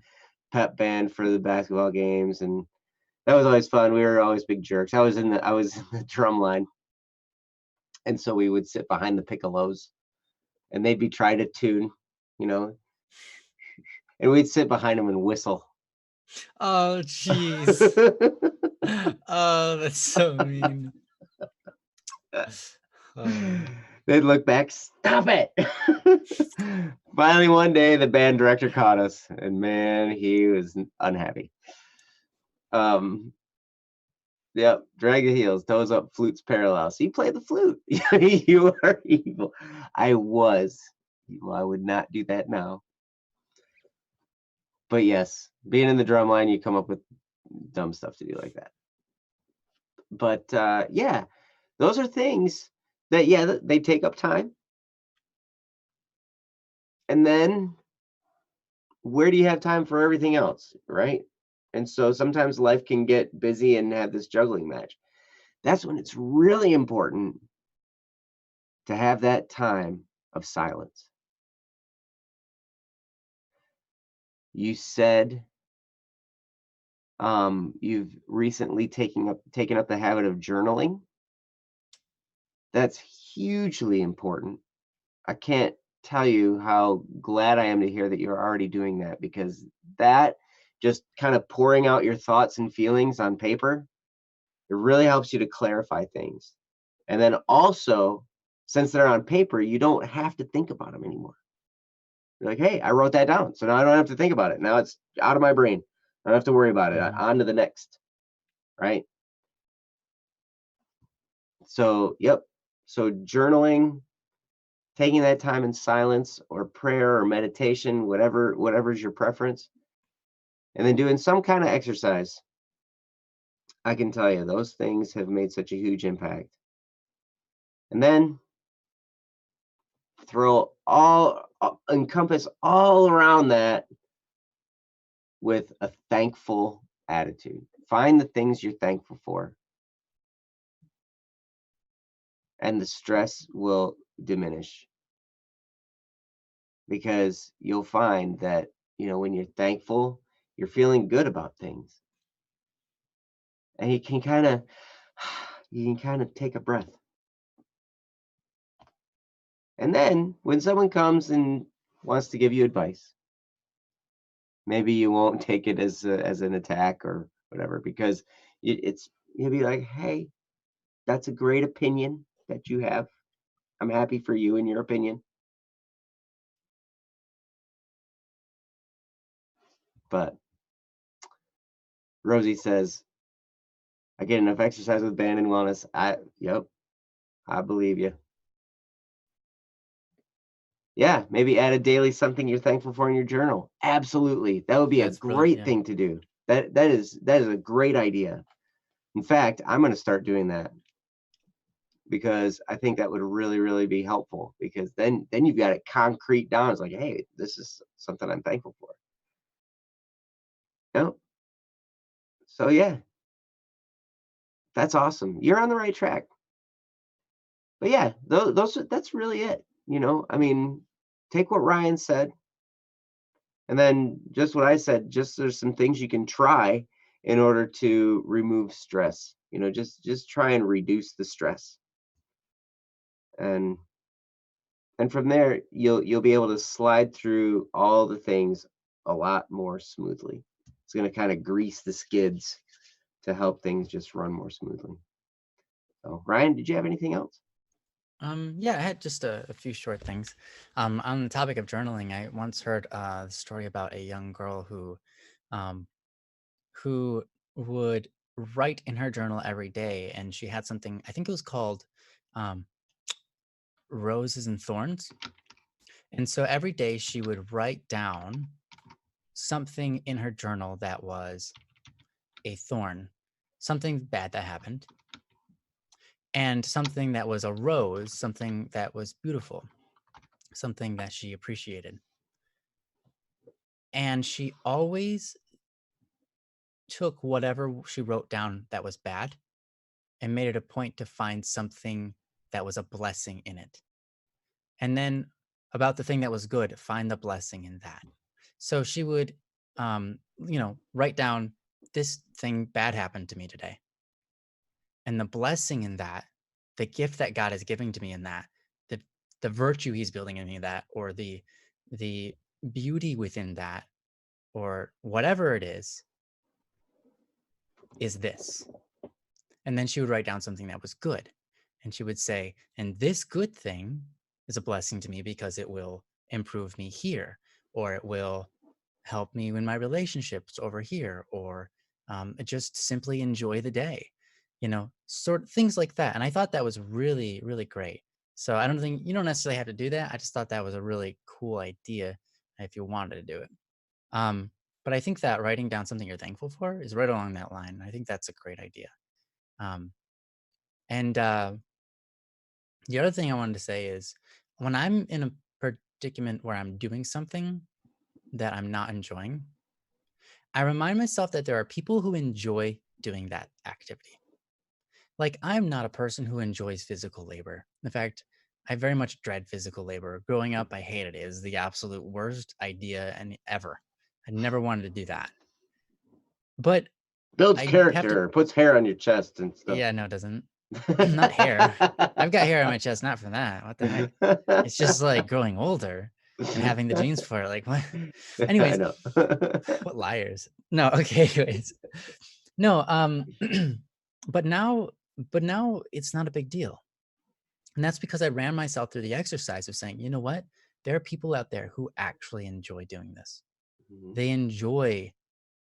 B: pep band for the basketball games, and that was always fun. We were always big jerks. I was in the drum line, and so we would sit behind the piccolos, and they'd be trying to tune, you know, and we'd sit behind them and whistle.
A: Oh, jeez. Oh, that's so mean. Oh,
B: They'd look back, stop it. Finally, one day, the band director caught us, and man, he was unhappy. Um, yep, drag the heels, toes up, flutes parallel. So you play the flute. You are evil. I was evil. I would not do that now. But yes, being in the drum line, you come up with dumb stuff to do like that. But yeah, those are things that, yeah, they take up time. And then where do you have time for everything else, right? And so sometimes life can get busy and have this juggling match. That's when it's really important to have that time of silence. You said you've recently taken up the habit of journaling. That's hugely important. I can't tell you how glad I am to hear that you're already doing that, because that, just kind of pouring out your thoughts and feelings on paper, it really helps you to clarify things. And then also, since they're on paper, you don't have to think about them anymore. You're like, hey, I wrote that down. So now I don't have to think about it. Now it's out of my brain. I don't have to worry about it.
A: mhm.
B: On to the next. Right. So, yep. So journaling, taking that time in silence or prayer or meditation, whatever's your preference, and then doing some kind of exercise. I can tell you those things have made such a huge impact. And then encompass all around that with a thankful attitude. Find the things you're thankful for, and the stress will diminish, because you'll find that, when you're thankful, you're feeling good about things, and you can kind of take a breath. And then when someone comes and wants to give you advice, maybe you won't take it as an attack or whatever, because you'll be like, hey, that's a great opinion that you have. I'm happy for you and your opinion. But Rosie says, I get enough exercise with band and wellness. Yep, I believe you. Yeah, maybe add a daily something you're thankful for in your journal. Absolutely. That would be a
A: That's brilliant.
B: great
A: Yeah.
B: thing to do. That is a great idea. In fact, I'm going to start doing that, because I think that would really, really be helpful, because then you've got it concrete down. It's like, hey, this is something I'm thankful for. No. So yeah, that's awesome. You're on the right track. But yeah, that's really it. I mean, take what Ryan said, and then just what I said. Just, there's some things you can try in order to remove stress. Just try and reduce the stress, and from there you'll be able to slide through all the things a lot more smoothly. It's going to kind of grease the skids to help things just run more smoothly. So, Ryan, did you have anything else?
A: Yeah, I had just a few short things. On the topic of journaling, I once heard the story about a young girl um, who would write in her journal every day, and she had something, I think it was called um, Roses and Thorns. And so every day she would write down something in her journal that was a thorn, something bad that happened, and something that was a rose, something that was beautiful, something that she appreciated. And she always took whatever she wrote down that was bad and made it a point to find something that was a blessing in it. And then about the thing that was good, find the blessing in that. So she would, write down, this thing bad happened to me today. And the blessing in that, the gift that God is giving to me in that, the the virtue he's building in me that, or the beauty within that, or whatever it is this. And then she would write down something that was good. And she would say, and this good thing is a blessing to me because it will improve me here, or it will help me in my relationships over here, or just simply enjoy the day, sort of things like that. And I thought that was really, really great. So I don't think you don't necessarily have to do that. I just thought that was a really cool idea if you wanted to do it. Um, but I think that writing down something you're thankful for is right along that line. I think that's a great idea. Um, and the other thing I wanted to say is when I'm in a predicament where I'm doing something that I'm not enjoying, I remind myself that there are people who enjoy doing that activity. Like, I'm not a person who enjoys physical labor. In fact, I very much dread physical labor. Growing up, I hated it. It was the absolute worst idea and ever. I never wanted to do that. But
B: Builds
A: I have to,
B: character, puts hair on your chest and stuff.
A: yeah, no, it doesn't. Not hair. I've got hair on my chest, not from that. What the heck? It's just like growing older and having the genes for it. Like, what?
B: I
A: Anyways,
B: know.
A: what liars? No, okay, anyways. No, but now, it's not a big deal. And that's because I ran myself through the exercise of saying, you know what? There are people out there who actually enjoy doing this.
B: Mhm.
A: They enjoy,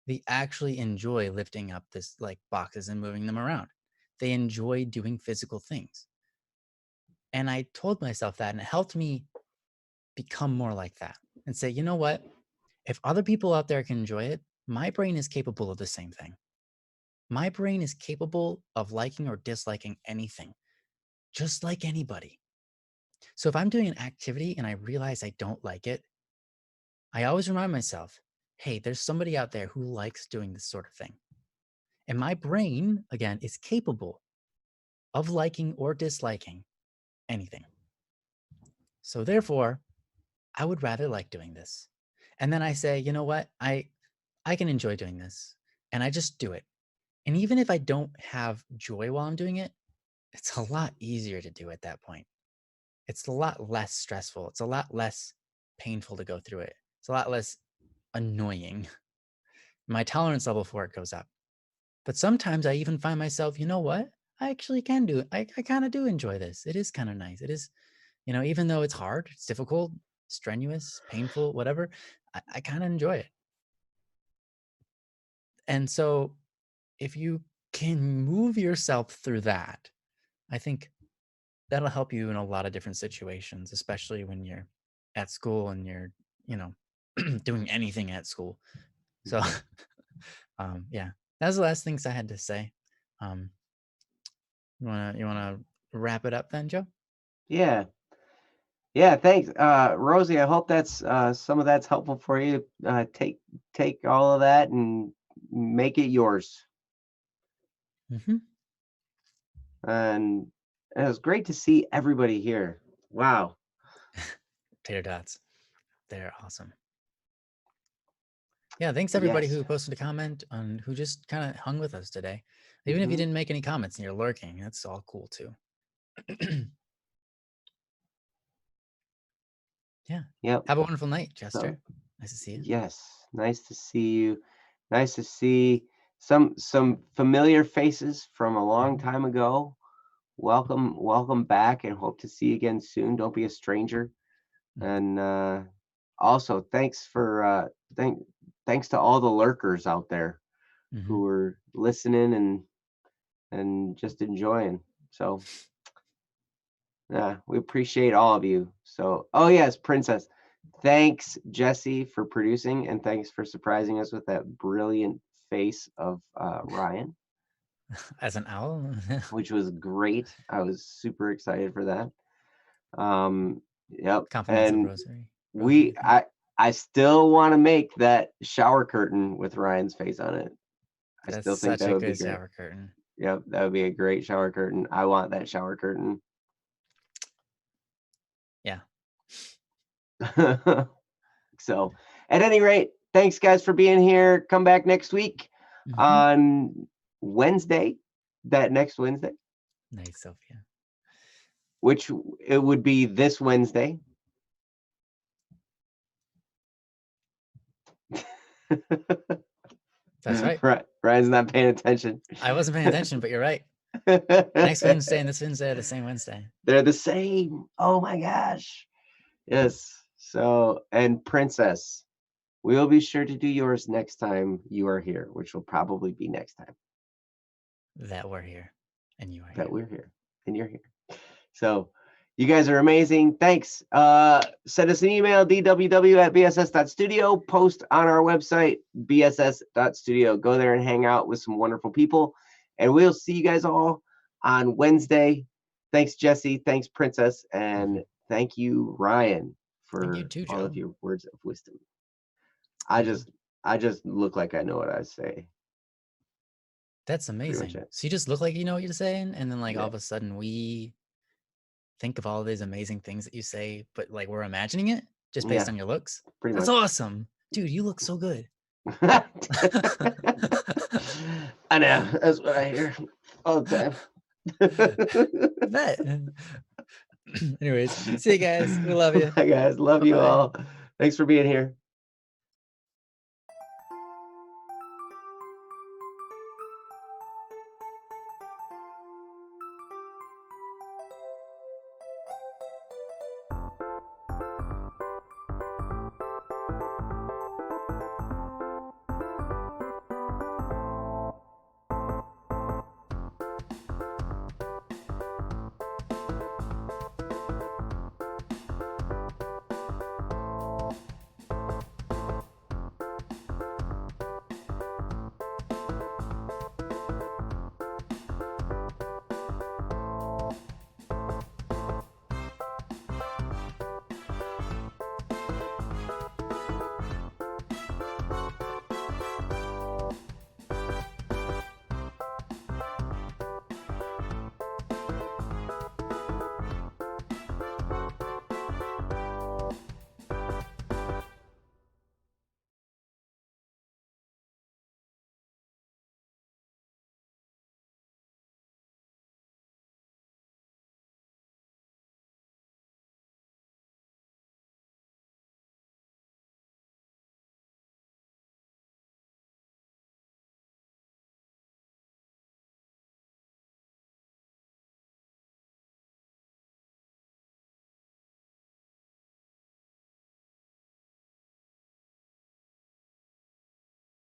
A: they actually enjoy lifting up this like boxes and moving them around. They enjoy doing physical things. And I told myself that, and it helped me become more like that and say, you know what? If other people out there can enjoy it, my brain is capable of the same thing. My brain is capable of liking or disliking anything, just like anybody. So if I'm doing an activity and I realize I don't like it, I always remind myself, hey, there's somebody out there who likes doing this sort of thing. And my brain, again, is capable of liking or disliking anything. So therefore, I would rather like doing this. And then I say, you know what? I can enjoy doing this. And I just do it. And even if I don't have joy while I'm doing it, it's a lot easier to do at that point. It's a lot less stressful. It's a lot less painful to go through it. It's a lot less annoying. My tolerance level for it goes up. But sometimes I even find myself, you know what? I actually can do it. I kind of do enjoy this. It is kind of nice. It is, even though it's hard, it's difficult, strenuous, painful, whatever, I kind of enjoy it. And so if you can move yourself through that, I think that'll help you in a lot of different situations, especially when you're at school and you're, you know, doing anything at school. So, yeah, that's the last things I had to say. Um, you wanna wrap it up then, Joe?
B: Yeah. Yeah, thanks. Rosie, I hope that's some of that's helpful for you. Take all of that and make it yours.
A: Mm-hmm.
B: And it was great to see everybody here. Wow.
A: Tater tots, they're awesome. Yeah, thanks everybody
B: Yes.
A: who posted a comment and who just kind of hung with us today. Even if you
B: Hmm.
A: didn't make any comments and you're lurking, that's all cool too. Yeah.
B: Yep.
A: Have a wonderful night,
B: So
A: Chester. Nice to see you.
B: yes, nice to see you. Nice to see some familiar faces from a long
A: Mhm.
B: time ago. Welcome back, and hope to see you again soon. Don't be a stranger.
A: Mm.
B: And also, thanks to all the lurkers out there. who are listening and just enjoying. So yeah, we appreciate all of you. So, oh yes, Princess. Thanks, Jesse, for producing, and thanks for surprising us with that brilliant face of Ryan,
A: As an owl.
B: which was great. I was super excited for that. Yep.
A: Compliments of
B: And
A: Rosary.
B: I still want to make that shower curtain with Ryan's face on it. I
A: That's
B: still think
A: such
B: that
A: a
B: would be
A: good
B: great.
A: shower curtain.
B: Yep, that would be a great shower curtain. I want that shower curtain.
A: Yeah.
B: So, at any rate, thanks guys for being here. Come back next week on Wednesday, that next Wednesday,
A: Nice, Sophia.
B: which it would be this Wednesday.
A: That's right.
B: Right. Ryan's not paying attention.
A: I wasn't paying attention, but you're right. Next Wednesday and this Wednesday are the same Wednesday.
B: They're the same. Oh my gosh. Yes. So, and Princess, we will be sure to do yours next time you are here, which will probably be next time
A: That we're here and you are
B: that
A: here.
B: we're here and you're here. So, you guys are amazing. Thanks. Send us an email, dww@bss.studio. Post on our website, bss.studio. Go there and hang out with some wonderful people. And we'll see you guys all on Wednesday. Thanks, Jesse. Thanks, Princess. And thank you, Ryan, for
A: you too,
B: all
A: Joe.
B: of your words of wisdom. I just look like I know what I say.
A: That's amazing. So you just look like you know what you're saying, and then like all of a sudden we think of all these amazing things that you say, but like we're imagining it just based on your looks. That's awesome. Dude, you look so good.
B: I know. That's what I hear all the time.
A: I bet. Anyways, see you guys. We love you.
B: Bye, guys. Love you all. Thanks for being here.